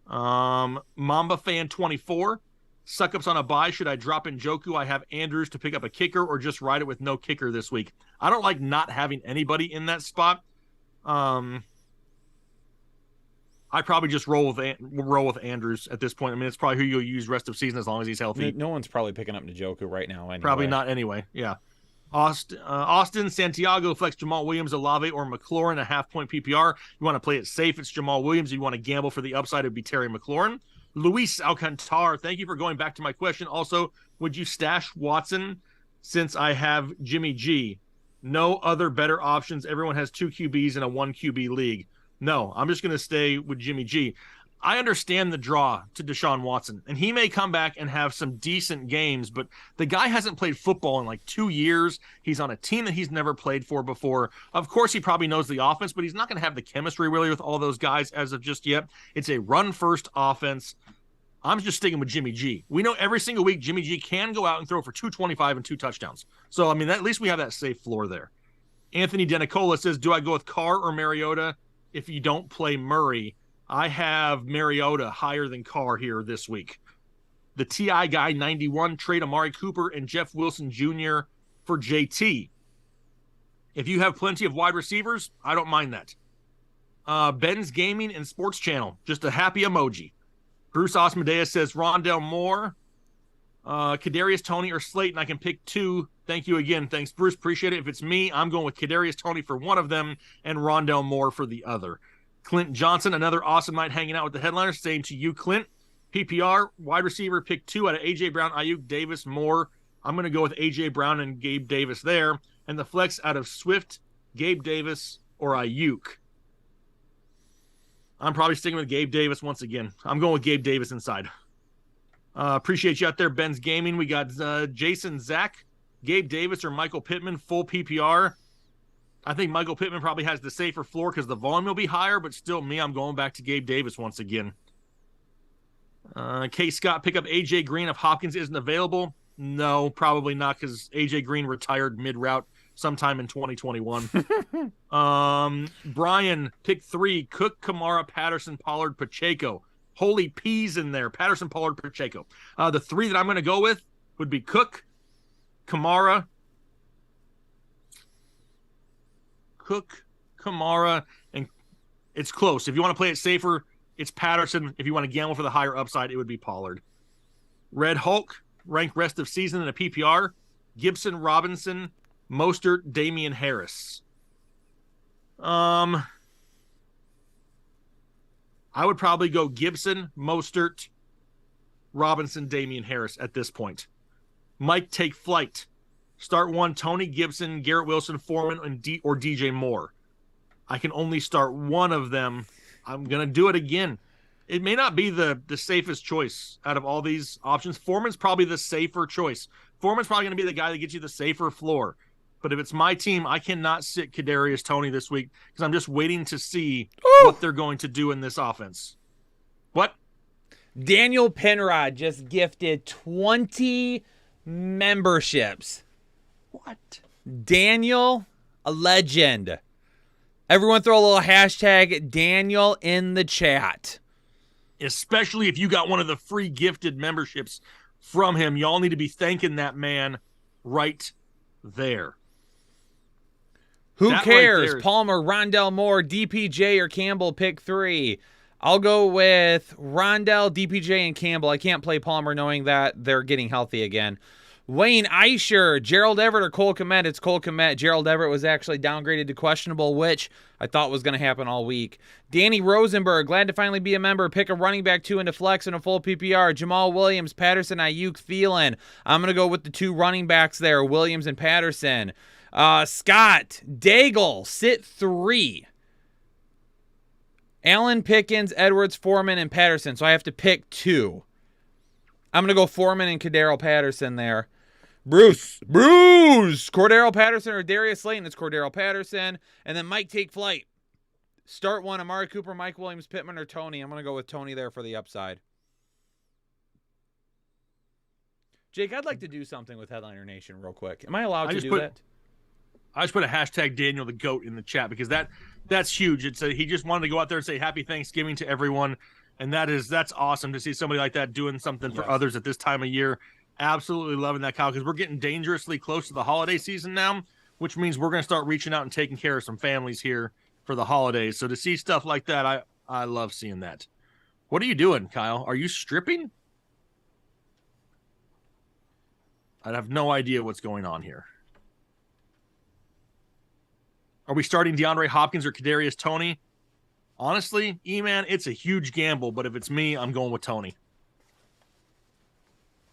Mamba Fan 24, Suckups on a bye. Should I drop in Njoku? I have Andrews to pick up a kicker or just ride it with no kicker this week. I don't like not having anybody in that spot. I probably just roll with Andrews at this point. I mean, it's probably who you'll use rest of season as long as he's healthy. No one's probably picking up Njoku right now. Anyway. Probably not anyway. Yeah. Austin, Santiago, flex Jamal Williams, Olave, or McLaurin, a half-point PPR. You want to play it safe, it's Jamal Williams. You want to gamble for the upside, it'd be Terry McLaurin. Luis Alcantar, thank you for going back to my question. Also, would you stash Watson since I have Jimmy G? No other better options. Everyone has 2 QBs in a 1 QB league. No, I'm just going to stay with Jimmy G. I understand the draw to Deshaun Watson, and he may come back and have some decent games, but the guy hasn't played football in like 2 years. He's on a team that he's never played for before. Of course, he probably knows the offense, but he's not going to have the chemistry really with all those guys as of just yet. It's a run-first offense. I'm just sticking with Jimmy G. We know every single week Jimmy G can go out and throw for 225 and 2 touchdowns. So, I mean, at least we have that safe floor there. Anthony Denicola says, do I go with Carr or Mariota if you don't play Murray? I have Mariota higher than Carr here this week. The TI guy 91, trade Amari Cooper and Jeff Wilson Jr. for JT. If you have plenty of wide receivers, I don't mind that. Ben's Gaming and Sports Channel, just a happy emoji. Bruce Osmodeus says Rondell Moore, Kadarius Toney or Slayton. I can pick 2. Thank you again. Thanks, Bruce. Appreciate it. If it's me, I'm going with Kadarius Toney for one of them and Rondell Moore for the other. Clint Johnson, another awesome night hanging out with the headliners. Same to you, Clint. PPR, wide receiver, pick 2 out of A.J. Brown, Ayuk, Davis, Moore. I'm going to go with A.J. Brown and Gabe Davis there. And the flex out of Swift, Gabe Davis, or Ayuk. I'm probably sticking with Gabe Davis once again. I'm going with Gabe Davis inside. Appreciate you out there, Ben's Gaming. We got Jason Zach, Gabe Davis, or Michael Pittman, full PPR. I think Michael Pittman probably has the safer floor because the volume will be higher, but still me, I'm going back to Gabe Davis once again. K. Scott, pick up A.J. Green if Hopkins isn't available. No, probably not because A.J. Green retired mid-route sometime in 2021. Brian, pick 3, Cook, Kamara, Patterson, Pollard, Pacheco. Holy peas in there. Patterson, Pollard, Pacheco. The 3 that I'm going to go with would be Cook, Kamara, and it's close. If you want to play it safer, it's Patterson. If you want to gamble for the higher upside, it would be Pollard. Red Hulk, ranked rest of season in a PPR. Gibson, Robinson, Mostert, Damian Harris. I would probably go Gibson, Mostert, Robinson, Damian Harris at this point. Mike, take flight. Start one, Tony Gibson, Garrett Wilson, Foreman, or DJ Moore. I can only start one of them. I'm going to do it again. It may not be the safest choice out of all these options. Foreman's probably the safer choice. Foreman's probably going to be the guy that gets you the safer floor. But if it's my team, I cannot sit Kadarius Toney this week because I'm just waiting to see what they're going to do in this offense. What? Daniel Penrod just gifted 20 memberships. What? Daniel, a legend. Everyone throw a little hashtag Daniel in the chat. Especially if you got one of the free gifted memberships from him. Y'all need to be thanking that man right there. Who That cares? right there. Palmer, Rondell Moore, DPJ, or Campbell, pick 3. I'll go with Rondell, DPJ, and Campbell. I can't play Palmer knowing that they're getting healthy again. Wayne Eisher, Gerald Everett, or Cole Kmet. It's Cole Kmet. Gerald Everett was actually downgraded to questionable, which I thought was going to happen all week. Danny Rosenberg, glad to finally be a member. Pick a running back 2 into flex and a full PPR. Jamal Williams, Patterson, Ayuk, Thielen. I'm going to go with the 2 running backs there, Williams and Patterson. Scott, Daigle, sit 3. Allen, Pickens, Edwards, Foreman, and Patterson. So I have to pick 2. I'm going to go Foreman and Cordero Patterson there. Bruce, Cordero Patterson or Darius Slayton. It's Cordero Patterson. And then Mike, take flight. Start 1, Amari Cooper, Mike Williams, Pittman, or Tony. I'm going to go with Tony there for the upside. Jake, I'd like to do something with Headliner Nation real quick. Am I allowed to do that? I just put a hashtag Daniel the GOAT in the chat because that's huge. He just wanted to go out there and say Happy Thanksgiving to everyone. And that's awesome to see somebody like that doing something for others at this time of year. Absolutely loving that, Kyle, because we're getting dangerously close to the holiday season now, which means we're going to start reaching out and taking care of some families here for the holidays. So to see stuff like that, I love seeing that. What are you doing, Kyle? Are you stripping? I have no idea what's going on here. Are we starting DeAndre Hopkins or Kadarius Toney? Honestly, E-Man, it's a huge gamble, but if it's me, I'm going with Tony.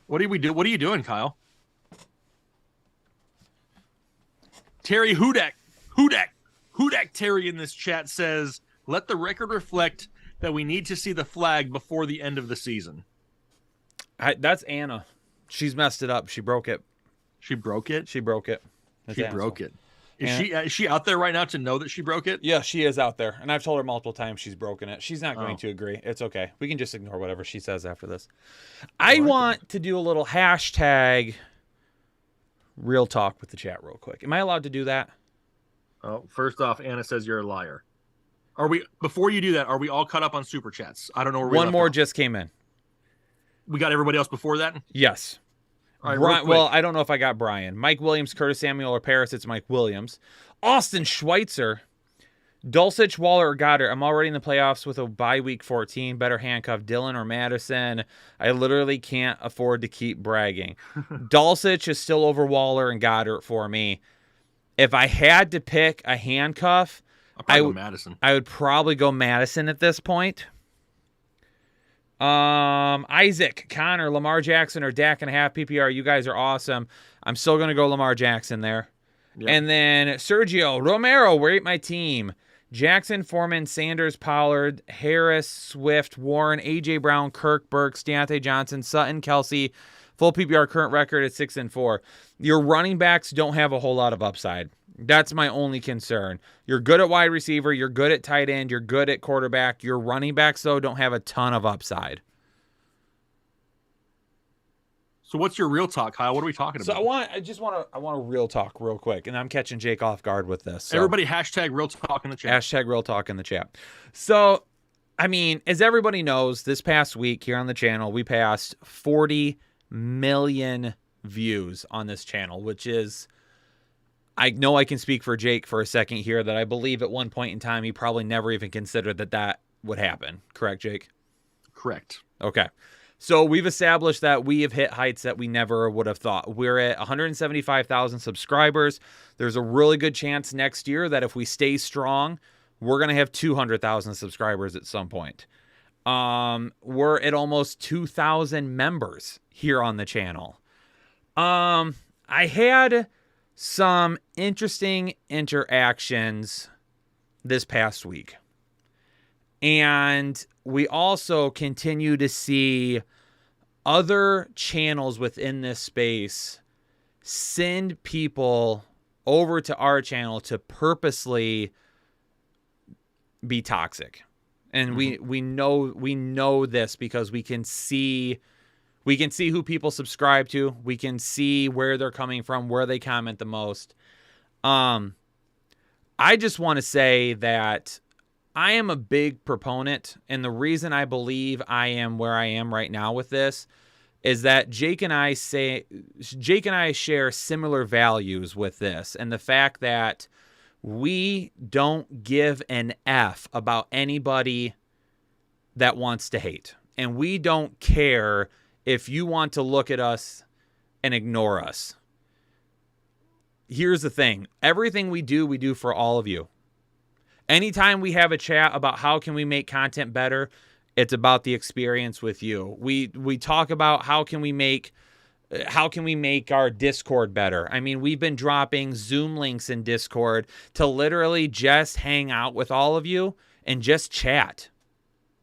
What do we do? What are you doing, Kyle? Terry Hudak Terry in this chat says, let the record reflect that we need to see the flag before the end of the season. That's Anna. She's messed it up. She broke it. She broke it? She broke it. She broke it. Is she out there right now to know that she broke it? Yeah, she is out there. And I've told her multiple times she's broken it. She's not going to agree. It's okay. We can just ignore whatever she says after this. I want to do a little hashtag real talk with the chat real quick. Am I allowed to do that? Oh, first off, Anna says you're a liar. Before you do that, are we all caught up on super chats? I don't know where we One more off. just came in. We got everybody else before that? Yes. All right, Brian, well, I don't know if I got Brian. Mike Williams, Curtis Samuel, or Paris. It's Mike Williams. Austin Schweitzer. Dulcich, Waller, or Goddard. I'm already in the playoffs with a bye week 14. Better handcuff Dillon or Madison. I literally can't afford to keep bragging. Dulcich is still over Waller and Goddard for me. If I had to pick a handcuff, I would Madison. I would probably go Madison at this point. Isaac, Connor, Lamar Jackson, or Dak and a half PPR. You guys are awesome. I'm still going to go Lamar Jackson there. Yep. And then Sergio Romero, rate my team. Jackson, Foreman, Sanders, Pollard, Harris, Swift, Warren, A.J. Brown, Kirk, Burks, Deontay Johnson, Sutton, Kelsey. Full PPR current record at 6-4. Your running backs don't have a whole lot of upside. That's my only concern. You're good at wide receiver. You're good at tight end. You're good at quarterback. Your running backs, though, don't have a ton of upside. So what's your real talk, Kyle? What are we talking about? So I want a real talk real quick, and I'm catching Jake off guard with this. So. Everybody hashtag real talk in the chat. Hashtag real talk in the chat. So, I mean, as everybody knows, this past week here on the channel, we passed 40 million views on this channel, which is, I know I can speak for Jake for a second here, that I believe at one point in time, he probably never even considered that would happen. Correct, Jake? Correct. Okay. So we've established that we have hit heights that we never would have thought. We're at 175,000 subscribers. There's a really good chance next year that if we stay strong, we're going to have 200,000 subscribers at some point. We're at almost 2,000 members here on the channel. I I had some interesting interactions this past week. And we also continue to see other channels within this space send people over to our channel to purposely be toxic. And we know this because we can see who people subscribe to. We can see where they're coming from, where they comment the most. I just want to say that I am a big proponent, and the reason I believe I am where I am right now with this is that Jake and I share similar values with this, and the fact that we don't give an F about anybody that wants to hate, and we don't care if you want to look at us and ignore us. Here's the thing. Everything we do for all of you. Anytime we have a chat about how can we make content better, it's about the experience with you. We talk about how can we make our Discord better. I mean, we've been dropping Zoom links in Discord to literally just hang out with all of you and just chat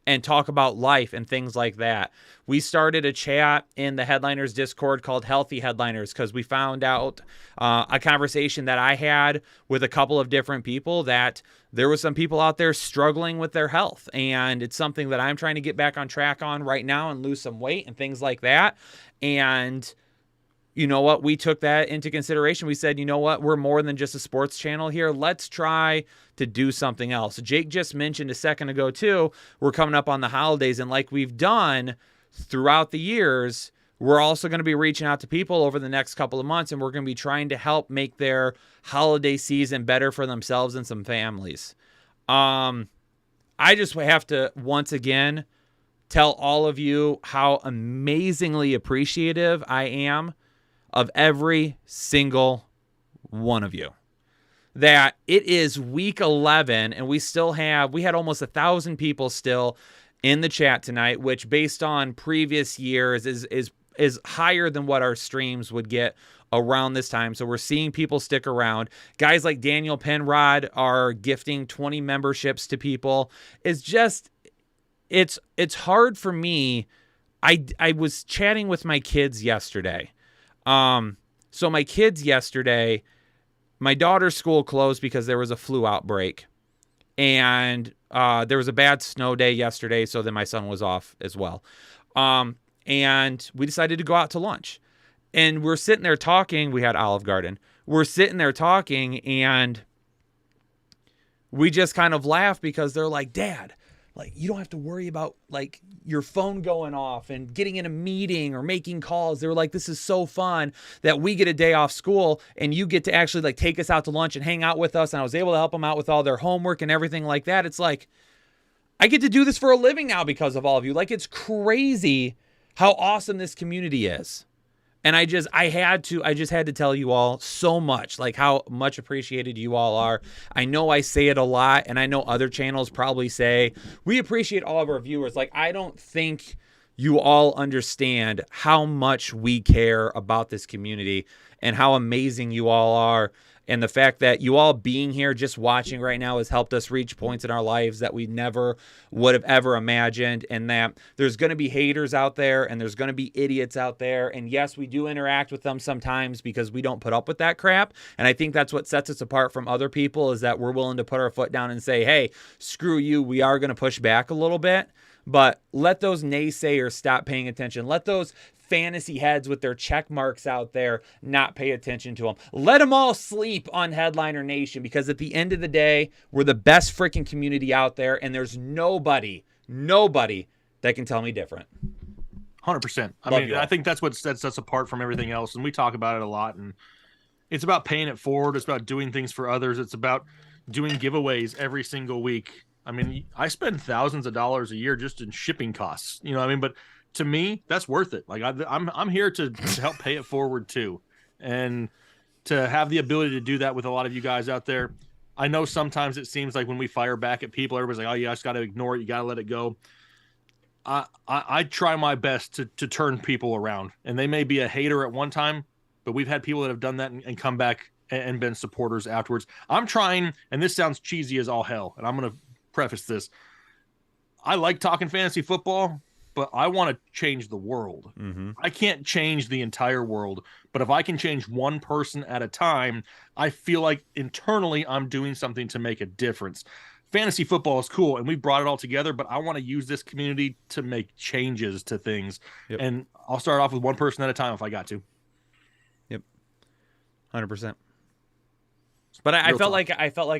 and talk about life and things like that. We started a chat in the Headliners Discord called Healthy Headliners because we found out a conversation that I had with a couple of different people that there was some people out there struggling with their health. And it's something that I'm trying to get back on track on right now and lose some weight and things like that. And you know what? We took that into consideration. We said, you know what? We're more than just a sports channel here. Let's try to do something else. Jake just mentioned a second ago, too, we're coming up on the holidays. And like we've done throughout the years, we're also going to be reaching out to people over the next couple of months, and we're going to be trying to help make their holiday season better for themselves and some families. I just have to, once again, tell all of you how amazingly appreciative I am of every single one of you. That it is week 11 and we had almost 1,000 people still in the chat tonight, which based on previous years is higher than what our streams would get around this time. So we're seeing people stick around. Guys like Daniel Penrod are gifting 20 memberships to people. It's hard for me. I was chatting with my kids yesterday. So my kids yesterday, my daughter's school closed because there was a flu outbreak, and there was a bad snow day yesterday. So then my son was off as well. And we decided to go out to lunch, and we're sitting there talking. We had Olive Garden. We're sitting there talking, and we just kind of laugh because they're like, Dad, like, you don't have to worry about like your phone going off and getting in a meeting or making calls. They were like, this is so fun that we get a day off school and you get to actually like take us out to lunch and hang out with us. And I was able to help them out with all their homework and everything like that. It's like, I get to do this for a living now because of all of you. Like, it's crazy how awesome this community is. And I just had to tell you all so much, like how much appreciated you all are. I know I say it a lot, and I know other channels probably say, we appreciate all of our viewers. Like, I don't think you all understand how much we care about this community and how amazing you all are. And the fact that you all being here, just watching right now, has helped us reach points in our lives that we never would have ever imagined. And that there's going to be haters out there and there's going to be idiots out there. And yes, we do interact with them sometimes because we don't put up with that crap. And I think that's what sets us apart from other people, is that we're willing to put our foot down and say, hey, screw you. We are going to push back a little bit. But let those naysayers stop paying attention. Let those fantasy heads with their check marks out there not pay attention to them. Let them all sleep on Headliner Nation, because at the end of the day, we're the best freaking community out there, and there's nobody that can tell me different. 100%. I think that's what sets us apart from everything else, and we talk about it a lot. And it's about paying it forward. It's about doing things for others. It's about doing giveaways every single week. I mean, I spend thousands of dollars a year just in shipping costs, you know what I mean? But to me, that's worth it. Like, I'm here to help pay it forward too. And to have the ability to do that with a lot of you guys out there. I know sometimes it seems like when we fire back at people, everybody's like, oh, you just got to ignore it. You got to let it go. I try my best to turn people around, and they may be a hater at one time, but we've had people that have done that and come back and been supporters afterwards. I'm trying, and this sounds cheesy as all hell, and I'm going to preface this. I like talking fantasy football, but I want to change the world. Mm-hmm. I can't change the entire world, but if I can change one person at a time, I feel like internally I'm doing something to make a difference. Fantasy football is cool, and we brought it all together, but I want to use this community to make changes to things. Yep. And I'll start off with one person at a time if I got to. Yep. 100%. But I felt like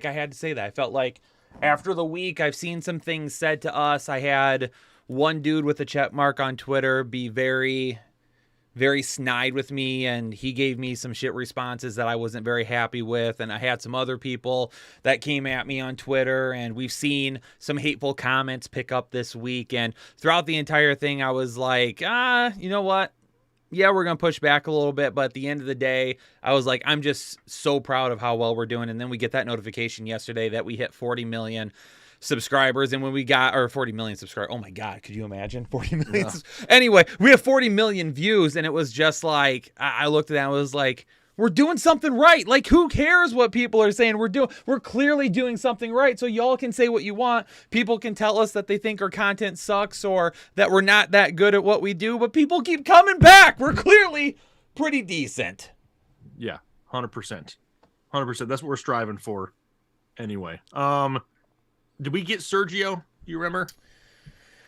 I had to say that. I felt like after the week, I've seen some things said to us. I had one dude with a check mark on Twitter be very, very snide with me, and he gave me some shit responses that I wasn't very happy with. And I had some other people that came at me on Twitter, and we've seen some hateful comments pick up this week. And throughout the entire thing, I was like, you know what? Yeah, we're going to push back a little bit, but at the end of the day, I was like, I'm just so proud of how well we're doing. And then we get that notification yesterday that we hit 40 million subscribers. And when we got, or 40 million subscribers, oh my God, could you imagine 40 million? Yeah. Anyway, we have 40 million views, and it was just like, I looked at that and was like, we're doing something right. Like, who cares what people are saying? We're clearly doing something right. So y'all can say what you want. People can tell us that they think our content sucks or that we're not that good at what we do, but people keep coming back. We're clearly pretty decent. Yeah, 100%. 100%. That's what we're striving for anyway. Did we get Sergio? Do you remember?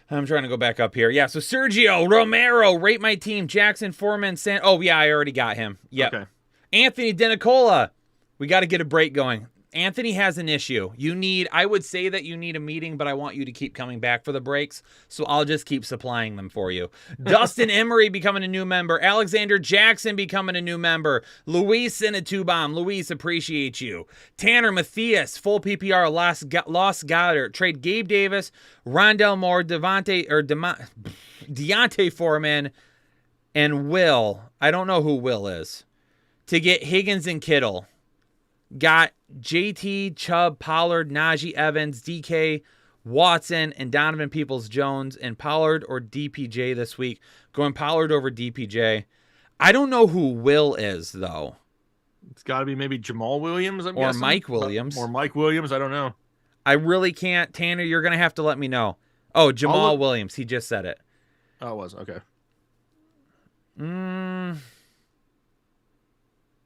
I'm trying to go back up here. Yeah, so Sergio Romero, Rate My Team, Jackson Foreman, oh yeah, I already got him. Yep. Okay. Anthony DeNicola, we got to get a break going. Anthony has an issue. I would say that you need a meeting, but I want you to keep coming back for the breaks, so I'll just keep supplying them for you. Dustin Emery becoming a new member. Alexander Jackson becoming a new member. Luis Sinatubam. Luis, appreciate you. Tanner Matthias, full PPR, Lost Goddard. Trade Gabe Davis, Rondell Moore, Deontay Foreman, and Will. I don't know who Will is. To get Higgins and Kittle. Got JT, Chubb, Pollard, Najee Evans, DK, Watson, and Donovan Peoples-Jones, and Pollard or DPJ this week. Going Pollard over DPJ. I don't know who Will is, though. It's got to be maybe Jamal Williams, I'm guessing. Or Mike Williams. Or Mike Williams, I don't know. I really can't. Tanner, you're going to have to let me know. Oh, Jamal Williams. He just said it. Oh, it was. Okay.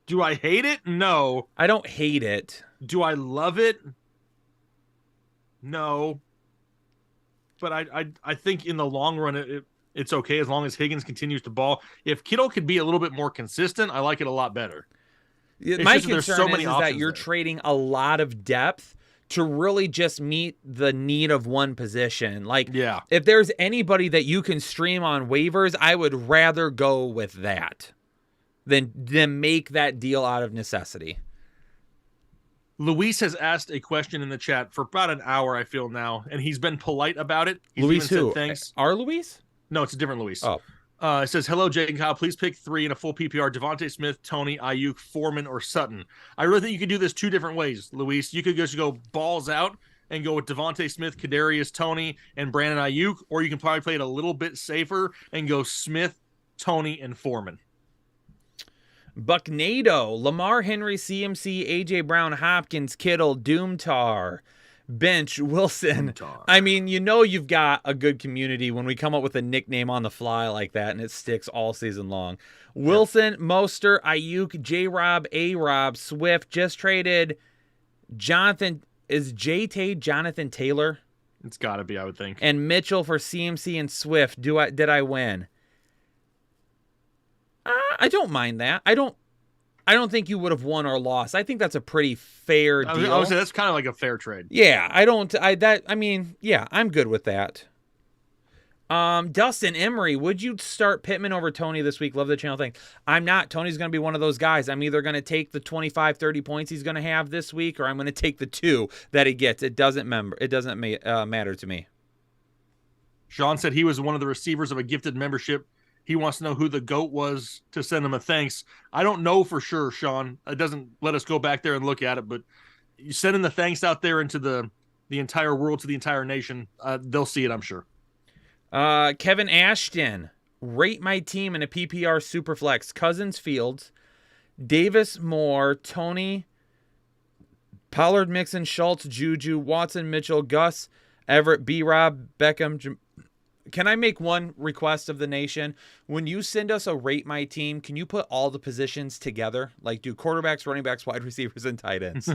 Do I hate it? No. I don't hate it. Do I love it? No. But I think in the long run, it's okay as long as Higgins continues to ball. If Kittle could be a little bit more consistent, I like it a lot better. My concern is that you're trading a lot of depth to really just meet the need of one position. Like, yeah. If there's anybody that you can stream on waivers, I would rather go with that than make that deal out of necessity. Luis has asked a question in the chat for about an hour, I feel now, and he's been polite about it. Luis who? Thanks. Our Luis? No, it's a different Luis. Oh. It says, hello, Jake and Kyle. Please pick 3 in a full PPR. Devontae Smith, Tony, Ayuk, Foreman, or Sutton. I really think you could do this 2 different ways, Luis. You could just go balls out and go with Devontae Smith, Kadarius Tony, and Brandon Ayuk, or you can probably play it a little bit safer and go Smith, Tony, and Foreman. Bucknado, Lamar Henry, CMC, AJ Brown, Hopkins, Kittle, Doomtar, Bench, Wilson. Doomtar. I mean, you know you've got a good community when we come up with a nickname on the fly like that and it sticks all season long. Wilson, Mostert, Ayuk, J-Rob, A-Rob, Swift, just traded Jonathan. Is Jonathan Taylor? It's got to be, I would think. And Mitchell for CMC and Swift. Did I win? I don't mind that. I don't think you would have won or lost. I think that's a pretty fair deal. I would say that's kind of like a fair trade. Yeah, I'm good with that. Dustin Emery, would you start Pittman over Tony this week? Love the channel thing. I'm not. Tony's going to be one of those guys. I'm either going to take the 25, 30 points he's going to have this week, or I'm going to take the 2 that he gets. It doesn't matter to me. Sean said he was one of the receivers of a gifted membership. He wants to know who the GOAT was to send him a thanks. I don't know for sure, Sean. It doesn't let us go back there and look at it, but you sending the thanks out there into the entire world, to the entire nation. They'll see it, I'm sure. Kevin Ashton, Rate My Team in a PPR Superflex. Cousins, Fields, Davis, Moore, Tony, Pollard, Mixon, Schultz, Juju, Watson, Mitchell, Gus, Everett, B-Rob, Beckham. Can I make one request of the nation? When you send us a rate my team, can you put all the positions together? Like do quarterbacks, running backs, wide receivers, and tight ends.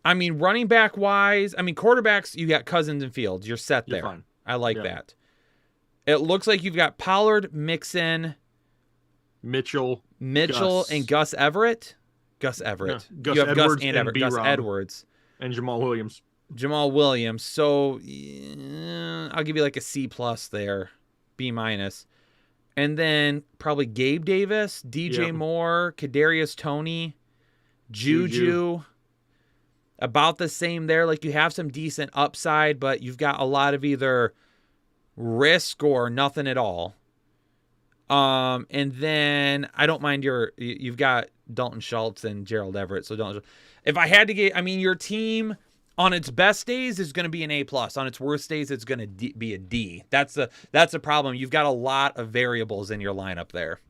I mean, running back wise, I mean, quarterbacks, you got Cousins and Fields. You're set there. Fine. I like that. It looks like you've got Pollard, Mixon, Mitchell, Gus. And Gus Everett. Gus Everett. Yeah, Gus you have Edwards Gus and Everett. B-Rob. Gus Edwards. And Jamal Williams. So I'll give you like a C+ there. B-. And then probably Gabe Davis, DJ Moore, Kadarius Toney, Juju. About the same there. Like you have some decent upside, but you've got a lot of either risk or nothing at all. And then I don't mind you've got Dalton Schultz and Gerald Everett. So if I had to get, I mean, your team on its best days is going to be an A+. On its worst days, it's going to be a D. That's a problem. You've got a lot of variables in your lineup there.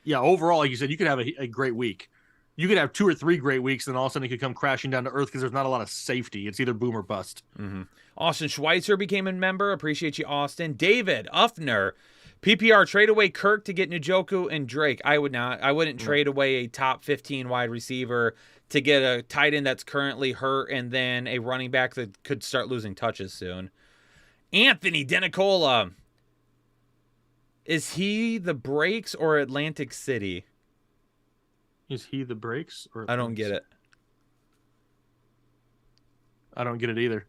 Yeah, overall, like you said, you could have a great week. You could have 2 or 3 great weeks, and all of a sudden it could come crashing down to earth because there's not a lot of safety. It's either boom or bust. Mm-hmm. Austin Schweitzer became a member. Appreciate you, Austin. David Uffner. PPR, trade away Kirk to get Njoku and Drake. I would not. I wouldn't trade away a top 15 wide receiver to get a tight end that's currently hurt and then a running back that could start losing touches soon. Anthony Denicola. Is he the Breaks or Atlantic City? Is he the Breaks? Or I don't get it. I don't get it either.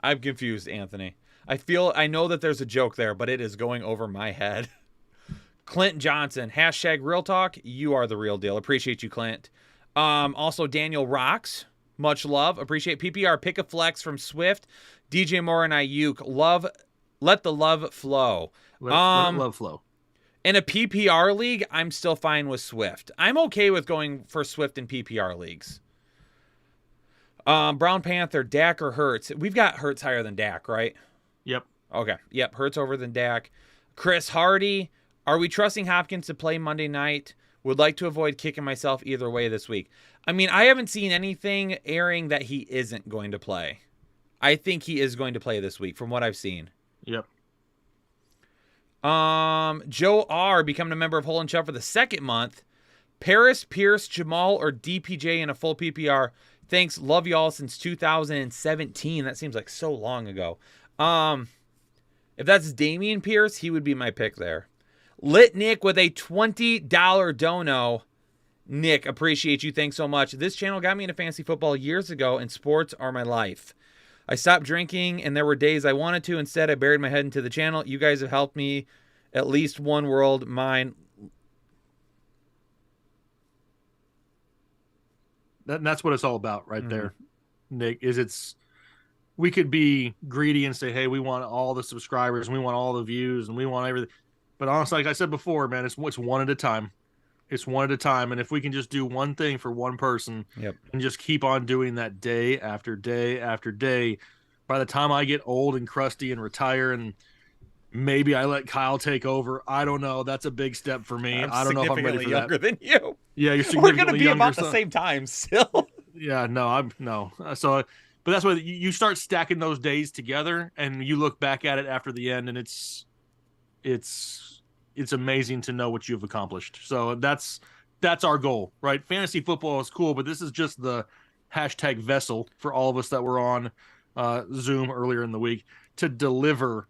I'm confused, Anthony. I know that there's a joke there, but it is going over my head. Clint Johnson, hashtag Real Talk. You are the real deal. Appreciate you, Clint. Also, Daniel Rocks. Much love. Appreciate PPR. Pick a flex from Swift. DJ Moore and Ayuk. Let the love flow. Let love flow. In a PPR league, I'm still fine with Swift. I'm okay with going for Swift in PPR leagues. Brown Panther, Dak or Hurts? We've got Hurts higher than Dak, right? Yep. Okay. Yep. Hurts over than Dak. Chris Hardy, are we trusting Hopkins to play Monday night? Would like to avoid kicking myself either way this week. I mean, I haven't seen anything airing that he isn't going to play. I think he is going to play this week from what I've seen. Yep. Joe R. becoming a member of Hole and Chubb for the second month. Paris, Pierce, Jamal, or DPJ in a full PPR. Thanks. Love y'all since 2017. That seems like so long ago. If that's Damian Pierce, he would be my pick there. Lit Nick with a $20 dono. Nick, appreciate you. Thanks so much. This channel got me into fantasy football years ago, and sports are my life. I stopped drinking, and there were days I wanted to. Instead, I buried my head into the channel. You guys have helped me at least one world. Mine. That's what it's all about right there, Nick, we could be greedy and say, hey, we want all the subscribers, and we want all the views, and we want everything. But honestly, like I said before, man, it's one at a time. It's one at a time. And if we can just do one thing for one person and just keep on doing that day after day after day, by the time I get old and crusty and retire and maybe I let Kyle take over, I don't know. That's a big step for me. I don't know if I'm ready for younger that. Than you. Yeah, you're We're significantly going to be younger. about the same time still. Yeah, no. So, but that's why you start stacking those days together and you look back at it after the end and it's amazing to know what you've accomplished. So that's our goal, right? Fantasy football is cool, but this is just the hashtag vessel for all of us that were on Zoom earlier in the week to deliver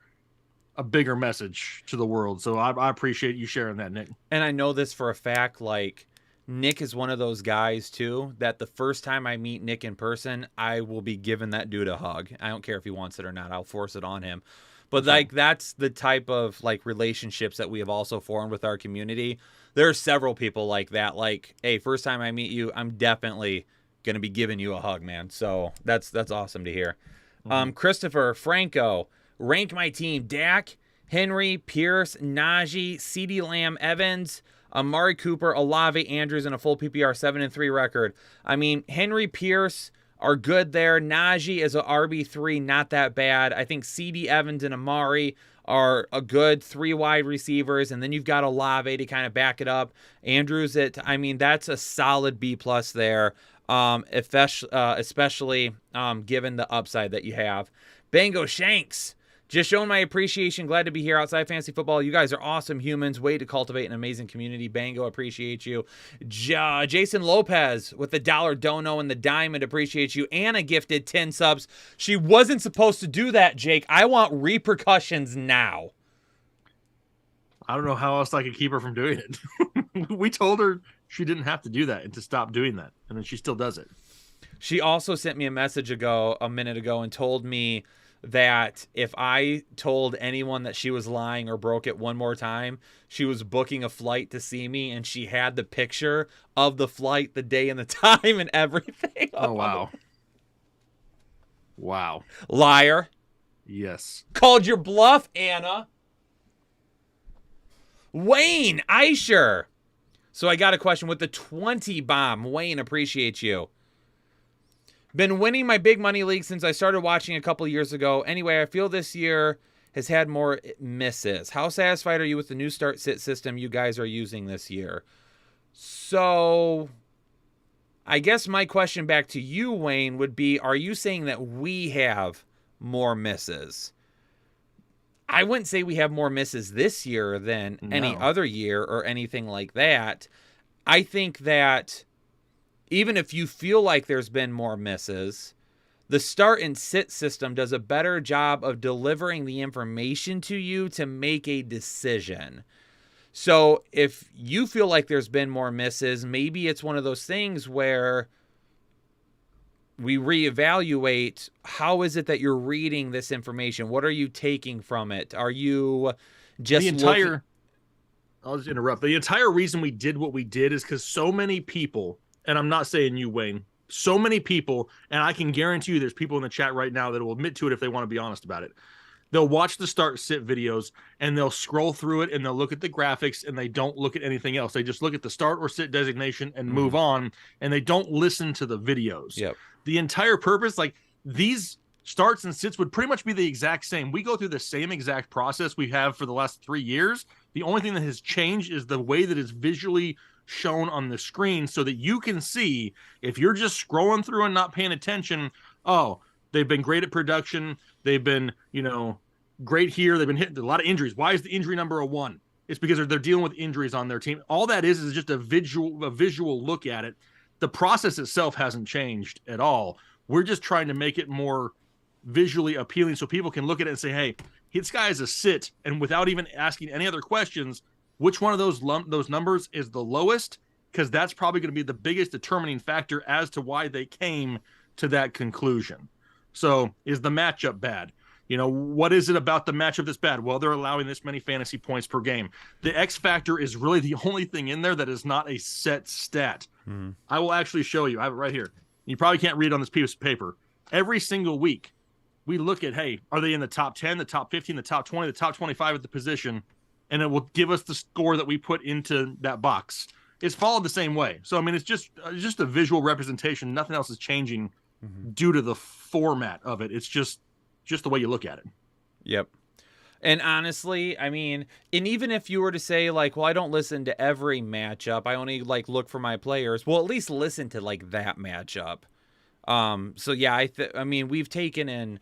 a bigger message to the world. So I appreciate you sharing that, Nick. And I know this for a fact, like Nick is one of those guys too, that the first time I meet Nick in person, I will be giving that dude a hug. I don't care if he wants it or not. I'll force it on him. But like, that's the type of like relationships that we have also formed with our community. There are several people like that. Like, hey, first time I meet you, I'm definitely going to be giving you a hug, man. So that's awesome to hear. Christopher Franco, rank my team: Dak, Henry, Pierce, Najee, CeeDee Lamb, Evans, Amari Cooper, Olave, Andrews in a full PPR 7-3 record. I mean, Henry, Pierce are good there. Najee is a RB3, not that bad. I think CeeDee, Evans, and Amari are a good 3 wide receivers, and then you've got Olave to kind of back it up. Andrews, that's a solid B+ there, especially given the upside that you have. Bango Shanks, just showing my appreciation. Glad to be here. Outside Fantasy Football, you guys are awesome humans. Way to cultivate an amazing community. Bango, appreciate you. Jason Lopez with the $1 dono and the diamond, appreciate you. Anna gifted 10 subs. She wasn't supposed to do that, Jake. I want repercussions now. I don't know how else I could keep her from doing it. We told her she didn't have to do that and to stop doing that, and then she still does it. She also sent me a message a minute ago and told me that if I told anyone that she was lying or broke it one more time, she was booking a flight to see me, and she had the picture of the flight, the day and the time and everything. Oh, wow. Wow. Liar. Yes. Called your bluff, Anna. Wayne Eicher. So I got a question with the 20 bomb. Wayne, appreciate you. Been winning my big money league since I started watching a couple years ago. Anyway, I feel this year has had more misses. How satisfied are you with the new start sit system you guys are using this year? So I guess my question back to you, Wayne, would be, are you saying that we have more misses? I wouldn't say we have more misses this year than any other year or anything like that. I think that even if you feel like there's been more misses, the start and sit system does a better job of delivering the information to you to make a decision. So if you feel like there's been more misses, maybe it's one of those things where we reevaluate, how is it that you're reading this information? What are you taking from it? Are you just I'll just interrupt. The entire reason we did what we did is because so many people, and I'm not saying you, Wayne, so many people, and I can guarantee you there's people in the chat right now that will admit to it if they want to be honest about it. They'll watch the start sit videos and they'll scroll through it and they'll look at the graphics and they don't look at anything else. They just look at the start or sit designation and move on, and they don't listen to the videos. Yep. The entire purpose, like these starts and sits would pretty much be the exact same. We go through the same exact process we have for the last 3 years. The only thing that has changed is the way that it's visually shown on the screen so that you can see, if you're just scrolling through and not paying attention, oh, they've been great at production. They've been, great here. They've been hitting a lot of injuries. Why is the injury number 1? It's because they're dealing with injuries on their team. All that is just a visual look at it. The process itself hasn't changed at all. We're just trying to make it more visually appealing so people can look at it and say, hey, this guy is a sit, and without even asking any other questions, which one of those numbers is the lowest? Because that's probably going to be the biggest determining factor as to why they came to that conclusion. So is the matchup bad? What is it about the matchup that's bad? Well, they're allowing this many fantasy points per game. The X factor is really the only thing in there that is not a set stat. I will actually show you. I have it right here. You probably can't read it on this piece of paper. Every single week, we look at, hey, are they in the top 10, the top 15, the top 20, the top 25 at the position? And it will give us the score that we put into that box. It's followed the same way. So, it's just a visual representation. Nothing else is changing due to the format of it. It's just the way you look at it. Yep. And honestly, and even if you were to say, like, well, I don't listen to every matchup, I only, look for my players, well, at least listen to, that matchup. So, yeah, we've taken and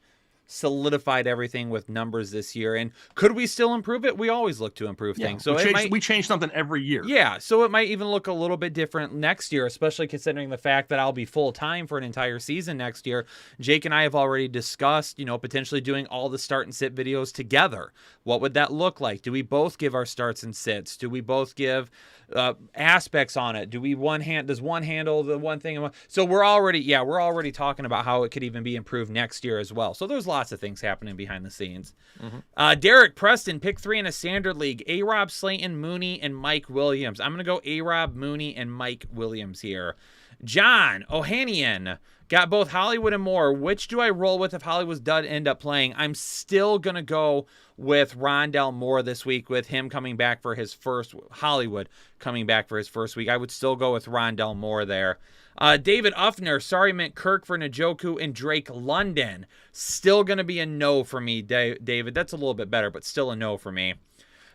solidified everything with numbers this year. And could we still improve it? We always look to improve things. So we change something every year. Yeah, so it might even look a little bit different next year, especially considering the fact that I'll be full-time for an entire season next year. Jake and I have already discussed, potentially doing all the start and sit videos together. What would that look like? Do we both give our starts and sits? Do we both give aspects on it? Does one handle the one thing? So we're already talking about how it could even be improved next year as well. So there's lots of things happening behind the scenes. Derek Preston, pick 3 in a standard league: A-Rob, Slayton, Mooney, and Mike Williams. I'm going to go A-Rob, Mooney, and Mike Williams here. John Ohanian got both Hollywood and Moore. Which do I roll with if Hollywood does end up playing? I'm still going to go with Rondell Moore this week with him coming back for his first, Hollywood coming back for his first week. I would still go with Rondell Moore there. David Uffner, sorry meant Kirk for Njoku and Drake London. Still going to be a no for me, David. That's a little bit better, but still a no for me.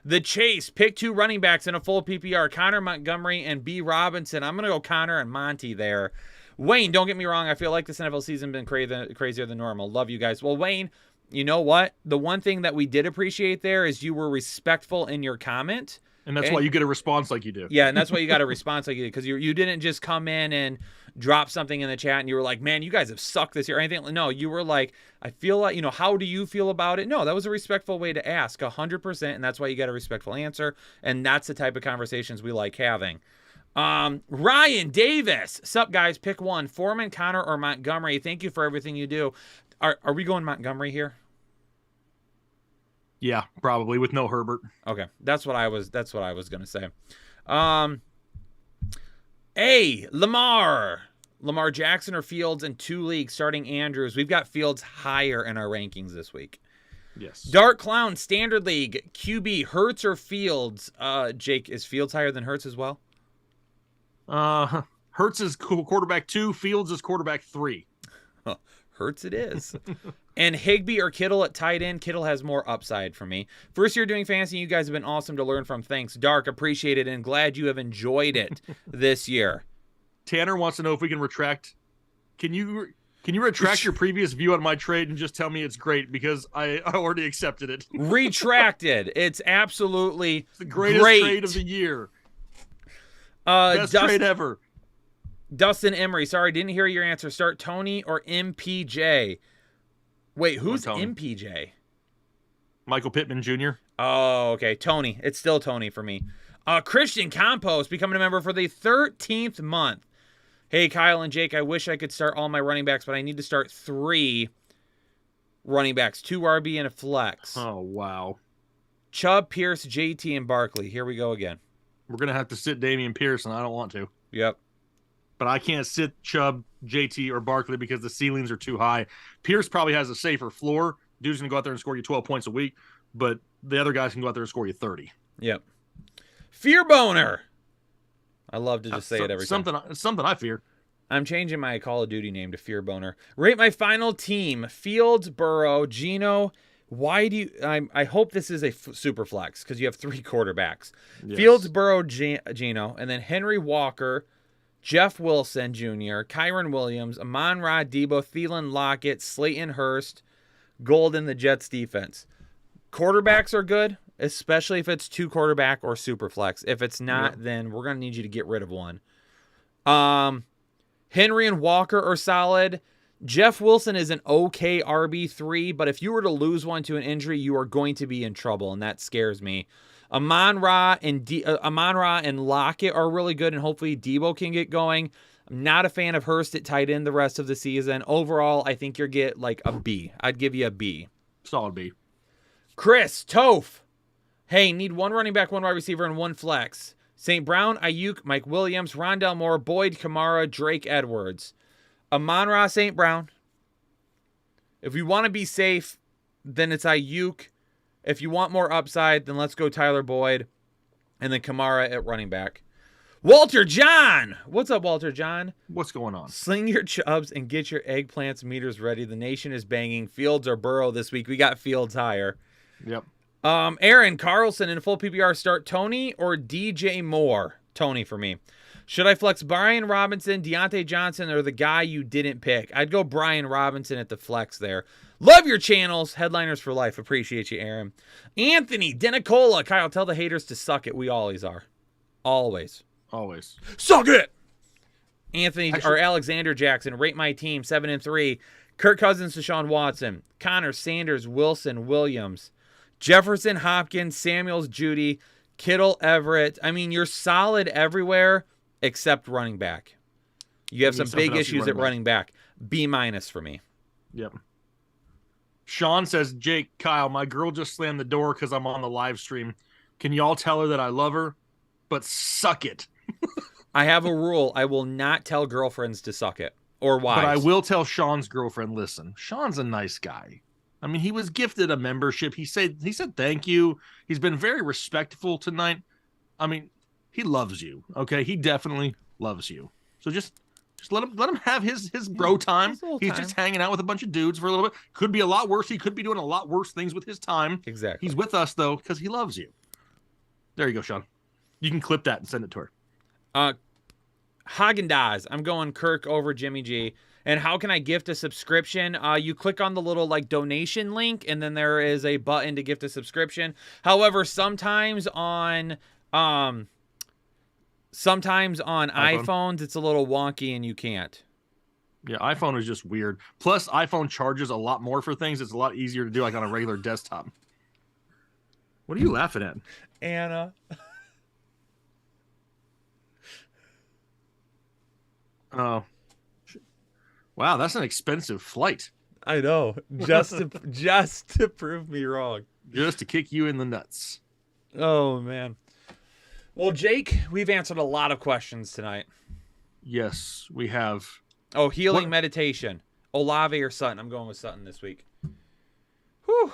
The Chase, pick 2 running backs in a full PPR, Connor Montgomery and B. Robinson. I'm going to go Connor and Monty there. Wayne, don't get me wrong. I feel like this NFL season has been crazier than normal. Love you guys. Well, Wayne, you know what? The one thing that we did appreciate there is you were respectful in your comment. And that's why you get a response like you do. Yeah, and that's why you got a response like you did, because you didn't just come in and drop something in the chat and you were like, man, you guys have sucked this year or anything. No, you were like, I feel like, how do you feel about it? No, that was a respectful way to ask, 100%, and that's why you got a respectful answer, and that's the type of conversations we like having. Ryan Davis, sup guys, pick one, Foreman, Connor, or Montgomery. Thank you for everything you do. Are we going Montgomery here? Yeah, probably with no Herbert. Okay, that's what I was gonna say. Lamar Jackson or Fields in 2 leagues starting Andrews. We've got Fields higher in our rankings this week. Yes. Dark Clown Standard League QB Hurts or Fields. Jake, is Fields higher than Hurts as well? Hurts is quarterback 2, Fields is quarterback 3. Hurts it is. And Higbee or Kittle at tight end. Kittle has more upside for me. First year doing fantasy, you guys have been awesome to learn from. Thanks, Dark. Appreciate it and glad you have enjoyed it this year. Tanner wants to know if we can retract. Can you retract your previous view on my trade and just tell me it's great because I already accepted it? Retracted. It's absolutely the greatest trade of the year. Best trade ever. Dustin Emery, sorry, didn't hear your answer. Start Tony or MPJ? Wait, who's MPJ? Michael Pittman Jr. Oh, okay. Tony. It's still Tony for me. Christian Compost becoming a member for the 13th month. Hey, Kyle and Jake, I wish I could start all my running backs, but I need to start 3 running backs, 2 RB and a flex. Oh, wow. Chubb, Pierce, JT, and Barkley. Here we go again. We're going to have to sit Dameon Pierce, and I don't want to. Yep. But I can't sit Chubb, JT, or Barkley because the ceilings are too high. Pierce probably has a safer floor. Dude's going to go out there and score you 12 points a week, but the other guys can go out there and score you 30. Yep. Fear Boner. I love to just say it every time. Something I fear. I'm changing my Call of Duty name to Fear Boner. Rate my final team. Fields, Burrow, Geno. Why do you... I hope this is a super flex because you have 3 quarterbacks. Yes. Fields, Burrow, Geno, and then Henry Walker, Jeff Wilson Jr., Kyron Williams, Amon-Ra, Debo, Thielen, Lockett, Slayton Hurst, Golden, the Jets defense. Quarterbacks are good, especially if it's 2 quarterback or super flex. If it's not, then we're going to need you to get rid of one. Henry and Walker are solid. Jeff Wilson is an okay RB3, but if you were to lose one to an injury, you are going to be in trouble, and that scares me. Amon-Ra and Lockett are really good, and hopefully Debo can get going. I'm not a fan of Hurst at tight end the rest of the season. Overall, I think you'll get like a B. I'd give you a B. Solid B. Chris, Toph. Hey, need 1 running back, 1 wide receiver, and 1 flex. St. Brown, Ayuk, Mike Williams, Rondell Moore, Boyd, Kamara, Drake Edwards. Amon-Ra, St. Brown. If you want to be safe, then it's Ayuk. If you want more upside, then let's go Tyler Boyd. And then Kamara at running back. Walter John! What's up, Walter John? What's going on? Sling your Chubbs and get your eggplants meters ready. The nation is banging. Fields or Burrow this week. We got Fields higher. Yep. Aaron Carlson in full PPR start Tony or DJ Moore? Tony for me. Should I flex Brian Robinson, Deontay Johnson, or the guy you didn't pick? I'd go Brian Robinson at the flex there. Love your channels. Headliners for life. Appreciate you, Aaron. Anthony Denicola. Kyle, tell the haters to suck it. We always are. Always. Always. Suck it! Anthony or Alexander Jackson. Rate my team. 7-3. Kirk Cousins, Deshaun Watson. Connor, Sanders, Wilson, Williams. Jefferson, Hopkins, Samuels, Judy, Kittle, Everett. I mean, you're solid everywhere except running back. You have some big issues at running back. B- for me. Yep. Sean says, Jake, Kyle, my girl just slammed the door because I'm on the live stream. Can y'all tell her that I love her? But suck it. I have a rule. I will not tell girlfriends to suck it or wives. But I will tell Sean's girlfriend, listen, Sean's a nice guy. I mean, he was gifted a membership. He said thank you. He's been very respectful tonight. I mean, he loves you. Okay, he definitely loves you. So just let him have his bro time. He's just hanging out with a bunch of dudes for a little bit. Could be a lot worse. He could be doing a lot worse things with his time. Exactly. He's with us though because he loves you. There you go, Sean. You can clip that and send it to her. Haagen-Dazs. I'm going Kirk over Jimmy G. And how can I gift a subscription? You click on the little donation link, and then there is a button to gift a subscription. However, sometimes on iPhones it's a little wonky and you can't. Yeah, iPhone is just weird. Plus, iPhone charges a lot more for things. It's a lot easier to do like on a regular desktop. What are you laughing at? Anna. Oh. Wow, that's an expensive flight. I know. Just to prove me wrong. Just to kick you in the nuts. Oh, man. Well, Jake, we've answered a lot of questions tonight. Yes, we have. Oh, healing meditation. Olave or Sutton? I'm going with Sutton this week. Whew.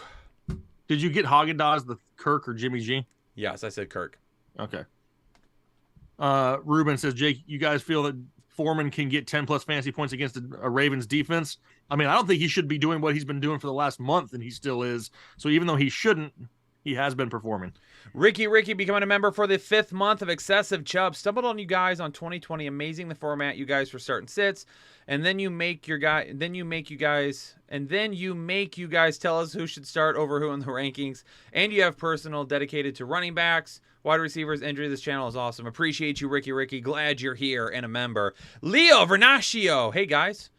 Did you get Haagen-Dazs, the Kirk, or Jimmy G? Yes, I said Kirk. Okay. Ruben says, Jake, you guys feel that Foreman can get 10-plus fantasy points against a Ravens defense? I mean, I don't think he should be doing what he's been doing for the last month, and he still is. So even though he shouldn't, he has been performing. Ricky becoming a member for the 5th month of Excessive Chubb. Stumbled on you guys on 2020. Amazing the format you guys for starting sits. And then you make you guys tell us who should start over who in the rankings. And you have personal dedicated to running backs, wide receivers, injury. This channel is awesome. Appreciate you, Ricky. Glad you're here and a member. Leo Vernaccio. Hey, guys.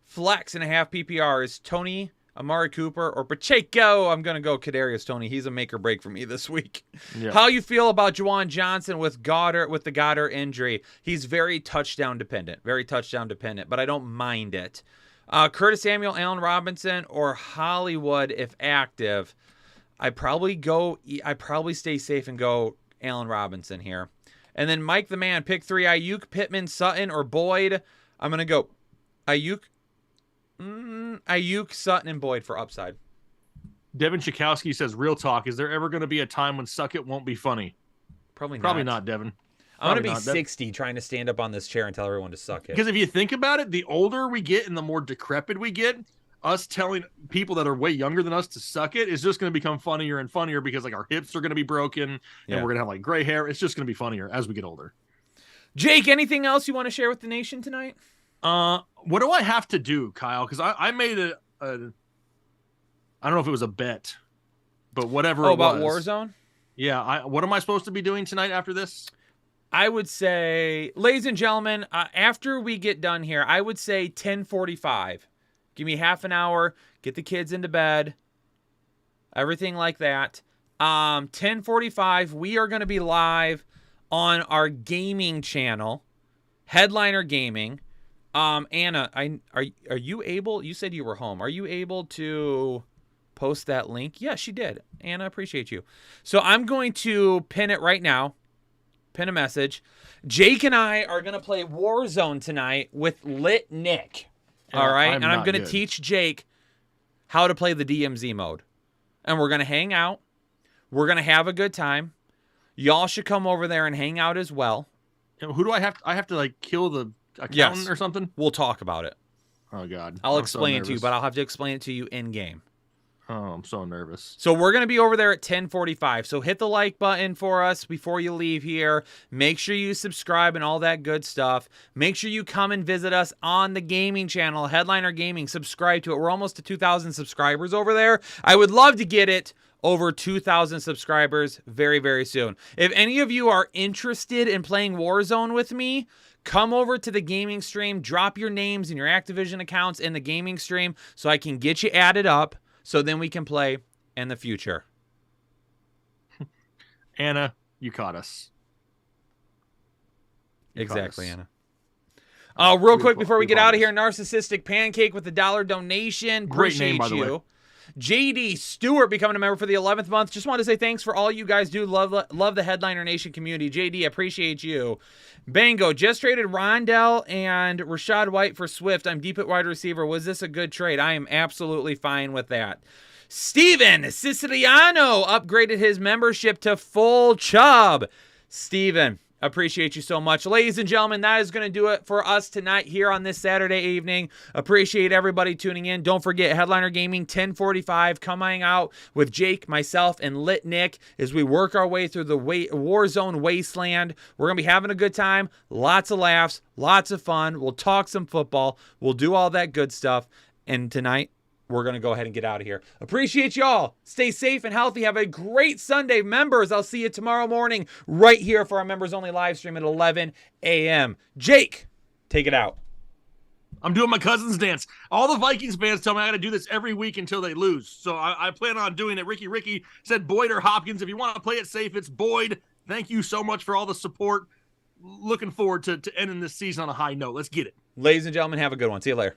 Flex and a half PPR. Is Tony, Amari Cooper, or Pacheco? I'm going to go Kadarius Toney. He's a make or break for me this week. Yeah. How you feel about Juwan Johnson with the Goddard injury? He's very touchdown dependent, but I don't mind it. Curtis Samuel, Allen Robinson, or Hollywood if active. I probably stay safe and go Allen Robinson here. And then Mike the Man, pick 3, Ayuk, Pittman, Sutton, or Boyd. I'm going to go Ayuk, Sutton, and Boyd for upside. Devin Chakowski says, real talk, is there ever going to be a time when Suck It won't be funny? Probably not, Devin. I'm going to be 60 trying to stand up on this chair and tell everyone to suck it. Because if you think about it, the older we get and the more decrepit we get, us telling people that are way younger than us to suck it is just going to become funnier and funnier because our hips are going to be broken and we're going to have gray hair. It's just going to be funnier as we get older. Jake, anything else you want to share with the nation tonight? What do I have to do, Kyle? Because I made I don't know if it was a bet, but whatever. About Warzone? Yeah. What am I supposed to be doing tonight after this? I would say, ladies and gentlemen, after we get done here, I would say 10:45. Give me half an hour, get the kids into bed, everything like that. 10:45, we are going to be live on our gaming channel, Headliner Gaming. Anna, are you able? You said you were home. Are you able to post that link? Yeah, she did. Anna, appreciate you. So I'm going to pin it right now. Pin a message. Jake and I are going to play Warzone tonight with Lit Nick. All right? And I'm going to teach Jake how to play the DMZ mode. And we're going to hang out. We're going to have a good time. Y'all should come over there and hang out as well. Who do I have? I have to kill the accountant or something? We'll talk about it. Oh, God. I'll explain it to you, but I'll have to explain it to you in game. Oh, I'm so nervous. So we're going to be over there at 10:45. So hit the like button for us before you leave here. Make sure you subscribe and all that good stuff. Make sure you come and visit us on the gaming channel, Headliner Gaming. Subscribe to it. We're almost to 2,000 subscribers over there. I would love to get it over 2,000 subscribers very, very soon. If any of you are interested in playing Warzone with me, come over to the gaming stream. Drop your names and your Activision accounts in the gaming stream so I can get you added up. So then we can play in the future. Anna, you caught us. Exactly, Anna. Real quick before we get out of here, Narcissistic Pancake with the $1 donation. Great name, by the way. JD Stewart becoming a member for the 11th month. Just want to say thanks for all you guys do. Love the Headliner Nation community. JD, appreciate you. Bango, just traded Rondell and Rashad White for Swift. I'm deep at wide receiver. Was this a good trade? I am absolutely fine with that. Steven Siciliano upgraded his membership to full Chubb. Steven, appreciate you so much. Ladies and gentlemen, that is going to do it for us tonight here on this Saturday evening. Appreciate everybody tuning in. Don't forget, Headliner Gaming, 10:45, coming out with Jake, myself, and Lit Nick as we work our way through the Warzone Wasteland. We're going to be having a good time, lots of laughs, lots of fun. We'll talk some football. We'll do all that good stuff. And tonight, we're going to go ahead and get out of here. Appreciate y'all. Stay safe and healthy. Have a great Sunday. Members, I'll see you tomorrow morning right here for our members-only live stream at 11 a.m. Jake, take it out. I'm doing my cousin's dance. All the Vikings fans tell me I got to do this every week until they lose. So I plan on doing it. Ricky said Boyd or Hopkins. If you want to play it safe, it's Boyd. Thank you so much for all the support. Looking forward to ending this season on a high note. Let's get it. Ladies and gentlemen, have a good one. See you later.